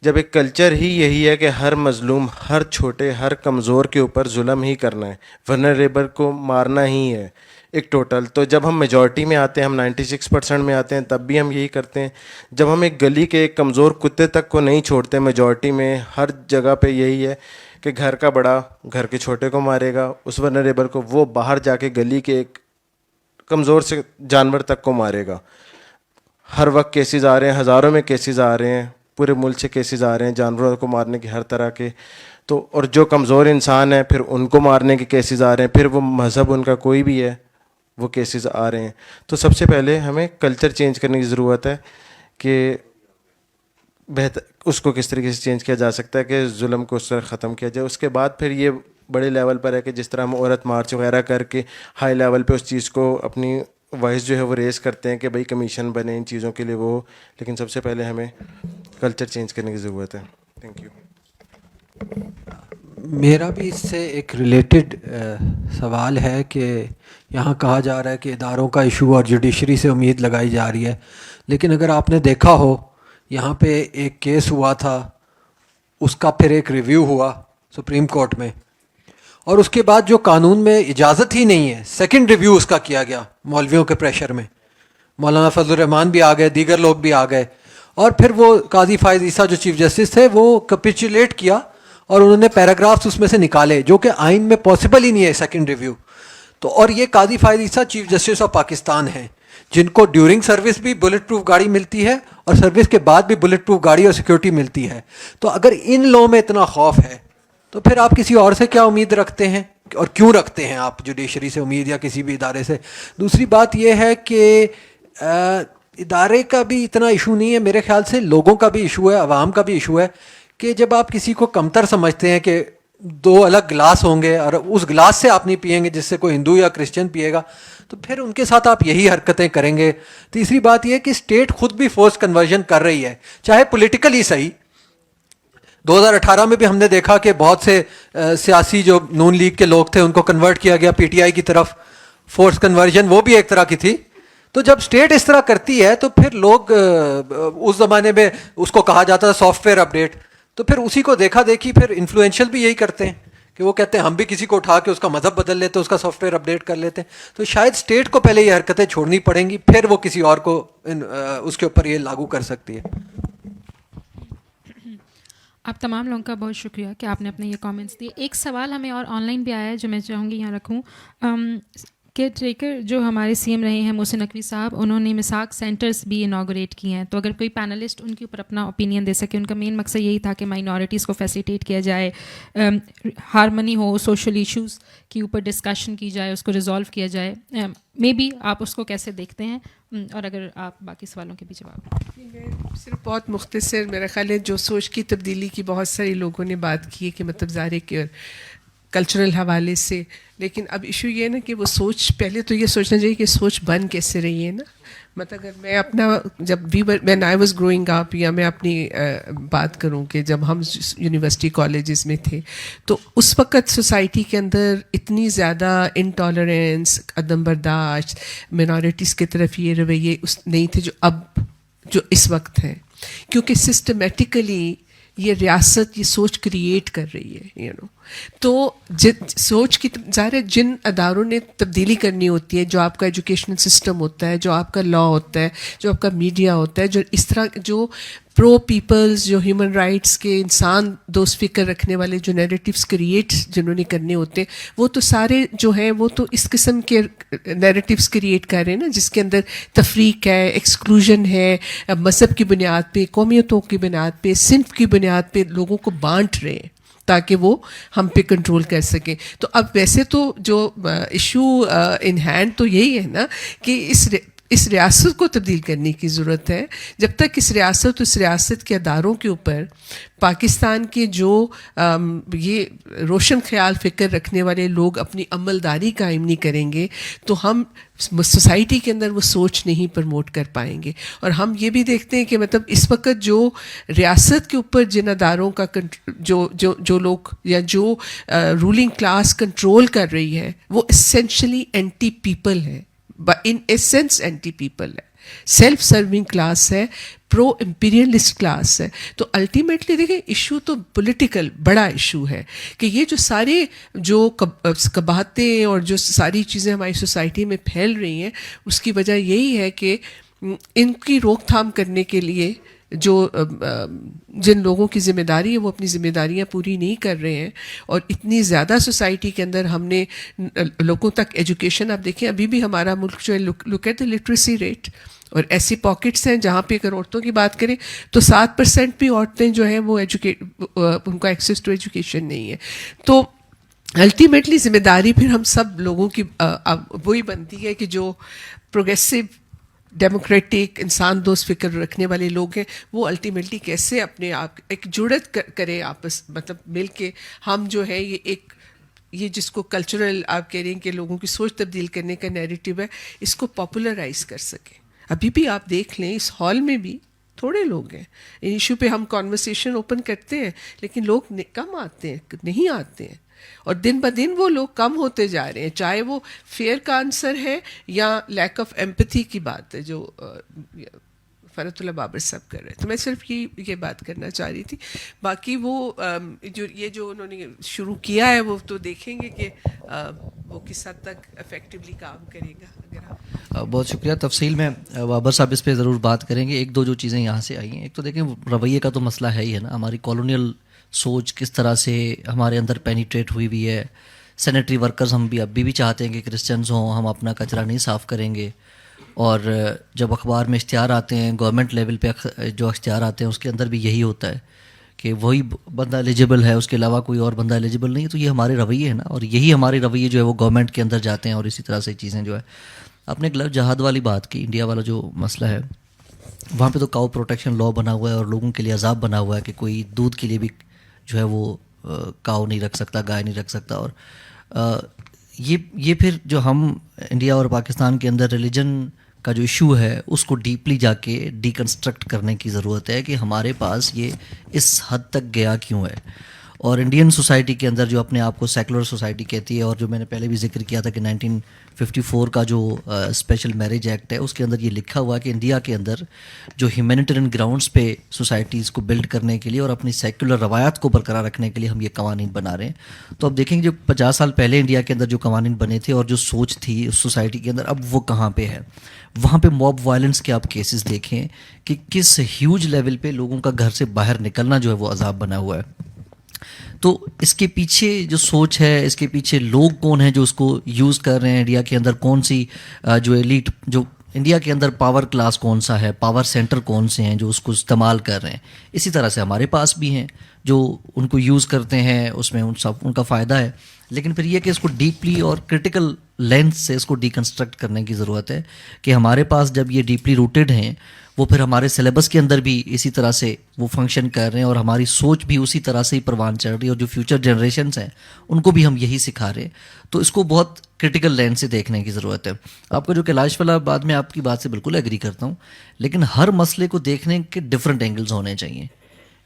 جب ایک کلچر ہی یہی ہے کہ ہر مظلوم, ہر چھوٹے, ہر کمزور کے اوپر ظلم ہی کرنا ہے, ورنریبل کو مارنا ہی ہے ایک ٹوٹل. تو جب ہم میجورٹی میں آتے ہیں, ہم 96% میں آتے ہیں, تب بھی ہم یہی کرتے ہیں. جب ہم ایک گلی کے ایک کمزور کتے تک کو نہیں چھوڑتے, میجورٹی میں ہر جگہ پہ یہی ہے کہ گھر کا بڑا گھر کے چھوٹے کو مارے گا, اس ورنریبل کو, وہ باہر جا کے گلی کے ایک کمزور سے جانور تک کو مارے گا. ہر وقت کیسز آ رہے ہیں, ہزاروں میں کیسز آ رہے ہیں, پورے ملک سے کیسز آ رہے ہیں جانوروں کو مارنے کے ہر طرح کے. تو اور جو کمزور انسان ہیں پھر ان کو مارنے کے کیسز آ رہے ہیں, پھر وہ مذہب ان کا کوئی بھی ہے وہ کیسز آ رہے ہیں. تو سب سے پہلے ہمیں کلچر چینج کرنے کی ضرورت ہے کہ بہتر اس کو کس طریقے سے چینج کیا جا سکتا ہے کہ ظلم کو اس طرح ختم کیا جائے. اس کے بعد پھر یہ بڑے لیول پر ہے کہ جس طرح ہم عورت مارچ وغیرہ کر کے ہائی لیول پہ اس چیز کو اپنی وائس جو ہے وہ ریز کرتے ہیں کہ بھائی کمیشن بنے ان چیزوں کے لیے وہ, لیکن سب سے پہلے ہمیں کلچر چینج کرنے کی ضرورت ہے. Thank you. میرا بھی اس سے ایک ریلیٹڈ سوال ہے کہ یہاں کہا جا رہا ہے کہ اداروں کا ایشو اور جوڈیشری سے امید لگائی جا رہی ہے, لیکن اگر آپ نے دیکھا ہو یہاں پہ ایک کیس ہوا تھا, اس کا پھر ایک ریویو ہوا سپریم کورٹ میں, اور اس کے بعد جو قانون میں اجازت ہی نہیں ہے, سیکنڈ ریویو اس کا کیا گیا مولویوں کے پریشر میں. مولانا فضل الرحمان بھی آ گئے, دیگر لوگ بھی آ گئے, اور پھر وہ قاضی فائز عیسیٰ جو چیف جسٹس تھے وہ کیپیچولیٹ کیا اور انہوں نے پیراگرافس اس میں سے نکالے جو کہ آئین میں پاسبل ہی نہیں ہے سیکنڈ ریویو. تو اور یہ قاضی فائز عیسیٰ چیف جسٹس آف پاکستان ہیں جن کو ڈیورنگ سروس بھی بلٹ پروف گاڑی ملتی ہے اور سروس کے بعد بھی بلٹ پروف گاڑی اور سیکورٹی ملتی ہے. تو اگر ان لو میں اتنا خوف ہے تو پھر آپ کسی اور سے کیا امید رکھتے ہیں, اور کیوں رکھتے ہیں آپ جوڈیشری سے امید یا کسی بھی ادارے سے؟ دوسری بات یہ ہے کہ ادارے کا بھی اتنا ایشو نہیں ہے, میرے خیال سے لوگوں کا بھی ایشو ہے, عوام کا بھی ایشو ہے کہ جب آپ کسی کو کمتر سمجھتے ہیں کہ دو الگ گلاس ہوں گے اور اس گلاس سے آپ نہیں پئیں گے جس سے کوئی ہندو یا کرسچن پیے گا, تو پھر ان کے ساتھ آپ یہی حرکتیں کریں گے. تیسری بات یہ ہے کہ اسٹیٹ خود بھی فورس کنورژن کر رہی ہے, چاہے پولیٹیکلی صحیح. 2018 میں بھی ہم نے دیکھا کہ بہت سے سیاسی جو نون لیگ کے لوگ تھے ان کو کنورٹ کیا گیا پی ٹی آئی کی طرف, فورس کنورژن وہ بھی ایک طرح کی تھی. تو جب اسٹیٹ اس طرح کرتی ہے تو پھر لوگ اس زمانے میں اس کو کہا جاتا تھا سافٹ ویئر اپڈیٹ, تو پھر اسی کو دیکھا دیکھی پھر انفلوئنشل بھی یہی کرتے ہیں کہ وہ کہتے ہیں ہم بھی کسی کو اٹھا کے اس کا مذہب بدل لیتے ہیں, اس کا سافٹ ویئر اپڈیٹ کر لیتے ہیں. تو شاید اسٹیٹ کو پہلے یہ حرکتیں چھوڑنی پڑیں گی, پھر وہ کسی اور کو اس کے اوپر یہ لاگو کر سکتی ہے. آپ تمام لوگوں کا بہت شکریہ کہ آپ نے اپنے یہ کامنٹس دیے. ایک سوال ہمیں اور آن لائن بھی آیا ہے جو میں چاہوں گی یہاں رکھوں. کیئر ٹیکر جو ہمارے سی ایم رہے ہیں محسن نقوی صاحب, انہوں نے مساق سینٹرز بھی انوگریٹ کیے ہیں, تو اگر کوئی پینلسٹ ان کے اوپر اپنا اوپینین دے سکے. ان کا مین مقصد یہی تھا کہ مائنورٹیز کو فیسیلیٹیٹ کیا جائے, ہارمنی ہو, سوشل ایشوز کے اوپر ڈسکشن کی جائے, اس کو ریزالو کیا جائے. مے بی آپ اس کو کیسے دیکھتے ہیں, اور اگر آپ باقی سوالوں کے بھی جواب. صرف بہت مختصر, میرا خیال ہے جو سوچ کی تبدیلی کی بہت سارے لوگوں نے بات کی ہے کہ مطلب ظاہر ہے کہ کلچرل حوالے سے, لیکن اب ایشو یہ ہے نا کہ وہ سوچ پہلے تو یہ سوچنا چاہیے کہ سوچ بن کیسے رہی ہے نا. مطلب اگر میں اپنا جب when I was growing up, یا میں اپنی بات کروں کہ جب ہم یونیورسٹی کالجز میں تھے تو اس وقت سوسائٹی کے اندر اتنی زیادہ انٹالرنس, عدم برداشت, منارٹیز کی طرف یہ رویے نہیں تھے جو اس وقت ہیں, کیونکہ سسٹمیٹیکلی یہ ریاست یہ سوچ کریٹ کر رہی ہے تو سوچ کی ظاہر ہے جن اداروں نے تبدیلی کرنی ہوتی ہے, جو آپ کا ایجوکیشنل سسٹم ہوتا ہے, جو آپ کا لا ہوتا ہے, جو آپ کا میڈیا ہوتا ہے, جو اس طرح جو پرو پیپلز, جو ہیومن رائٹس کے انسان دوست فکر رکھنے والے جو نیریٹیوز کریٹ جنہوں نے کرنے ہوتے ہیں, وہ تو سارے جو ہیں وہ تو اس قسم کے نیریٹیوز کریٹ کر رہے ہیں نا, جس کے اندر تفریق ہے, ایکسکلوژن ہے, مذہب کی بنیاد پہ, قومیتوں کی بنیاد پہ, صنف کی بنیاد پہ لوگوں کو بانٹ رہے ہیں تاکہ وہ ہم پہ کنٹرول کر سکیں. تو اب ویسے تو جو ایشو ان ہینڈ تو یہی ہے نا کہ اس ریاست کو تبدیل کرنے کی ضرورت ہے. جب تک اس ریاست کے اداروں کے اوپر پاکستان کے جو یہ روشن خیال فکر رکھنے والے لوگ اپنی عملداری قائم نہیں کریں گے تو ہم سوسائٹی کے اندر وہ سوچ نہیں پروموٹ کر پائیں گے. اور ہم یہ بھی دیکھتے ہیں کہ مطلب اس وقت جو ریاست کے اوپر جن اداروں کا جو لوگ یا جو رولنگ کلاس کنٹرول کر رہی ہے وہ اسینشلی اینٹی پیپل ہے, ان ایسنس اینٹی پیپل ہے, سیلف سرونگ کلاس ہے, پرو امپیریلسٹ کلاس ہے. تو الٹیمیٹلی دیکھیں ایشو تو پولیٹیکل بڑا ایشو ہے کہ یہ جو سارے جو قباحتیں اور جو ساری چیزیں ہماری سوسائٹی میں پھیل رہی ہیں اس کی وجہ یہی ہے کہ ان کی روک تھام کرنے کے لیے جو جن لوگوں کی ذمہ داری ہے وہ اپنی ذمہ داریاں پوری نہیں کر رہے ہیں. اور اتنی زیادہ سوسائٹی کے اندر ہم نے لوگوں تک ایجوکیشن, آپ دیکھیں ابھی بھی ہمارا ملک جو ہے look at the literacy rate, اور ایسی پاکٹس ہیں جہاں پہ اگر عورتوں کی بات کریں تو 7% بھی عورتیں جو ہیں وہ ان کا ایکسیس ٹو ایجوکیشن نہیں ہے. تو الٹیمیٹلی ذمہ داری پھر ہم سب لوگوں کی وہی بنتی ہے کہ جو پروگریسو ڈیموکریٹک انسان دوست فکر رکھنے والے لوگ ہیں وہ الٹیمیٹلی کیسے اپنے آپ ایک جڑت کرے آپس, مطلب مل کے ہم جو ہے یہ جس کو کلچرل آپ کہہ رہے ہیں کہ لوگوں کی سوچ تبدیل کرنے کا نیریٹیو ہے, اس کو پاپولرائز کر سکیں. ابھی بھی آپ دیکھ لیں اس ہال میں بھی تھوڑے لوگ ہیں, ان ایشو پہ ہم کانورسیشن اوپن کرتے ہیں لیکن لوگ کم آتے ہیں, نہیں آتے ہیں, اور دن بدن وہ لوگ کم ہوتے جا رہے ہیں, چاہے وہ فیئر کا آنسر ہے یا لیک آف ایمپتھی کی بات ہے جو فرحت اللہ بابر صاحب کر رہے ہیں. تو میں صرف یہ بات کرنا چاہ رہی تھی. باقی وہ جو انہوں نے شروع کیا ہے وہ تو دیکھیں گے کہ وہ کس حد تک افیکٹولی کام کرے گا. بہت شکریہ. تفصیل میں بابر صاحب اس پہ ضرور بات کریں گے. ایک دو جو چیزیں یہاں سے آئی ہیں, ایک تو دیکھیں رویے کا تو مسئلہ ہے ہی ہے نا, ہماری کالونیل سوچ کس طرح سے ہمارے اندر پینیٹریٹ ہوئی ہوئی ہے. سینیٹری ورکرز ہم بھی ابھی بھی چاہتے ہیں کہ کرسچنز ہوں, ہم اپنا کچرا نہیں صاف کریں گے. اور جب اخبار میں اشتہار آتے ہیں, گورنمنٹ لیول پہ جو اشتہار آتے ہیں اس کے اندر بھی یہی ہوتا ہے کہ وہی بندہ ایلیجیبل ہے, اس کے علاوہ کوئی اور بندہ ایلیجیبل نہیں. تو یہ ہمارے رویے ہیں نا, اور یہی ہمارے رویے جو ہے وہ گورنمنٹ کے اندر جاتے ہیں, اور اسی طرح سے چیزیں جو ہے. آپ نے ایک لو جہاد والی بات کی, انڈیا والا جو مسئلہ ہے وہاں پہ تو کاؤ پروٹیکشن لا بنا ہوا ہے اور لوگوں کے لیے عذاب بنا ہوا ہے کہ کوئی دودھ کے لیے بھی جو ہے وہ کاؤ نہیں رکھ سکتا, گائے نہیں رکھ سکتا. اور یہ پھر جو ہم انڈیا اور پاکستان کے اندر ریلیجن کا جو ایشو ہے اس کو ڈیپلی جا کے ڈیکنسٹرکٹ کرنے کی ضرورت ہے کہ ہمارے پاس یہ اس حد تک گیا کیوں ہے. اور انڈین سوسائٹی کے اندر جو اپنے آپ کو سیکولر سوسائٹی کہتی ہے، اور جو میں نے پہلے بھی ذکر کیا تھا کہ 1954 کا جو اسپیشل میرج ایکٹ ہے اس کے اندر یہ لکھا ہوا ہے کہ انڈیا کے اندر جو ہیومینیٹرین گراؤنڈس پہ سوسائٹیز کو بلڈ کرنے کے لیے اور اپنی سیکولر روایات کو برقرار رکھنے کے لیے ہم یہ قوانین بنا رہے ہیں. تو اب دیکھیں گے جو 50 سال پہلے انڈیا کے اندر جو قوانین بنے تھے اور جو سوچ تھی اس سوسائٹی کے اندر، اب وہ کہاں پہ ہے. وہاں پہ موب وائلنس کے آپ کیسز دیکھیں کہ کس ہیوج لیول پہ لوگوں کا گھر سے باہر نکلنا جو ہے وہ عذاب بنا ہوا ہے. تو اس کے پیچھے جو سوچ ہے، اس کے پیچھے لوگ کون ہیں جو اس کو یوز کر رہے ہیں، انڈیا کے اندر کون سی جو ایلیٹ، جو انڈیا کے اندر پاور کلاس کون سا ہے، پاور سینٹر کون سے ہیں جو اس کو استعمال کر رہے ہیں. اسی طرح سے ہمارے پاس بھی ہیں جو ان کو یوز کرتے ہیں، اس میں ان کا فائدہ ہے. لیکن پھر یہ کہ اس کو ڈیپلی اور کرٹیکل لینس سے اس کو ڈیکنسٹرکٹ کرنے کی ضرورت ہے کہ ہمارے پاس جب یہ ڈیپلی روٹیڈ ہیں وہ پھر ہمارے سلیبس کے اندر بھی اسی طرح سے وہ فنکشن کر رہے ہیں اور ہماری سوچ بھی اسی طرح سے ہی پروان چڑھ رہی ہے، اور جو فیوچر جنریشنز ہیں ان کو بھی ہم یہی سکھا رہے ہیں. تو اس کو بہت کرٹیکل لینس سے دیکھنے کی ضرورت ہے. آپ کا جو کیلاش والا بات، میں آپ کی بات سے بالکل ایگری کرتا ہوں، لیکن ہر مسئلے کو دیکھنے کے ڈفرینٹ اینگلز ہونے چاہیے.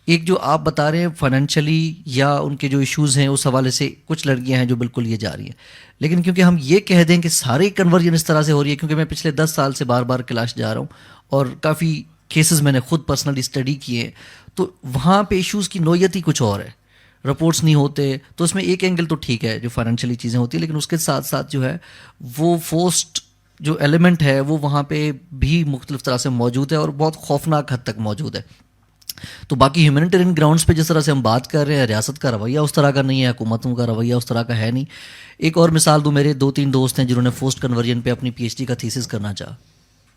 ایک جو آپ بتا رہے ہیں فائنینشلی یا ان کے جو ایشوز ہیں اس حوالے سے کچھ لڑکیاں ہیں جو بالکل یہ جا رہی ہیں، لیکن کیونکہ ہم یہ کہہ دیں کہ سارے کنورژن اس طرح سے ہو رہی ہے، کیونکہ میں پچھلے 10 سال سے بار بار کیلاش جا رہا ہوں اور کافی کیسز میں نے خود پرسنلی اسٹڈی کیے ہیں، تو وہاں پہ ایشوز کی نوعیت ہی کچھ اور ہے. رپورٹس نہیں ہوتے تو اس میں ایک اینگل تو ٹھیک ہے جو فائنینشلی چیزیں ہوتی ہیں، لیکن اس کے ساتھ ساتھ جو ہے وہ فورسڈ جو ایلیمنٹ ہے وہ وہاں پہ بھی مختلف طرح سے موجود ہے اور بہت خوفناک حد تک موجود ہے. تو باقی ہیومینیٹرین گراؤنڈس پہ جس طرح سے ہم بات کر رہے ہیں، ریاست کا رویہ اس طرح کا نہیں ہے، حکومتوں کا رویہ اس طرح کا ہے نہیں. ایک اور مثال دو، میرے 2-3 دوست ہیں جنہوں نے فورسڈ کنورژن پہ اپنی PhD کا تھیسس کرنا چاہا.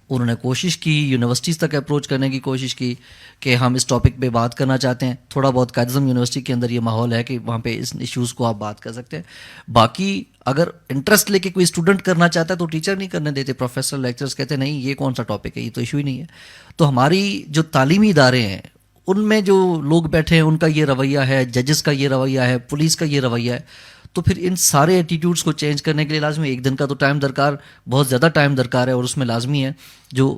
انہوں نے کوشش کی، یونیورسٹیز تک اپروچ کرنے کی کوشش کی کہ ہم اس ٹاپک پہ بات کرنا چاہتے ہیں. تھوڑا بہت قائد اعظم یونیورسٹی کے اندر یہ ماحول ہے کہ وہاں پہ اس ایشوز کو آپ بات کر سکتے ہیں. باقی اگر انٹرسٹ لے کے کوئی اسٹوڈنٹ کرنا چاہتا ہے تو ٹیچر نہیں کرنے دیتے، پروفیسر لیکچرز کہتے ہیں نہیں یہ کون سا ٹاپک ہے، یہ تو ایشو ہی نہیں ہے. تو ہماری جو تعلیمی ادارے ہیں ان میں جو لوگ بیٹھے ہیں ان کا یہ رویہ ہے، ججز کا یہ رویہ ہے، پولیس کا یہ رویہ ہے. تو پھر ان سارے ایٹیٹیوڈس کو چینج کرنے کے لیے لازمی ایک دن کا تو ٹائم درکار، بہت زیادہ ٹائم درکار ہے، اور اس میں لازمی ہے جو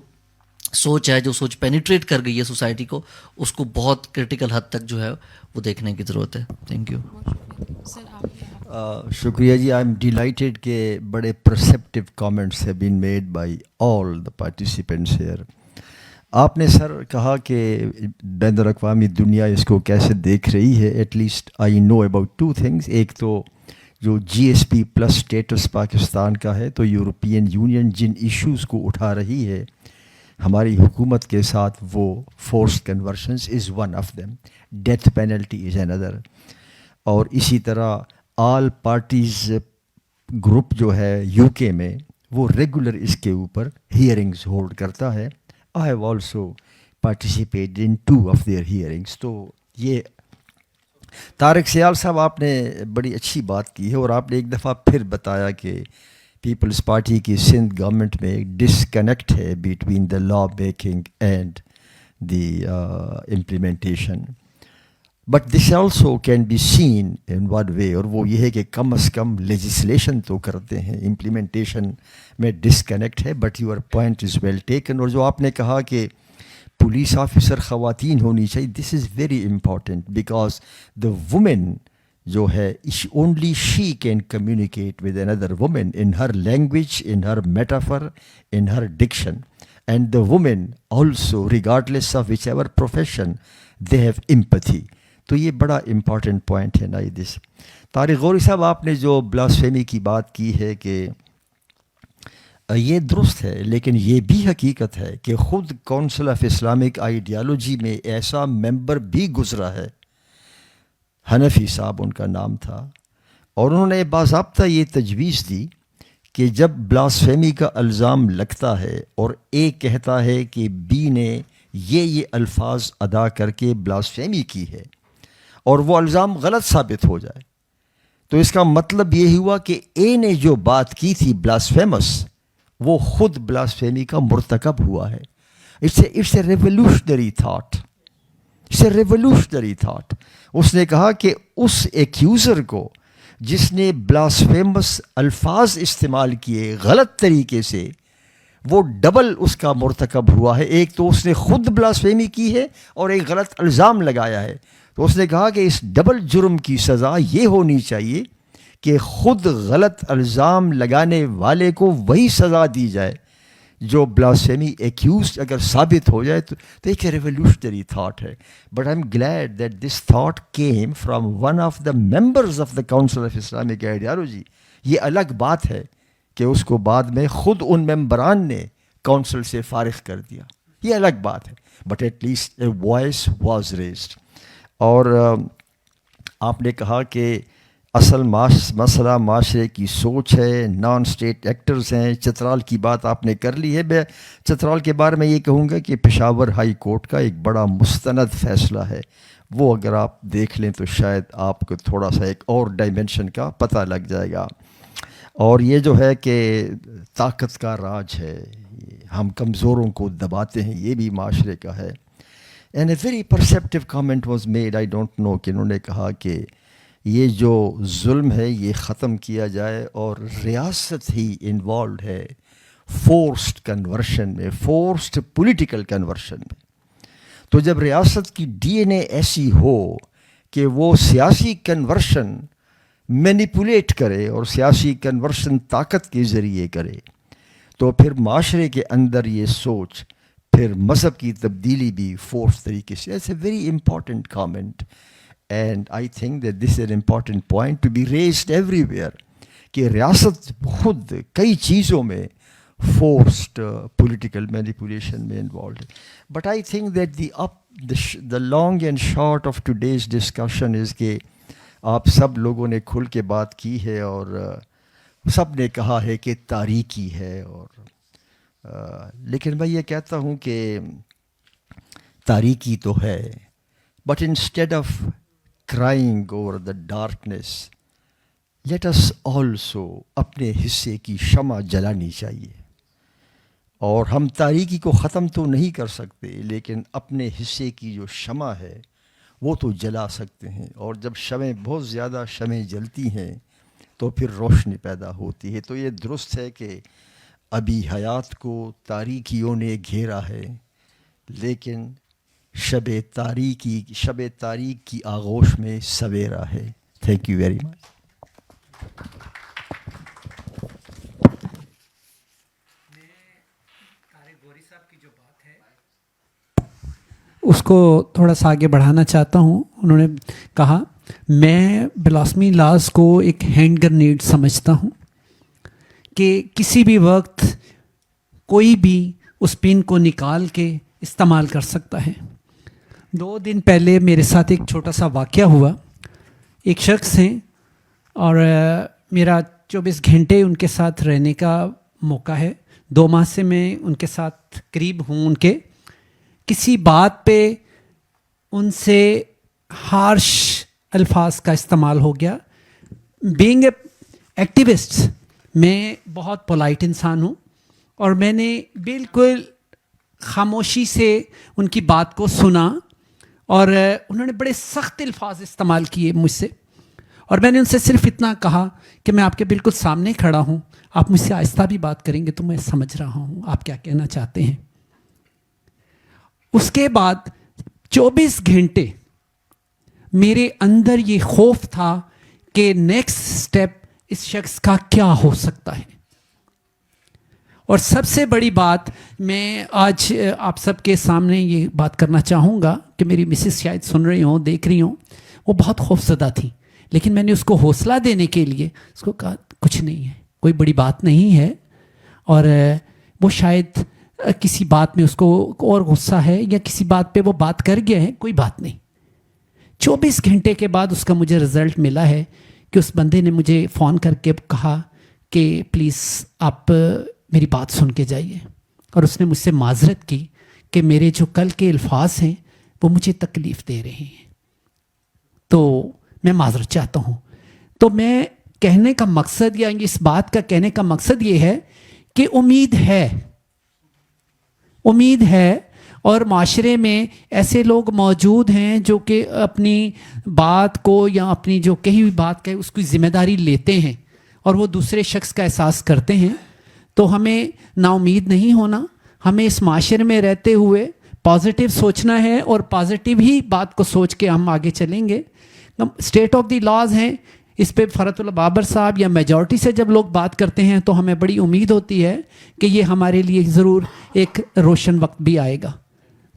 سوچ ہے، جو سوچ پینیٹریٹ کر گئی ہے سوسائٹی کو، اس کو بہت کرٹیکل حد تک جو ہے وہ دیکھنے کی ضرورت ہے. Thank you. شکریہ جی. آئی ایم ڈیلائٹیڈ کہ بڑے perceptive comments have been made by all the participants here. آپ نے سر کہا کہ بین الاقوامی دنیا اس کو کیسے دیکھ رہی ہے. At least I know about 2 things. ایک تو جو GSP+ اسٹیٹس پاکستان کا ہے، تو یورپین یونین جن ایشوز کو اٹھا رہی ہے ہماری حکومت کے ساتھ، وہ force conversions is one of them, death penalty is under. اور اسی طرح آل پارٹیز گروپ جو ہے UK میں وہ ریگولر اس کے اوپر ہیئرنگز ہولڈ کرتا ہے. I have also participated in 2 of their hearings. تو یہ طارق سیال صاحب آپ نے بڑی اچھی بات کی ہے، اور آپ نے ایک دفعہ پھر بتایا کہ پیپلز پارٹی کی سندھ گورنمنٹ میں ایک ڈسکنیکٹ ہے between the law making and the implementation. But this also can be seen in one way, اور وہ یہ ہے کہ کم از کم لیجسلیشن تو کرتے ہیں، امپلیمنٹیشن میں ڈسکنیکٹ ہے. But your point is well taken. اور جو آپ نے کہا کہ پولیس آفیسر خواتین ہونی چاہیے، this is very important, because the woman جو ہے only she can communicate with another woman in her language, in her metaphor, in her diction. And the woman also regardless of whichever profession they have empathy. تو یہ بڑا important point ہے نا دس. طارق غوری صاحب آپ نے جو بلاسفیمی کی بات کی ہے کہ یہ درست ہے، لیکن یہ بھی حقیقت ہے کہ خود کونسل آف اسلامک آئیڈیالوجی میں ایسا ممبر بھی گزرا ہے، حنفی صاحب ان کا نام تھا، اور انہوں نے باضابطہ یہ تجویز دی کہ جب بلاسفیمی کا الزام لگتا ہے اور اے کہتا ہے کہ بی نے یہ الفاظ ادا کر کے بلاسفیمی کی ہے اور وہ الزام غلط ثابت ہو جائے، تو اس کا مطلب یہ ہوا کہ اے نے جو بات کی تھی بلاسفیمس، وہ خود بلاسفیمی کا مرتکب ہوا ہے. It's a revolutionary thought, it's a revolutionary thought. اس نے کہا کہ اس ایکیوزر کو جس نے بلاسفیمس الفاظ استعمال کیے غلط طریقے سے، وہ ڈبل اس کا مرتکب ہوا ہے. ایک تو اس نے خود بلاسفیمی کی ہے اور ایک غلط الزام لگایا ہے. تو اس نے کہا کہ اس ڈبل جرم کی سزا یہ ہونی چاہیے کہ خود غلط الزام لگانے والے کو وہی سزا دی جائے جو بلاسفیمی ایکیوزڈ اگر ثابت ہو جائے. تو ایک ریولیوشنری تھاٹ ہے. But I am glad that this thought came from one of the members of the council of Islamic ideology. یہ الگ بات ہے کہ اس کو بعد میں خود ان ممبران نے کاؤنسل سے فارغ کر دیا, یہ الگ بات ہے. But at least a voice was raised. اور آپ نے کہا کہ اصل مسئلہ معاشرے کی سوچ ہے, نان اسٹیٹ ایکٹرز ہیں. چترال کی بات آپ نے کر لی ہے. میں چترال کے بارے میں یہ کہوں گا کہ پشاور ہائی کورٹ کا ایک بڑا مستند فیصلہ ہے, وہ اگر آپ دیکھ لیں تو شاید آپ کو تھوڑا سا ایک اور ڈائمنشن کا پتہ لگ جائے گا. اور یہ جو ہے کہ طاقت کا راج ہے, ہم کمزوروں کو دباتے ہیں, یہ بھی معاشرے کا ہے. And a very perceptive comment was made, I don't know, کہ انہوں نے کہا کہ یہ جو ظلم ہے یہ ختم کیا جائے اور ریاست ہی انوالوڈ ہے فورسڈ کنورشن میں, فورسڈ پولیٹیکل کنورشن میں. تو جب ریاست کی ڈی این اے ایسی ہو کہ وہ سیاسی کنورشن مینیپولیٹ کرے اور سیاسی کنورشن طاقت کے ذریعے کرے, تو پھر معاشرے کے اندر یہ سوچ, پھر مذہب کی تبدیلی بھی فورس طریقے سے. It's a very important comment and I think that this is an important point to be raised everywhere کہ ریاست خود کئی چیزوں میں فورسڈ پولیٹیکل مینیپولیشن میں انوالوڈ ہے. But I think that the long and short of today's discussion is کہ آپ سب لوگوں نے کھل کے بات کی ہے اور سب نے کہا ہے کہ تاریکی ہے. اور لیکن میں یہ کہتا ہوں کہ تاریکی تو ہے, but instead of crying over the darkness, let us also اپنے حصے کی شمع جلانی چاہیے. اور ہم تاریکی کو ختم تو نہیں کر سکتے, لیکن اپنے حصے کی جو شمع ہے وہ تو جلا سکتے ہیں. اور جب شمعیں بہت زیادہ شمعیں جلتی ہیں تو پھر روشنی پیدا ہوتی ہے. تو یہ درست ہے کہ ابھی حیات کو تاریکیوں نے گھیرا ہے, لیکن شب تاریک کی آغوش میں سویرا ہے. Thank you very much. اس کو تھوڑا سا آگے بڑھانا چاہتا ہوں. انہوں نے کہا میں بلاسمی لاز کو ایک ہینڈ گرنیڈ سمجھتا ہوں کہ کسی بھی وقت کوئی بھی اس پن کو نکال کے استعمال کر سکتا ہے. 2 دن پہلے میرے ساتھ ایک چھوٹا سا واقعہ ہوا. ایک شخص ہیں اور میرا 24 گھنٹے ان کے ساتھ رہنے کا موقع ہے. 2 ماہ سے میں ان کے ساتھ قریب ہوں. ان کے کسی بات پہ ان سے ہارش الفاظ کا استعمال ہو گیا. بینگ اے ایکٹیوسٹ میں بہت پولائٹ انسان ہوں اور میں نے بالکل خاموشی سے ان کی بات کو سنا اور انہوں نے بڑے سخت الفاظ استعمال کیے مجھ سے. اور میں نے ان سے صرف اتنا کہا کہ میں آپ کے بالکل سامنے کھڑا ہوں, آپ مجھ سے آہستہ بھی بات کریں گے تو میں سمجھ رہا ہوں آپ کیا کہنا چاہتے ہیں. اس کے بعد 24 گھنٹے میرے اندر یہ خوف تھا کہ نیکسٹ سٹیپ اس شخص کا کیا ہو سکتا ہے. اور سب سے بڑی بات میں آج آپ سب کے سامنے یہ بات کرنا چاہوں گا کہ میری مسز شاید سن رہی ہوں, دیکھ رہی ہوں, وہ بہت خوفزدہ تھی. لیکن میں نے اس کو حوصلہ دینے کے لیے اس کو کہا کچھ نہیں ہے, کوئی بڑی بات نہیں ہے. اور وہ شاید کسی بات میں اس کو اور غصہ ہے یا کسی بات پہ وہ بات کر گیا ہے, کوئی بات نہیں. 24 گھنٹے کے بعد اس کا مجھے رزلٹ ملا ہے کہ اس بندے نے مجھے فون کر کے کہا کہ پلیز آپ میری بات سن کے جائیے. اور اس نے مجھ سے معذرت کی کہ میرے جو کل کے الفاظ ہیں وہ مجھے تکلیف دے رہے ہیں, تو میں معذرت چاہتا ہوں. تو میں کہنے کا مقصد یا اس بات کا کہنے کا مقصد یہ ہے کہ امید ہے اور معاشرے میں ایسے لوگ موجود ہیں جو کہ اپنی بات کو یا اپنی جو کہی ہوئی بات کہ اس کی ذمہ داری لیتے ہیں اور وہ دوسرے شخص کا احساس کرتے ہیں. تو ہمیں نا امید نہیں ہونا, ہمیں اس معاشرے میں رہتے ہوئے پازیٹیو سوچنا ہے اور پازیٹیو ہی بات کو سوچ کے ہم آگے چلیں گے. اسٹیٹ آف دی لاز ہیں, اس پہ فرحت اللہ بابر صاحب یا میجورٹی سے جب لوگ بات کرتے ہیں تو ہمیں بڑی امید ہوتی ہے کہ یہ ہمارے لیے ضرور ایک روشن وقت بھی آئے گا.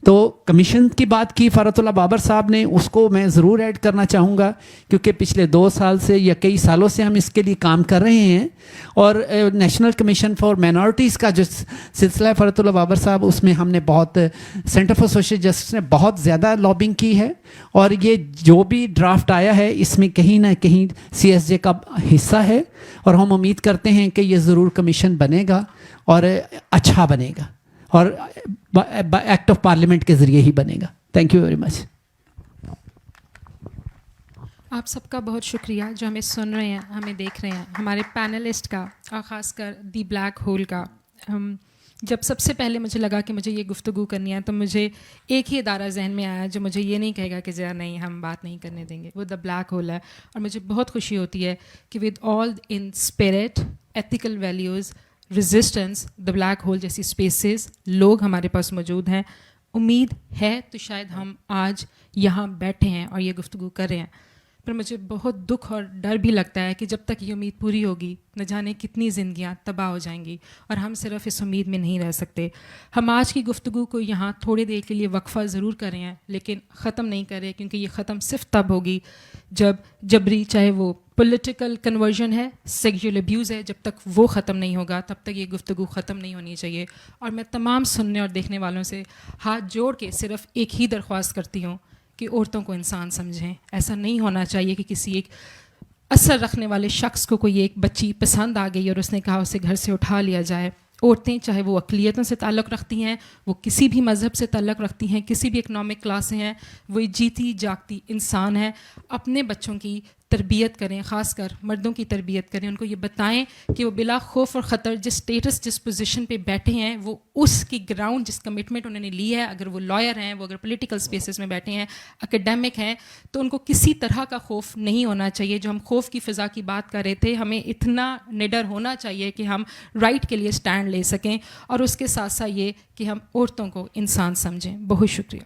تو کمیشن کی بات کی فرحت اللہ بابر صاحب نے, اس کو میں ضرور ایڈ کرنا چاہوں گا کیونکہ پچھلے 2 سال سے یا کئی سالوں سے ہم اس کے لیے کام کر رہے ہیں, اور نیشنل کمیشن فار مائنورٹیز کا جو سلسلہ ہے فرحت اللہ بابر صاحب, اس میں ہم نے بہت, سینٹر فار سوشل جسٹس نے بہت زیادہ لابنگ کی ہے, اور یہ جو بھی ڈرافٹ آیا ہے اس میں کہیں نہ کہیں CSJ کا حصہ ہے, اور ہم امید کرتے ہیں کہ یہ ضرور کمیشن بنے گا اور اچھا بنے گا, اور ایکٹ آف پارلیمنٹ کے ذریعے ہی بنے گا. Thank you very much. آپ سب کا بہت شکریہ جو ہمیں سن رہے ہیں, ہمیں دیکھ رہے ہیں, ہمارے پینلسٹ کا, اور خاص کر دی بلیک ہول کا. جب سب سے پہلے مجھے لگا کہ مجھے یہ گفتگو کرنی ہے تو مجھے ایک ہی ادارہ ذہن میں آیا جو مجھے یہ نہیں کہے گا کہ ذرا نہیں ہم بات نہیں کرنے دیں گے, وہ دا بلیک ہول ہے. اور مجھے بہت خوشی ہوتی ہے کہ with all in spirit, ethical values, resistance, the black hole جیسی اسپیسز لوگ ہمارے پاس موجود ہیں. امید ہے تو شاید ہم آج یہاں بیٹھے ہیں اور یہ گفتگو کر رہے ہیں, پر مجھے بہت دکھ اور ڈر بھی لگتا ہے کہ جب تک یہ امید پوری ہوگی نہ جانے کتنی زندگیاں تباہ ہو جائیں گی, اور ہم صرف اس امید میں نہیں رہ سکتے. ہم آج کی گفتگو کو یہاں تھوڑے دیر کے لیے وقفہ ضرور کر رہے ہیں لیکن ختم نہیں کر رہے, کیونکہ یہ ختم صرف تب ہوگی جب جبری, چاہے وہ پولیٹیکل کنورژن ہے, سیکشول ابیوز ہے, جب تک وہ ختم نہیں ہوگا تب تک یہ گفتگو ختم نہیں ہونی چاہیے. اور میں تمام سننے اور دیکھنے والوں سے ہاتھ جوڑ کے صرف ایک ہی درخواست کرتی ہوں کہ عورتوں کو انسان سمجھیں. ایسا نہیں ہونا چاہیے کہ کسی ایک اثر رکھنے والے شخص کو کوئی ایک بچی پسند آ گئی اور اس نے کہا اسے گھر سے اٹھا لیا جائے. عورتیں چاہے وہ اقلیتوں سے تعلق رکھتی ہیں, وہ کسی بھی مذہب سے تعلق رکھتی ہیں, کسی بھی اکنامک کلاس سے ہیں, وہ جیتی جاگتی انسان ہیں. اپنے بچوں کی تربیت کریں, خاص کر مردوں کی تربیت کریں, ان کو یہ بتائیں کہ وہ بلا خوف اور خطر جس اسٹیٹس, جس پوزیشن پہ بیٹھے ہیں, وہ اس کی گراؤنڈ, جس کمٹمنٹ انہوں نے لی ہے, اگر وہ لائر ہیں, وہ اگر پولیٹیکل اسپیسز میں بیٹھے ہیں, اکیڈیمک ہیں, تو ان کو کسی طرح کا خوف نہیں ہونا چاہیے. جو ہم خوف کی فضا کی بات کر رہے تھے, ہمیں اتنا نڈر ہونا چاہیے کہ ہم رائٹ کے لیے اسٹینڈ لے سکیں, اور اس کے ساتھ ساتھ یہ کہ ہم عورتوں کو انسان سمجھیں. بہت شکریہ.